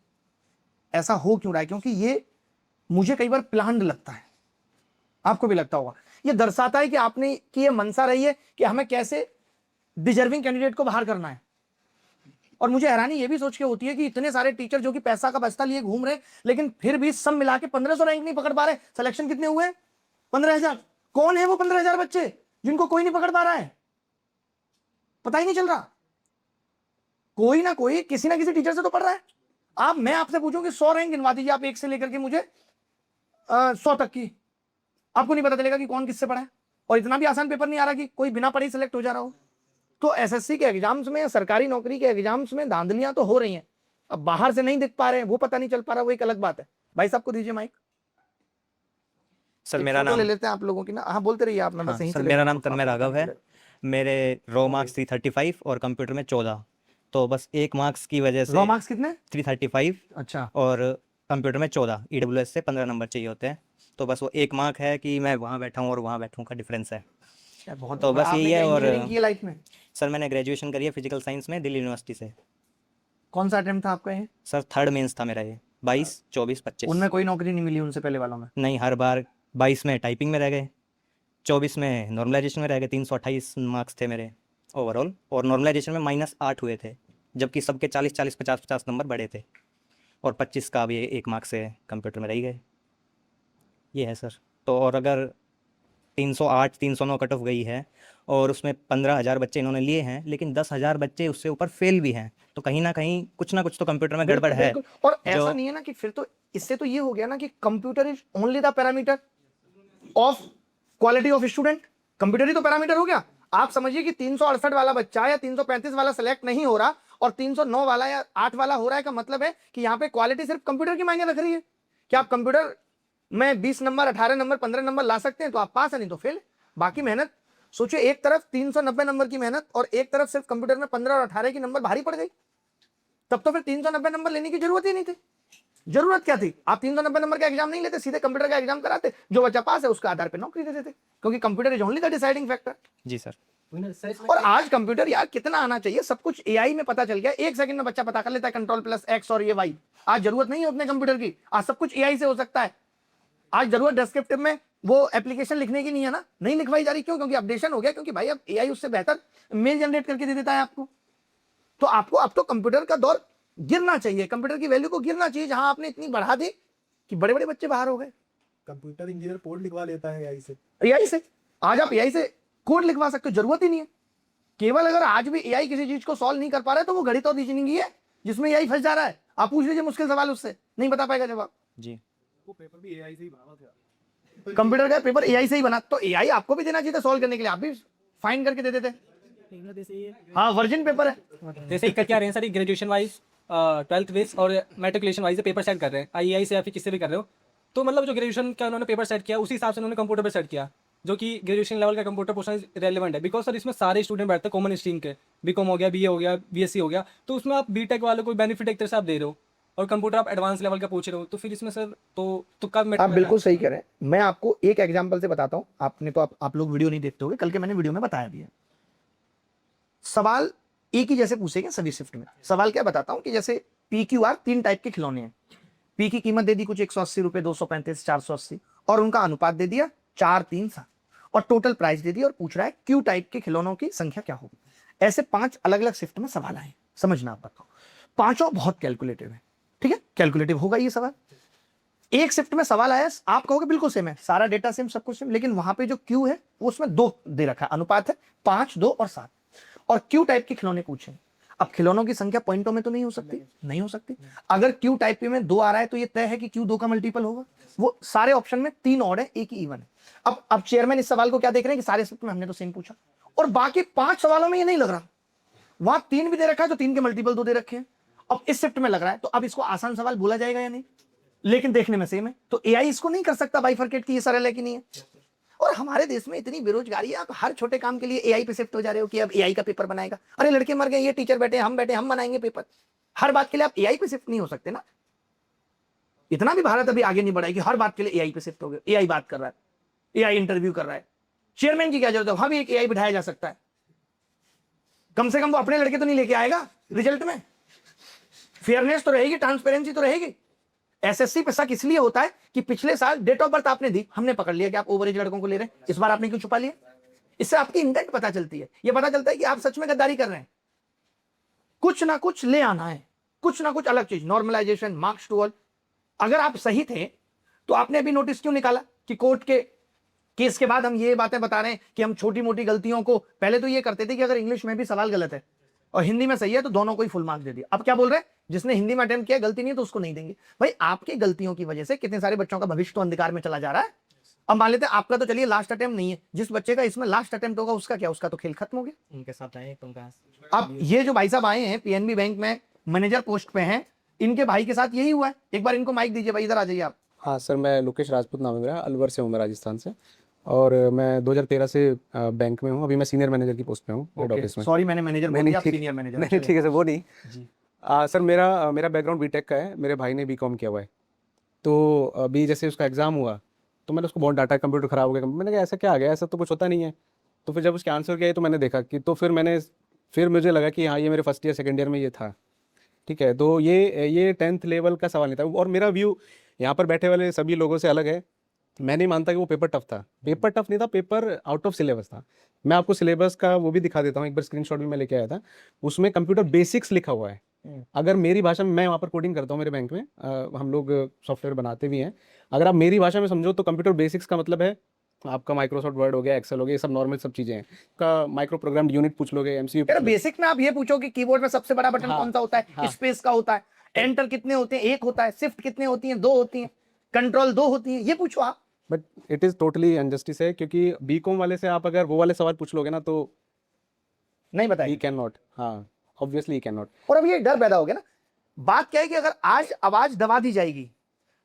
ऐसा हो क्यों रहा है, क्योंकि ये मुझे कई बार प्लान्ड लगता है, आपको भी लगता होगा। ये दर्शाता है कि आपने की ये मनसा रही है कि हमें कैसे डिजर्विंग कैंडिडेट को बाहर करना है। और मुझे हैरानी ये भी सोच के होती है कि इतने सारे टीचर जो कि पैसा का बस्ता लिए घूम रहे, लेकिन फिर भी सब मिला के 1500 रैंक नहीं पकड़ पा रहे। सिलेक्शन कितने हुए? 15,000। कौन है वो 15,000 बच्चे जिनको कोई नहीं पकड़ पा रहा है? पता ही नहीं चल रहा। कोई ना कोई किसी ना किसी टीचर से तो पढ़ रहा है। आप, मैं आपसे पूछूं कि 100 रैंक गिनवा दीजिए आप, 1 से लेकर के मुझे 100 तक की, आपको नहीं पता चलेगा कि कौन किससे पढ़ा है। और इतना भी आसान पेपर नहीं आ रहा कि कोई बिना पढ़े सिलेक्ट हो जा रहा हो। तो एसएससी के एग्जाम्स में, सरकारी नौकरी के एग्जाम्स में धांधलियां तो हो रही हैं। अब बाहर से नहीं दिख पा रहे हैं, वो पता नहीं चल पा रहा, वो एक अलग बात है। भाई साहब को दीजिए माइक। सर मेरा नाम ले लेते हैं आप लोगों की ना। हाँ बोलते रहिए आप। मैं बस यहीं सर से मेरा नाम तन्मय राघव है। मेरे रॉ मार्क्स 335 और कंप्यूटर में 14, तो बस 1 मार्क्स की वजह से। रॉ मार्क्स कितने? 335। अच्छा। और कंप्यूटर में 14, ईडब्ल्यूएस से 15 नंबर चाहिए होते हैं, तो बस वो 1 मार्क है कि मैं वहाँ बैठा हूँ और वहाँ बैठूँ का डिफरेंस है। बहुत तो बस यही है। और की लाइफ में सर मैंने ग्रेजुएशन करी है फिजिकल साइंस में दिल्ली यूनिवर्सिटी से। कौन सा अटेम्प्ट था आपका ये? सर 3rd मेंस था मेरा ये, 22, 24, 25। उनमें कोई नौकरी नहीं मिली उनसे पहले वालों में? नहीं, हर बार 22 में टाइपिंग में रह गए, 24 में नॉर्मलाइजेशन में रह गए। 328 मार्क्स थे मेरे ओवरऑल, और नॉर्मलाइजेशन में -8 हुए थे, जबकि सबके 40-40, 50-50 नंबर बढ़े थे, और 25 का भी 1 मार्क्स से कंप्यूटर में रह गए। ये है सर। तो और अगर 308, 309 कट ऑफ गई है और उसमें 15,000 बच्चे इन्होंने लिए हैं, लेकिन 10,000 बच्चे उससे ऊपर फेल भी हैं, तो कहीं ना कुछ तो कंप्यूटर में गड़बड़ है। और ऐसा नहीं है ना कि फिर तो इससे तो ये हो गया ना कि computer is only the parameter of quality of student. Computer ही तो पैरामीटर हो गया। आप समझिए कि 368 वाला बच्चा या 335 वाला सेलेक्ट नहीं हो रहा और 309 वाला या 8 वाला हो रहा है, का मतलब है कि यहाँ पे क्वालिटी सिर्फ कंप्यूटर की मायने रख रही है। क्या आप कंप्यूटर में 20 नंबर, 18 नंबर, 15 नंबर ला सकते हैं तो आप पास है, नहीं तो फेल। बाकी मेहनत सोचिए, एक तरफ 390 नंबर की मेहनत और एक तरफ सिर्फ कंप्यूटर में 15 और 18 की नंबर भारी पड़ गई। तब तो फिर 390 नंबर लेने की जरूरत ही नहीं थी। जरूरत क्या थी? आप 390 नंबर का एग्जाम नहीं लेते, सीधे कंप्यूटर का एग्जाम कराते, जो बच्चा पास है उसका आधार पे नौकरी दे देते, क्योंकि computer is only the deciding factor. जी सर। और आज कंप्यूटर यार कितना आना चाहिए, सब कुछ एआई में पता चल गया। 1 सेकंड में बच्चा पता कर लेता है Ctrl+X और ये Y। आज जरूरत नहीं है उतने कंप्यूटर की, आज सब कुछ एआई से हो सकता है। आज जरूरत डिस्क्रिप्टिव में वो एप्लीकेशन लिखने की नहीं है ना, नहीं लिखवाई जा रही। क्यों? क्योंकि अपडेशन हो गया, क्योंकि भाई अब एआई उससे बेहतर मेल जनरेट करके दे देता है आपको। तो आपको अब तो कंप्यूटर का दौर गिरना चाहिए, कंप्यूटर की वैल्यू को गिरना चाहिए, जहां आपने इतनी बढ़ा दी कि बड़े बड़े बच्चे बाहर हो गए। कंप्यूटर इंजीनियर कोड लिखवा लेता है एआई से। एआई से आज आप एआई से कोड लिखवा सकते हो, जरूरत ही नहीं है। केवल अगर आज भी एआई किसी चीज को सॉल्व नहीं कर पा रहा है तो वो गणित और रीजनिंग ही है जिसमें एआई फंस जा रहा है। आप पूछ लीजिए मुश्किल सवाल, उससे नहीं बता पाएगा जवाब। जी। वो पेपर भी एआई से ही बना था। कंप्यूटर का पेपर एआई से ही बना, तो एआई आपको भी देना चाहिए था सॉल्व करने के लिए, आप भी फाइन करके दे देते। हाँ, वर्जिन पेपर है। जैसे कर क्या रहे हैं sir, graduation wise, 12th base और मैट्रिकुलेशन वाइज पेपर सेट कर रहे हैं, आईआई से या फिर किससे भी कर रहे हो। तो मतलब जो ग्रेजुएशन का उन्होंने पेपर सेट किया उसी हिसाब से उन्होंने कंप्यूटर पर सेट किया, जो कि ग्रेजुएशन लेवल का कंप्यूटर पोर्शन रेलिवेंट है। बिकॉज सर इसमें सारे स्टूडेंट बैठते हैं कॉमन स्ट्रीम के, बीकॉम हो गया, बीए हो गया, बीएससी हो गया, तो उसमें आप बीटेक वालों को बेनिफिट एक तरह से आप दे रहे हो, और कंप्यूटर आप एडवांस लेवल का पूछ रहे हो, तो फिर इसमें सर तो तुक्का आप बिल्कुल सही कह रहे हैं। मैं आपको एक एग्जांपल से बताता हूं, आपने तो आप लोग वीडियो नहीं देखते होंगे, कल के मैंने वीडियो में बताया भी है। सवाल एक ही जैसे पूछेंगे सभी शिफ्ट में। सवाल क्या बताता हूं कि जैसे PQR 3 टाइप के खिलौने हैं। पी की कीमत दे दी कुछ 180 रुपए, 235, 480, और उनका अनुपात दे दिया 4, 3, 7, और टोटल प्राइस दे दी, और पूछ रहा है क्यू टाइप के खिलौनों की संख्या क्या होगी। ऐसे 5 अलग अलग शिफ्ट में सवाल आए, समझना आप बताओ। पांचों बहुत कैलकुलेटिव है, ठीक है, कैलकुलेटिव होगा ये सवाल। एक शिफ्ट में सवाल आया, आप कहोगे बिल्कुल सेम है, सारा डेटा सेम, सब कुछ सेम, लेकिन वहां पे जो क्यू है वो उसमें 2 दे रखा है, अनुपात है 5, 2 और 7, और क्यू टाइप के खिलौने पूछे। अब खिलौनों की संख्या पॉइंटों में तो नहीं हो सकती, नहीं हो सकती। अगर क्यू टाइप में 2 आ रहा है तो ये तय है कि क्यू 2 का मल्टीपल होगा। वो सारे ऑप्शन में 3 ऑड है, एक ही इवन है। अब चेयरमैन इस सवाल को क्या देख रहे हैं कि सारे शिफ्ट में हमने तो सेम पूछा, और बाकी 5 सवालों में ये नहीं लग रहा। वहां 3 भी दे रखा है तो 3 के मल्टीपल 2 दे रखे हैं। अब इस शिफ्ट में लग रहा है, तो अब इसको आसान सवाल बोला जाएगा या नहीं, लेकिन देखने में सेम है। तो एआई इसको नहीं कर सकता बाइफरकेट की ये सरल है कि नहीं है। और हमारे देश में इतनी बेरोजगारी है, आप हर छोटे काम के लिए एआई पे शिफ्ट हो जा रहे हो कि अब एआई का पेपर बनाएगा। अरे लड़के मर गए, ये टीचर बैठे, हम बनाएंगे पेपर। हर बात के लिए आप एआई पे शिफ्ट नहीं हो सकते ना। इतना भी भारत अभी आगे नहीं बढ़ा है कि हर बात के लिए एआई पे शिफ्ट हो गए। एआई बात कर रहा है, एआई इंटरव्यू कर रहा है, चेयरमैन की क्या जरूरत है, वहां भी एक एआई बिठाया जा सकता है। कम से कम वो अपने लड़के तो नहीं लेके आएगा रिजल्ट में, फेयरनेस तो रहेगी, ट्रांसपेरेंसी तो रहेगी। एसएससी पे शक इसलिए होता है कि पिछले साल डेट ऑफ बर्थ आपने दी, हमने पकड़ लिया कि आप ओवर एज लड़कों को ले रहे हैं, इस बार आपने क्यों छुपा लिया। इससे आपकी इंटेंट पता चलती है, ये पता चलता है कि आप सच में गद्दारी कर रहे हैं। कुछ ना कुछ ले आना है, कुछ ना कुछ अलग चीज, नॉर्मलाइजेशन, मार्क्स टू ऑल। अगर आप सही थे तो आपने अभी नोटिस क्यों निकाला कि कोर्ट के केस के बाद हम ये बातें बता रहे हैं कि हम छोटी मोटी गलतियों को, पहले तो ये करते थे कि अगर इंग्लिश में भी सवाल गलत है और हिंदी में सही है तो दोनों को ही फुल मार्क्स दे दिया। अब क्या बोल रहे हैं, जिसने हिंदी में अटेम्प्ट किया गलती नहीं है तो उसको नहीं देंगे। भाई आपकी गलतियों की वजह से कितने सारे बच्चों का भविष्य तो अंधकार में चला जा रहा है। अब मान लेते हैं आपका तो चलिए लास्ट अटेम्प्ट नहीं है, जिस बच्चे का इसमें लास्ट अटेम्प्ट होगा उसका क्या, उसका तो खेल खत्म हो गया। उनके साथ आए तुम कहाँ से? अब ये जो भाई साहब आए हैं पीएनबी बैंक में मैनेजर पोस्ट पे हैं, इनके भाई के साथ यही हुआ है। एक बार इनको माइक दीजिए भाई, इधर आ जाइए आप। हाँ सर, मैं लोकेश राजपूत नाम है मेरा, अलवर से हूँ मैं, राजस्थान से। और मैं 2013 से बैंक में हूँ। अभी मैं सीनियर मैनेजर की पोस्ट पे हूँ हेड ऑफिस में। सॉरी मैंने मैनेजर बोल दिया, आप सीनियर मैनेजर। नहीं ठीक है सर, वो नहीं जी। सर मेरा बैकग्राउंड बीटेक का है, मेरे भाई ने बीकॉम किया हुआ है। तो अभी जैसे उसका एग्ज़ाम हुआ तो मैंने उसको बहुत डांटा, कंप्यूटर ख़राब हो गया। मैंने कहा ऐसा क्या आ गया, ऐसा तो कुछ होता नहीं है। तो फिर जब उसके आंसर किया तो मैंने देखा कि, तो फिर मुझे लगा कि हाँ ये मेरे फर्स्ट ईयर सेकेंड ईयर में ये था। ठीक है, तो ये 10th लेवल का सवाल नहीं था। और मेरा व्यू यहाँ पर बैठे वाले सभी लोगों से अलग है। मैं नहीं मानता कि वो पेपर टफ था। पेपर टफ नहीं था, पेपर आउट ऑफ सिलेबस था। मैं आपको सिलेबस का वो भी दिखा देता हूँ, एक बार स्क्रीनशॉट भी मैं लेके आया था। उसमें कंप्यूटर बेसिक्स लिखा हुआ है। अगर मेरी भाषा में, मैं वहाँ पर कोडिंग करता हूँ मेरे बैंक में, हम लोग सॉफ्टवेयर बनाते भी हैं। अगर आप मेरी भाषा में समझो तो कंप्यूटर बेसिक्स का मतलब है आपका माइक्रोसॉफ्ट वर्ड हो गया, एक्सेल हो गया, ये सब नॉर्मल सब चीज़ें हैं। का माइक्रो प्रोग्राम यूनिट पूछ लोगे, एमसीयू। बेसिक में आप ये पूछो कि कीबोर्ड में सबसे बड़ा बटन कौन सा होता है, हाँ। स्पेस का होता है, एंटर कितने होते हैं, एक होता है, शिफ्ट कितने होती हैं, 2 होती हैं, कंट्रोल 2 होती हैं, ये पूछो आप। But it is totally injustice है, क्योंकि बीकॉम वाले से आप अगर वो वाले सवाल पूछ लोगे ना तो नहीं बताइए, ही कैन नॉट। हाँ ऑब्वियसली ही कैन नॉट। और अब ये डर पैदा हो गया ना। बात क्या है कि अगर आज आवाज दबा दी जाएगी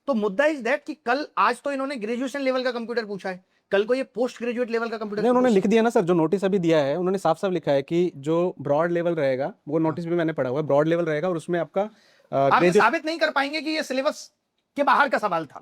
तो मुद्दा इज दैट कि कल, आज तो इन्होंने ग्रेजुएशन लेवल का कंप्यूटर पूछा है, कल को ये पोस्ट ग्रेजुएट लेवल का कंप्यूटर। नहीं, उन्होंने लिख दिया ना सर, जो नोटिस अभी दिया है उन्होंने साफ साफ लिखा है कि जो ब्रॉड लेवल रहेगा, वो नोटिस भी मैंने पढ़ा हुआ है, ब्रॉड लेवल रहेगा और उसमें आपका आप साबित नहीं कर पाएंगे कि ये सिलेबस के बाहर का सवाल था।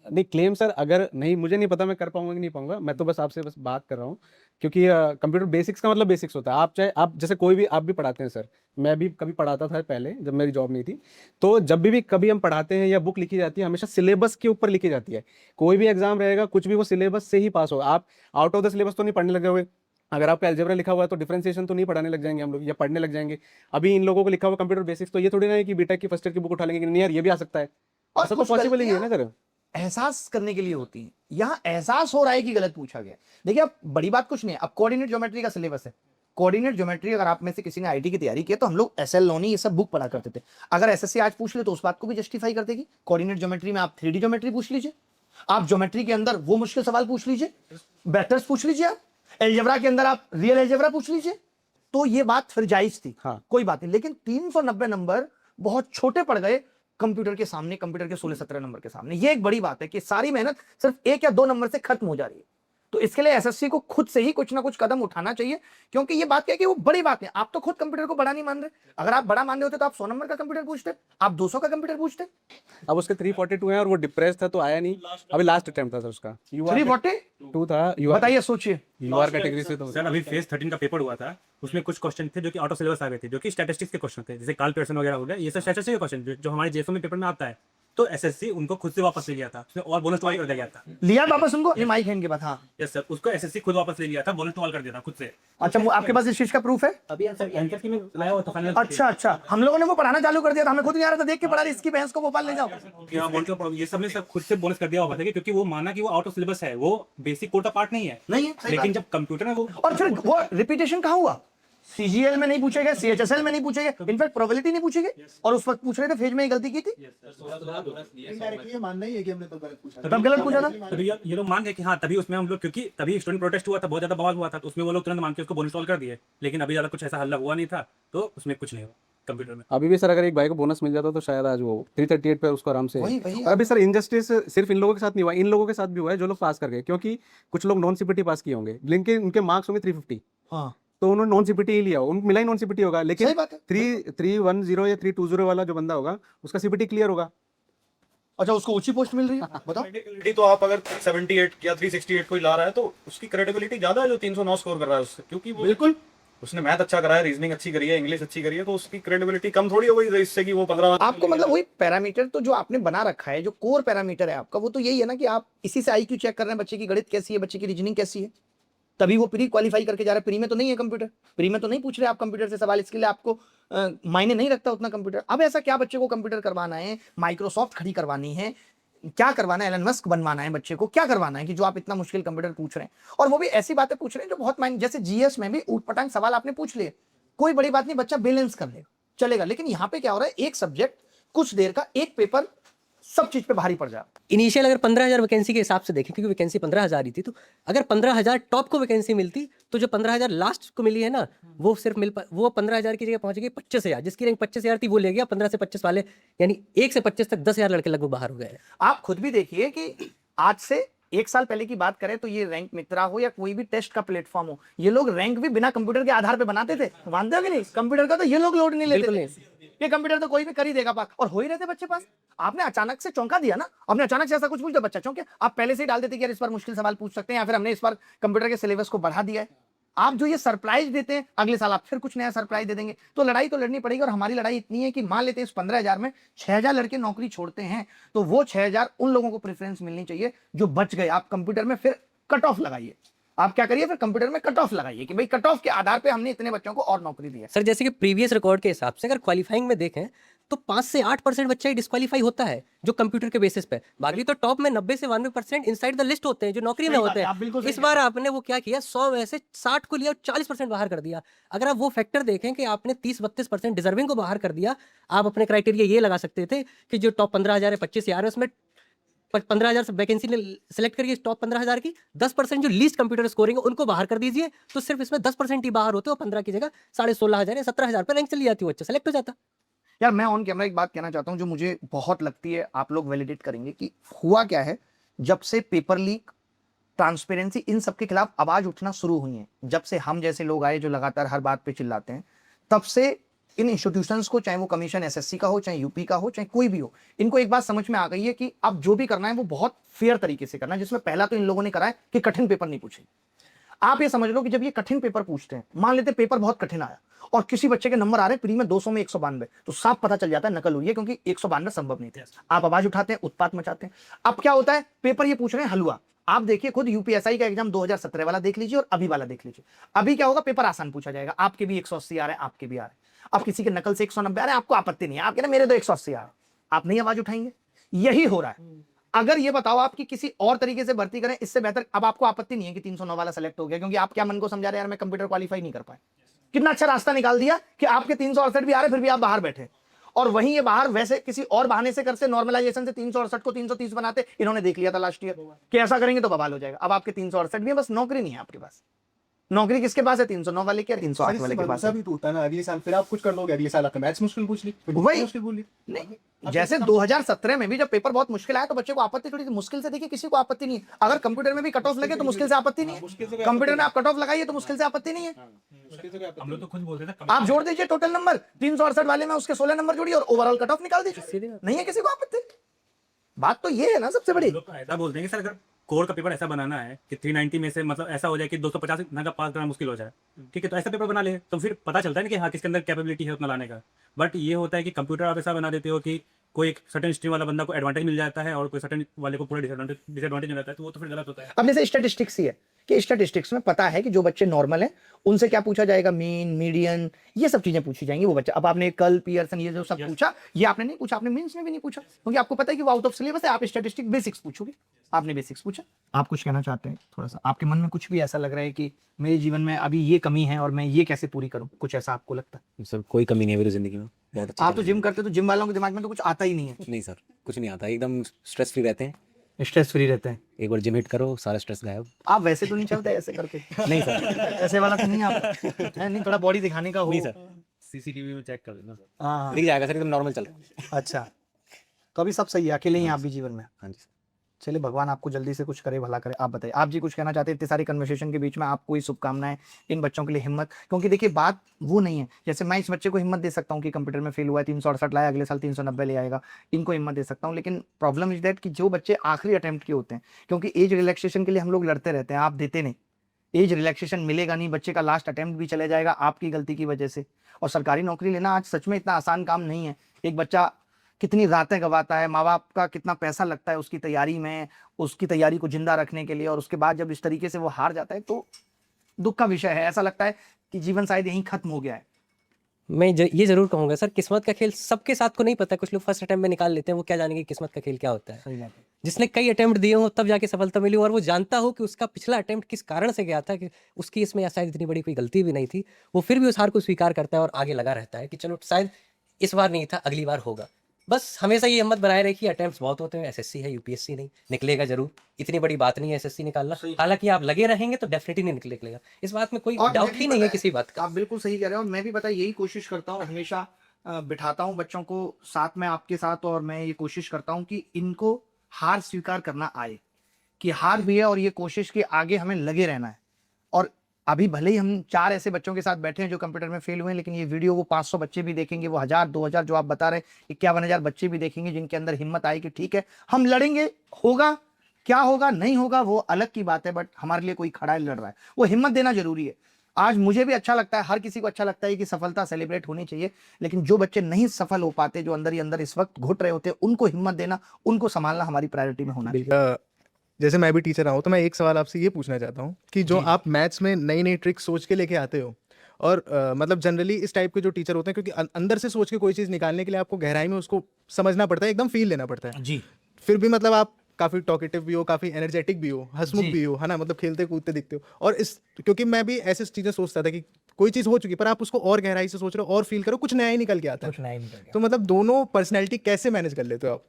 नहीं क्लेम सर, अगर नहीं, मुझे नहीं पता मैं कर पाऊंगा कि नहीं पाऊंगा, मैं तो बस आपसे बस बात कर रहा हूँ। क्योंकि कंप्यूटर बेसिक्स का मतलब बेसिक्स होता है। आप चाहे आप जैसे कोई भी, आप भी पढ़ाते हैं सर, मैं भी कभी पढ़ाता था पहले जब मेरी जॉब नहीं थी। तो जब भी कभी हम पढ़ाते हैं या बुक लिखी जाती है, हमेशा सिलेबस के ऊपर लिखी जाती है। कोई भी एग्जाम रहेगा, कुछ भी, वो सिलेबस से ही पास होगा। आप आउट ऑफ द सिलेबस तो नहीं पढ़ने लग जाओगे। अगर आपका अलजेब्रा लिखा हुआ है तो डिफरेंशिएशन तो नहीं पढ़ाने लग जाएंगे हम लोग, या पढ़ने लग जाएंगे। अभी इन लोगों को लिखा हुआ कंप्यूटर बेसिक्स, तो ये थोड़ी ना है कि बीटेक की फर्स्ट ईयर की बुक उठा लेंगे कि नहीं यार ये भी आ सकता है। ऐसा तो पॉसिबल ही नहीं है ना सर। एहसास करने के लिए होती है, यहाँ एहसास हो रहा है कि गलत पूछा गया। देखिए अब बड़ी बात कुछ नहीं है, अब कोऑर्डिनेट ज्योमेट्री का सिलेबस है। कोऑर्डिनेट ज्योमेट्री अगर आप में से किसी ने आईटी की तैयारी की तो हम लोग एसएल लोनी ये सब बुक पढ़ा करते थे। अगर एसएससी आज पूछ ले तो उस बात को भी जस्टिफाई कर देगी। कोऑर्डिनेट ज्योमेट्री में आप 3D ज्योमेट्री पूछ लीजिए, आप ज्योमेट्री के अंदर वो मुश्किल सवाल पूछ लीजिए, वेक्टर्स पूछ लीजिए, आप एलजेब्रा के अंदर आप रियल एलजेब्रा पूछ लीजिए, तो ये बात फिर जायज थी। हाँ। कोई बात नहीं। लेकिन 390 नंबर बहुत छोटे पड़ गए कंप्यूटर के सामने, कंप्यूटर के 16-17 नंबर के सामने। ये एक बड़ी बात है कि सारी मेहनत सिर्फ 1 या 2 नंबर से खत्म हो जा रही है। तो इसके लिए एसएससी को खुद से ही कुछ ना कुछ कदम उठाना चाहिए, क्योंकि ये बात क्या है कि वो बड़ी बात है। आप तो खुद कंप्यूटर को बड़ा नहीं मान रहे। अगर आप बड़ा मान रहे होते तो आप 100 नंबर का कंप्यूटर पूछते, आप 200 का कंप्यूटर पूछते। अब उसके 342 हैं और वो डिप्रेस था तो आया नहीं। अभी लास्ट अटेम्प्ट था सर उसका, 342 था। बताइए, सोचिए। यूआर कैटेगरी से तो सर अभी फेज 13 का पेपर हुआ था, उसमें कुछ क्वेश्चन थे जो कि आउट ऑफ सिलेबस आ गए थे, जो कि स्टैटिस्टिक्स के क्वेश्चन थे, जैसे कार्ल पियर्सन वगैरह हो गया। ये सब स्टैटिस्टिक्स के क्वेश्चन जो हमारे जेएसओ में पेपर में आता है, तो एसएससी उनको खुद से वापस ले लिया था, उसमें और बोनस टॉल कर दिया गया था। लिया वापस उनको, ये माइक है इनके पास। हाँ यस सर, उसको एसएससी खुद वापस ले लिया था, बोनस टॉल कर दिया था खुद से। अच्छा, वो आपके पास इस चीज का प्रूफ है? अभी सर एनकेएससी में लाया हुआ था फाइनल। अच्छा, हम लोगों ने वो पढ़ाना चालू कर दिया था, हमें खुद नहीं आ रहा था, देख के पढ़ा रही, इसकी बहस को भोपाल ले जाओ। ये सब ने सब खुद से बोनस कर दिया हुआ था, क्योंकि वो माना कि वो आउट ऑफ सिलेबस है, वो बेसिक कोड का पार्ट नहीं है। नहीं है, लेकिन जब कंप्यूटर में वो, और फिर वो रिपीटेशन कहाँ हुआ? सीजीएल में नहीं पूछे गए, सीएचएसएल में नहीं पूछे गए, इनफैक्ट प्रोबेबिलिटी नहीं पूछे गए, और उस वक्त पूछ रहे थे फेज में गलती की थी। मानना ही है कि हमने तो गलत पूछा। तब गलत पूछा था। तभी ये लोग मान गए कि हाँ, तभी उसमें हम लोग, क्योंकि तभी स्टूडेंट प्रोटेस्ट हुआ था, बहुत ज्यादा बवाल हुआ था, तो उसमें वो लोग तुरंत मान के उसको बोनस टॉल कर दिए। लेकिन अभी ज्यादा कुछ ऐसा हल्ला हुआ नहीं था, तो उसमें कुछ नहीं हुआ कंप्यूटर में। अभी भी सर अगर एक भाई को बोनस मिल जाता तो शायद आज वो 338 पे उसको आराम से। वही। अभी सर इनजस्टिस सिर्फ इन लोगों के साथ नहीं हुआ, इन लोगों के साथ भी हुआ है जो लोग पास कर गए, क्योंकि कुछ लोग नॉन सीपीटी पास किए होंगे, लेकिन उनके मार्क्स होंगे 350। हाँ, तो उन्होंने नॉन सीपीटी ही लिया, उनको मिला ही नॉन सीपीटी होगा, लेकिन सही बात है। 310 या 320 वाला जो बंदा होगा उसका सीपीटी क्लियर होगा। अच्छा, उसको ऊंची पोस्ट मिल रही है, बताओ। क्रेडिबिलिटी तो आप अगर 78 या 368 कोई ला रहा है तो उसकी क्रेडिबिलिटी ज्यादा है जो 309 स्कोर कर रहा है उससे, क्योंकि वो बिल्कुल उसने मैथ अच्छा करा है, रीजनिंग अच्छी करी है, इंग्लिश अच्छी करी है, तो उसकी क्रेडिबिलिटी कम थोड़ी हो गई इससे कि वो 15। आपको मतलब वही पैरामीटर तो जो आपने बना रखा है, जो कोर पैरामीटर है आपका, वो तो यही है ना कि आप इसी से आईक्यू चेक कर रहे हैं, बच्चे की गणित कैसी है, बच्चे की रीजनिंग कैसी है। तभी वो प्री क्वालिफाई करके जा रहा है। प्री में तो नहीं है कंप्यूटर, प्री में तो नहीं पूछ रहे आप कंप्यूटर से सवाल, इसके लिए आपको मायने नहीं रखता उतना कंप्यूटर। अब ऐसा क्या बच्चे को कंप्यूटर करवाना है, माइक्रोसॉफ्ट खड़ी करवानी है, क्या करवाना है, एलन मस्क बनवाना है बच्चे को, क्या करवाना है कि जो आप इतना मुश्किल कंप्यूटर पूछ रहे हैं, और वो भी ऐसी बातें पूछ रहे हैं जो बहुत मायने, जैसे जीएस में भी ऊटपटांग सवाल आपने पूछ लिए, कोई बड़ी बात नहीं, बच्चा बैलेंस कर लेगा, चलेगा। लेकिन यहाँ पे क्या हो रहा है, एक सब्जेक्ट कुछ देर का, एक पेपर सब चीज पे भारी पड़ जाए। इनिशियल अगर 15,000 वैकेंसी के हिसाब से देखें, क्योंकि वैकेंसी 15,000 ही थी, तो अगर 15,000 टॉप को वैकेंसी मिलती तो जो 15,000 लास्ट को मिली है ना, वो सिर्फ वो 15,000 की जगह पहुंच गई 25,000, जिसकी रैंक 25,000 थी वो ले गया 15 से 25 वाले, यानी 1 से 25 तक 10,000 लड़के लगभग बाहर हो गए। आप खुद भी देखिए कि आज से 1 साल पहले की बात करें तो ये रैंक मित्रा हो या कोई भी टेस्ट का प्लेटफॉर्म हो, ये लोग रैंक भी बिना कंप्यूटर के आधार पे बनाते थे, मानते हो कि नहीं? कंप्यूटर का तो ये लोग लोड नहीं लेते थे, ये कंप्यूटर तो कोई भी कर ही देगा पास, और हो ही रहते बच्चे पास। आपने अचानक से चौंका दिया ना, आपने अचानक से ऐसा कुछ पूछ दिया, बच्चा चौंके। आप पहले से ही डाल देते कि यार इस बार मुश्किल सवाल पूछ सकते हैं, या फिर हमने इस बार कंप्यूटर के सिलेबस को बढ़ा दिया है। आप जो ये सरप्राइज देते हैं, अगले साल आप फिर कुछ नया सरप्राइज दे देंगे, तो लड़ाई तो लड़नी पड़ेगी। और हमारी लड़ाई इतनी है कि मान लेते हैं इस 15,000 में 6,000 लड़के नौकरी छोड़ते हैं, तो वो 6,000 उन लोगों को प्रेफरेंस मिलनी चाहिए जो बच गए। आप कंप्यूटर में फिर कट ऑफ लगाइए, आप क्या करिए, फिर कंप्यूटर में कट ऑफ लगाइए कि भाई कट ऑफ के आधार पे हमने इतने बच्चों को और नौकरी दी है। सर जैसे कि प्रीवियस रिकॉर्ड के हिसाब से अगर क्वालिफाइंग में देखें तो 5 से 8% बच्चा ही डिस्क्वालीफाई होता है जो कंप्यूटर के बेसिस पे, बाकी तो टॉप में 90 से 92% इनसाइड द लिस्ट होते हैं जो नौकरी में होते हैं। इस बार आपने वो क्या किया, 100 में से 60 को लिया और 40% बाहर कर दिया। अगर आप वो फैक्टर देखें कि आपने 30-32% डिजर्विंग को बाहर कर दिया, आप अपने क्राइटेरिया ये लगा सकते थे कि जो टॉप 15,000 है 25,000 है, उसमें 15,000 से वैकेंसी सेलेक्ट करिए टॉप 15,000 की, 10% जो लीस्ट कंप्यूटर स्कोरिंग है उनको बाहर कर दीजिए, तो सिर्फ इसमें 10% ही बाहर होते हो, 15 की जगह 16,500 या 17,000 पर रैंक चली जाती है, अच्छा सेलेक्ट हो जाता। यार मैं ऑन कैमरा एक बात कहना चाहता हूं जो मुझे बहुत लगती है, आप लोग वैलिडेट करेंगे कि हुआ क्या है। जब से पेपर लीक, ट्रांसपेरेंसी, इन सब के खिलाफ आवाज उठना शुरू हुई है, जब से हम जैसे लोग आए जो लगातार हर बात पे चिल्लाते हैं, तब से इन इंस्टीट्यूशंस को, चाहे वो कमीशन एसएससी का हो, चाहे यूपी का हो, चाहे कोई भी हो, इनको एक बात समझ में आ गई है कि अब जो भी करना है वो बहुत फेयर तरीके से करना है। जिसमें पहला तो इन लोगों ने करा है कि कठिन पेपर नहीं पूछे। आप ये समझ लो कि जब ये कठिन पेपर पूछते हैं, मान लेते पेपर बहुत कठिन आया और किसी बच्चे के नंबर आ रहे हैं प्री में 200 में 192, तो साफ पता चल जाता है नकल हुई है, क्योंकि 192 संभव नहीं थे। आप आवाज उठाते हैं, उत्पात मचाते हैं। अब क्या होता है, पेपर ये पूछ रहे हैं हलवा। आप देखिए खुद यूपीएसआई का एग्जाम 2017 वाला देख लीजिए और अभी वाला देख लीजिए। अभी क्या होगा, पेपर आसान पूछा जाएगा, आपके भी 180 आ रहे हैं, आपके भी आ रहे हैं। अब किसी के नकल से 190 आ रहे हैं, आपको आपत्ति नहीं है, आप कह रहे मेरे तो 180 आ रहे हैं, आप नहीं आवाज उठाएंगे। यही हो रहा है। अगर ये बताओ आपकी किसी और तरीके से भर्ती करें, इससे बेहतर। अब आपको आपत्ति नहीं है कि 309 वाला सेलेक्ट हो गया, क्योंकि आप क्या मन को समझा रहे हैं, यार मैं कंप्यूटर क्वालिफाई नहीं कर पाए। कितना अच्छा रास्ता निकाल दिया कि आपके 368 भी आ रहे, फिर भी आप बाहर बैठे। और वहीं ये बाहर वैसे किसी और बहाने से करते, नॉर्मलाइजेशन से 368 को 330 बनाते। इन्होंने देख लिया था लास्ट ईयर कि ऐसा करेंगे तो बवाल हो जाएगा। अब आपके 368 भी है, बस नौकरी नहीं है आपके पास। नौकरी किसके पास है, 309 वाले के, 308 वाले के पास है। भी तो होता है ना, अगले साल फिर आप कुछ कर लोगे, अगले साल आपका मैथ्स मुश्किल पूछ ली, वही मुश्किल बोल ली। नहीं, जैसे 2017 में भी जब पेपर बहुत मुश्किल आया तो बच्चे को आपत्ति थोड़ी थी। मुश्किल से देखिए किसी को आपत्ति नहीं है। अगर कंप्यूटर में भी कट ऑफ लगे तो मुश्किल से आपत्ति नहीं है। कंप्यूटर में आप कट ऑफ लगाइए तो मुश्किल से आपत्ति नहीं है। हम लोग तो खुद बोलते थे आप जोड़ दीजिए टोटल नंबर, 368 वाले में उसके 16 नंबर जोड़िए और ओवरऑल कट ऑफ निकाल दीजिए, नहीं है किसी को आपत्ति। बात तो ये है ना सबसे बड़ी। लोग ऐसा बोलते हैं कि सर अगर कोर का पेपर ऐसा बनाना है कि 390 में से मतलब ऐसा हो जाए कि 250 ना का पास करना मुश्किल हो जाए, ठीक है, तो ऐसा पेपर बना ले, तो फिर पता चलता है ना कि हाँ किसके अंदर कैपेबिलिटी है उतना लाने का। बट ये होता है कि कंप्यूटर आप ऐसा बना देते हो कि कोई एक सर्टेन स्ट्रीम वाला बंदा को एडवांटेज मिल जाता है और कोई सर्टेन वाले को पूरा डिसएडवांटेज मिल जाता है, तो वो तो फिर गलत होता है। अब जैसे स्टैटिस्टिक्स ही है कि स्टैटिस्टिक्स में पता है कि जो बच्चे नॉर्मल हैं उनसे क्या पूछा जाएगा, मीन, मीडियन, ये सब चीजें पूछी जाएंगी वो बच्चा। अब आपने कल पियर्सन ये जो सब पूछा, ये आपने नहीं पूछा, आपने मीन्स में भी नहीं पूछा, क्योंकि आपको पता है कि वो आउट ऑफ सिलेबस है। आप स्टैटिस्टिक्स बेसिक्स पूछोगे, आपने बेसिक्स पूछा। आप कुछ कहना चाहते हैं, थोड़ा सा आपके मन में कुछ भी ऐसा लग रहा है कि मेरे जीवन में अभी ये कमी है और मैं ये कैसे पूरी करूं, कुछ ऐसा आपको लगता है? सर कोई कमी नहीं है मेरी जिंदगी में, बहुत अच्छा आप तो जिम करते, तो जिम वालों के दिमाग में तो कुछ आता ही नहीं है। नहीं सर, कुछ नहीं आता, एकदम स्ट्रेस फ्री रहते हैं, स्ट्रेस फ्री रहते हैं। एक बार जिम हिट करो सारा स्ट्रेस गायब। आप वैसे तो नहीं चलते ऐसे करके? नहीं सर, ऐसे वाला तो नहीं आप है, नहीं थोड़ा बॉडी दिखाने का हो। नहीं सर, सीसीटीवी में चेक कर देना। हाँ दिख जाएगा सर, एकदम नॉर्मल चल रहा है। अच्छा, तो अभी सब सही है, अकेले ही हैं आप भी जीवन में? हाँ जी सर। चलिए भगवान आपको जल्दी से कुछ करे, भला करे। आप बताइए, आप जी कुछ कहना चाहते हैं? इतनी सारी कन्वर्सेशन के बीच में आपको ही शुभकामनाएं, इन बच्चों के लिए हिम्मत। क्योंकि देखिए बात वो नहीं है, जैसे मैं इस बच्चे को हिम्मत दे सकता हूँ कि कंप्यूटर में फेल हुआ है, 368 लाया, अगले साल 390 ले आएगा, इनको हिम्मत दे सकता हूँ। लेकिन प्रॉब्लम इज दैट कि जो बच्चे आखिरी अटेम्प्ट के होते हैं, क्योंकि एज रिलैक्सेशन के लिए हम लोग लड़ते रहते हैं, आप देते नहीं, एज रिलैक्सेशन मिलेगा नहीं, बच्चे का लास्ट अटेम्प्ट भी चले जाएगा आपकी गलती की वजह से। और सरकारी नौकरी लेना आज सच में इतना आसान काम नहीं है। एक बच्चा कितनी रातें गवाता है, माँ बाप का कितना पैसा लगता है उसकी तैयारी में, उसकी तैयारी को जिंदा रखने के लिए, और उसके बाद जब इस तरीके से वो हार जाता है तो दुख का विषय है, ऐसा लगता है कि जीवन शायद यहीं खत्म हो गया है। ये ज़रूर कहूँगा सर, किस्मत का खेल सबके साथ को नहीं पता। कुछ लोग फर्स्ट अटेम्प्ट में निकाल लेते हैं, वो क्या जानेंगे किस्मत का खेल क्या होता है। सही बात है। जिसने कई अटेम्प्ट दिए हों तब जाके सफलता मिली हो, और वो जानता हो कि उसका पिछला अटेम्प्ट किस कारण से गया था, कि उसकी इसमें या शायद इतनी बड़ी कोई गलती भी नहीं थी, वो फिर भी उस हार को स्वीकार करता है और आगे लगा रहता है कि चलो शायद इस बार नहीं था, अगली बार होगा। बस हमेशा ये हिम्मत बनाए रखिए। अटेम्प्ट्स बहुत होते हैं, एसएससी है, यूपीएससी नहीं, निकलेगा जरूर। इतनी बड़ी बात नहीं है एसएससी निकालना, हालांकि आप लगे रहेंगे तो डेफिनेटली नहीं निकलेगा, इस बात में कोई और डाउट मैं ही भी नहीं है पता किसी बात का। आप बिल्कुल सही कह रहे हो, और मैं भी पता है यही कोशिश करता हूँ हमेशा, बिठाता हूँ बच्चों को साथ में आपके साथ, और मैं ये कोशिश करता हूँ कि इनको हार स्वीकार करना आए, कि हार भी है और ये कोशिश कि आगे हमें लगे रहना है। और अभी भले ही हम 4 ऐसे बच्चों के साथ बैठे हैं जो कंप्यूटर में फेल हुए हैं, लेकिन ये वीडियो वो 500 बच्चे भी देखेंगे, वो 1000 2000 जो आप बता रहे हैं 51,000 बच्चे भी देखेंगे, जिनके अंदर हिम्मत आई कि ठीक है हम लड़ेंगे, होगा क्या होगा नहीं होगा वो अलग की बात है, बट हमारे लिए कोई खड़ा है, लड़ रहा है, वो हिम्मत देना जरूरी है। आज मुझे भी अच्छा लगता है, हर किसी को अच्छा लगता है कि सफलता सेलिब्रेट होनी चाहिए, लेकिन जो बच्चे नहीं सफल हो पाते, जो अंदर ही अंदर इस वक्त घुट रहे होते हैं, उनको हिम्मत देना, उनको संभालना हमारी प्रायोरिटी में होना चाहिए। जैसे मैं भी टीचर रहा हूँ तो मैं एक सवाल आपसे ये पूछना चाहता हूँ कि जो आप मैथ्स में नई नई ट्रिक सोच के लेके आते हो, और मतलब जनरली इस टाइप के जो टीचर होते हैं, क्योंकि अंदर से सोच के कोई चीज़ निकालने के लिए आपको गहराई में उसको समझना पड़ता है, एकदम फील लेना पड़ता है जी। फिर भी मतलब आप काफ़ी टॉकेटिव भी हो, काफ़ी एनर्जेटिक भी हो, हंसमुख भी हो, है ना, मतलब खेलते कूदते दिखते हो। और इस क्योंकि मैं भी ऐसी चीज़ें सोचता था कि कोई चीज़ हो चुकी पर आप उसको और गहराई से सोच रहे हो और फील करो, कुछ नया ही निकल के आता है। कुछ नया ही निकल गया। तो मतलब दोनों पर्सनैलिटी कैसे मैनेज कर लेते हो आप?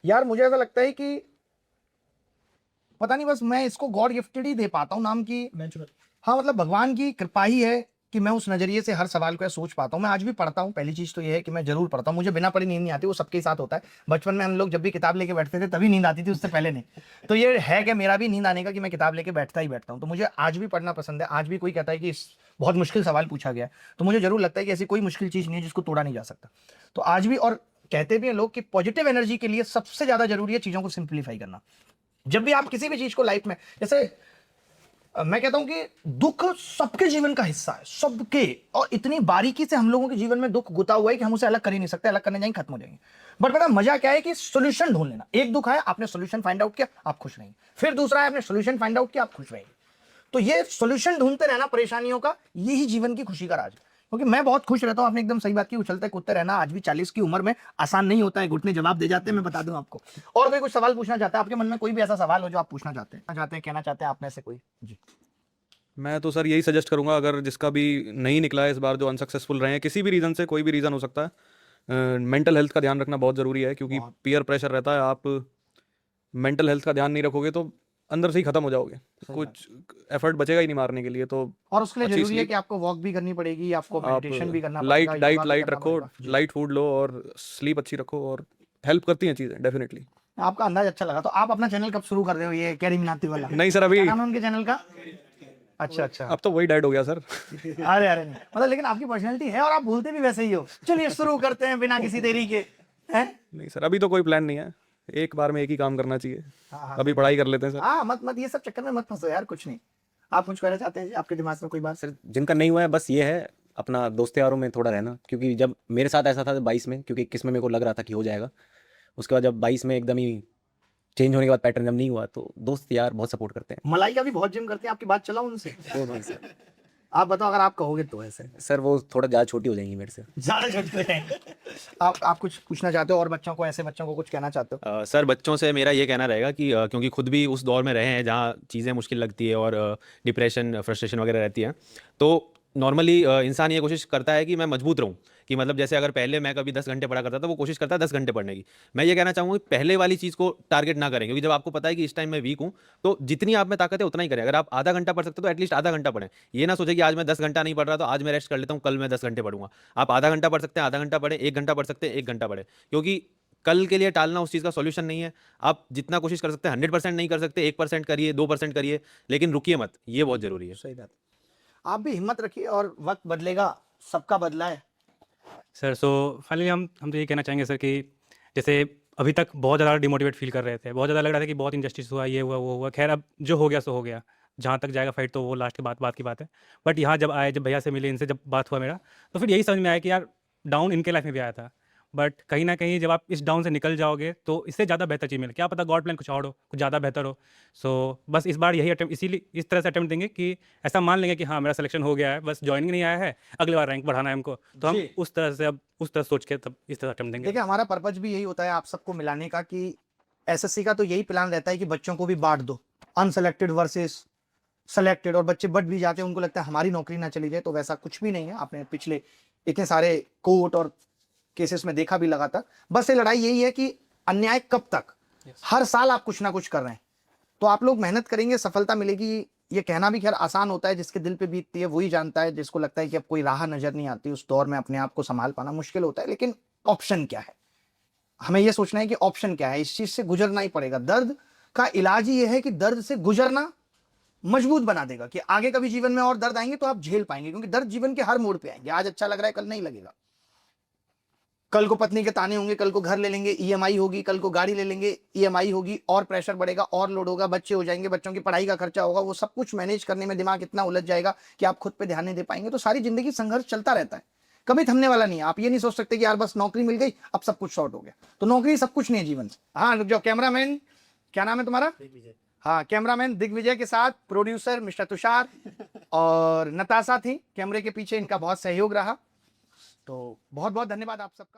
यार मुझे ऐसा लगता है कि पता नहीं, बस मैं इसको गॉड गिफ्टेड ही दे पाता हूँ नाम की, नेचुरल। हाँ, मतलब भगवान की कृपा ही है कि मैं उस नजरिए से हर सवाल को सोच पाता हूँ। मैं आज भी पढ़ता हूँ, पहली चीज तो ये है कि मैं जरूर पढ़ता हूँ, मुझे बिना पढ़े नींद नहीं आती, वो सबके साथ होता है। बचपन में हम लोग जब भी किताब लेके बैठते थे तभी नींद आती थी, उससे पहले नहीं। तो ये है कि मेरा भी नींद आने का कि मैं किताब लेके बैठता ही बैठता हूँ। तो मुझे आज भी पढ़ना पसंद है। आज भी कोई कहता है कि बहुत मुश्किल सवाल पूछा गया, तो मुझे जरूर लगता है कि ऐसी कोई मुश्किल चीज नहीं है जिसको तोड़ा नहीं जा सकता। तो आज भी, और कहते भी हैं लोग कि पॉजिटिव एनर्जी के लिए सबसे ज्यादा जरूरी है चीजों को सिंप्लीफाई करना। जब भी आप किसी भी चीज को लाइफ में, जैसे मैं कहता हूं कि दुख सबके जीवन का हिस्सा है, सबके, और इतनी बारीकी से हम लोगों के जीवन में दुख गुता हुआ है कि हम उसे अलग कर ही नहीं सकते, अलग करने जाएंगे खत्म हो जाएंगे। बट पता मजा क्या है कि सोल्यूशन ढूंढ लेना। एक दुख है, आपने सोल्यूशन फाइंड आउट किया, आप खुश रहेंगे। फिर दूसरा है, आपने सोल्यूशन फाइंड आउट किया, आप खुश रहेंगे। तो ये सोल्यूशन ढूंढते रहना परेशानियों का, यही जीवन की खुशी का राज है। क्योंकि मैं बहुत खुश रहता हूँ, आपने एकदम सही बात की, उछलते कूदते रहना आज भी 40 की उम्र में आसान नहीं होता है, घुटने जवाब दे जाते हैं, मैं बता दूं आपको। और कोई कुछ सवाल पूछना चाहता है, आपके मन में कोई भी ऐसा सवाल हो जो आप पूछना चाहते हैं, कहना चाहते हैं आप में से कोई? जी। मैं तो सर यही सजेस्ट करूंगा, अगर जिसका भी नहीं निकला है इस बार, जो अनसक्सेसफुल रहे हैं किसी भी रीज़न से, कोई भी रीज़न हो सकता है, मेंटल हेल्थ का ध्यान रखना बहुत ज़रूरी है, क्योंकि पीयर प्रेशर रहता है। आप मेंटल हेल्थ का ध्यान नहीं रखोगे तो अंदर से ही खत्म हो जाओगे, कुछ एफर्ट बचेगा ही नहीं मारने के लिए। तो और उसके लिए अच्छी जरूरी है sleep, कि आपको वॉक भी करनी पड़ेगी, आपको मेडिटेशन भी करना लाइट पड़ेगा, डाइट योगा भी लाइट करना रखो, पड़ेगा। लाइट फूड लो और स्लीप अच्छी रखो, और हेल्प करती हैं चीज़ें डेफिनेटली। आपका अंदाज अच्छा लगा। तो आप अपना चैनल कब शुरू कर रहे हो, ये कैरी मिनाती वाला? नहीं सर, अभी क्या नाम है उनके चैनल का? अच्छा। अब तो वही डेड हो गया सर। अरे नहीं, मतलब लेकिन आपकी पर्सनैलिटी है और आप बोलते भी वैसे ही हो। चलिए शुरू करते हैं बिना किसी देरी के, हैं? नहीं सर, अभी तो कोई प्लान नहीं है, एक बार में एक ही काम करना चाहिए। हाँ, अभी पढ़ाई कर लेते हैं सर। हाँ, मत ये सब चक्कर में मत फंसो यार, कुछ नहीं। आप कुछ कहना चाहते हैं जी? आपके दिमाग में कोई बात? सर जिनका नहीं हुआ है बस ये है अपना दोस्त यारों में थोड़ा रहना, क्योंकि जब मेरे साथ ऐसा था 22 में, क्योंकि 21 में मेरे को लग रहा था कि हो जाएगा, उसके बाद जब 22 में एकदम ही चेंज होने के बाद पैटर्न जब नहीं हुआ, तो दोस्त यार बहुत सपोर्ट करते हैं। मलाई का भी बहुत जिम करते हैं, आपकी बात चलाओ उनसे। आप बताओ, अगर आप कहोगे तो ऐसे। सर वो थोड़ा ज़्यादा छोटी हो जाएंगी मेरे से। ज्यादा छोटे हैं। आप कुछ पूछना चाहते हो और बच्चों को, ऐसे बच्चों को कुछ कहना चाहते हो? सर बच्चों से मेरा ये कहना रहेगा कि क्योंकि खुद भी उस दौर में रहे हैं जहाँ चीज़ें मुश्किल लगती है और डिप्रेशन फ्रस्ट्रेशन वगैरह रहती है, तो नॉर्मली इंसान ये कोशिश करता है कि मैं मजबूत रहूँ, कि मतलब जैसे अगर पहले मैं कभी 10 घंटे पढ़ा करता था, वो कोशिश करता है 10 घंटे पढ़ने की। मैं ये कहना चाहूँगा कि पहले वाली चीज़ को टारगेट ना करें, क्योंकि जब आपको पता है कि इस टाइम मैं वीक हूँ, तो जितनी आप में ताकत है उतना ही करें। अगर आप आधा घंटा पढ़ सकते हो तो एटलीस्ट आधा घंटा पढ़ें। ये ना सोचें कि आज मैं 10 घंटा नहीं पढ़ रहा तो आज मैं रेस्ट कर लेता हूँ, कल मैं 10 घंटे पढ़ूंगा। आप आधा घंटा पढ़ सकते हैं, आधा घंटा पढ़ें, 1 घंटा पढ़ सकते हैं, 1 घंटा पढ़ें, क्योंकि कल के लिए टालना उस चीज़ का सॉल्यूशन नहीं है। आप जितना कोशिश कर सकते हैं, 100% नहीं कर सकते, 1% करिए, 2% करिए, लेकिन रुकिए मत, ये बहुत ज़रूरी है। सही बात। आप भी हिम्मत रखिए, और वक्त बदलेगा, सबका बदला है। सर सो फाइनली हम तो ये कहना चाहेंगे सर कि जैसे अभी तक बहुत ज़्यादा डिमोटिवेट फील कर रहे थे, बहुत ज़्यादा लग रहा था कि बहुत इनजस्टिस हुआ, ये हुआ वो हुआ। खैर अब जो हो गया सो हो गया, जहाँ तक जाएगा फाइट तो वो लास्ट के बात की बात है। बट यहाँ जब आए, जब भैया से मिले, इनसे जब बात हुआ मेरा, तो फिर यही समझ में आया कि यार डाउन इनके लाइफ में भी आया था। बट कहीं ना कहीं जब आप इस डाउन से निकल जाओगे तो इससे ज़्यादा बेहतर चीज़ मिले, क्या पता गॉड प्लान कुछ और हो, कुछ ज़्यादा बेहतर हो। सो बस इस बार यही अटेम्प्ट, इसीलिए इस तरह से अटेम्प्ट देंगे कि ऐसा मान लेंगे कि हाँ मेरा सिलेक्शन हो गया है, बस ज्वाइनिंग नहीं आया है, अगली बार रैंक बढ़ाना है हमको, तो हम जी। उस तरह से अब उस तरह सोच के तब इस तरह अटेम्प्ट देंगे। देखिए हमारा पर्पज भी यही होता है आप सबको मिलाने का कि एसएससी का तो यही प्लान रहता है कि बच्चों को भी बांट दो, अनसेलेक्टेड वर्सेस सेलेक्टेड, और बच्चे बट भी जाते हैं, उनको लगता है हमारी नौकरी ना चली जाए, तो वैसा कुछ भी नहीं है। आपने पिछले इतने सारे कोर्ट और केसेस में देखा भी लगातार। बस ये लड़ाई यही है कि अन्याय कब तक, हर साल आप कुछ ना कुछ कर रहे हैं, तो आप लोग मेहनत करेंगे, सफलता मिलेगी। ये कहना भी खैर आसान होता है, जिसके दिल पे बीतती है वही जानता है, जिसको लगता है कि अब कोई राह नजर नहीं आती, उस दौर में अपने आप को संभाल पाना मुश्किल होता है। लेकिन ऑप्शन क्या है, हमें यह सोचना है कि ऑप्शन क्या है, इस चीज से गुजरना ही पड़ेगा। दर्द का इलाज ही यह है कि दर्द से गुजरना मजबूत बना देगा, कि आगे कभी जीवन में और दर्द आएंगे तो आप झेल पाएंगे, क्योंकि दर्द जीवन के हर मोड़ पे आएंगे। आज अच्छा लग रहा है, कल नहीं लगेगा। कल को पत्नी के ताने होंगे, कल को घर ले लेंगे, ईएमआई होगी, कल को गाड़ी ले लेंगे, ईएमआई होगी, और प्रेशर बढ़ेगा, और लोड होगा, बच्चे हो जाएंगे, बच्चों की पढ़ाई का खर्चा होगा, वो सब कुछ मैनेज करने में दिमाग इतना उलझ जाएगा कि आप खुद पे ध्यान नहीं दे पाएंगे। तो सारी जिंदगी संघर्ष चलता रहता है, कभी थमने वाला नहीं है। आप ये नहीं सोच सकते कि यार बस नौकरी मिल गई अब सब कुछ शॉर्ट हो गया, तो नौकरी सब कुछ नहीं है जीवन से। हाँ, जो कैमरामैन, क्या नाम है तुम्हारा? हाँ, कैमरामैन दिग्विजय के साथ प्रोड्यूसर मिस्टर तुषार और नताशा थी कैमरे के पीछे, इनका बहुत सहयोग रहा। तो बहुत बहुत धन्यवाद आप सबका।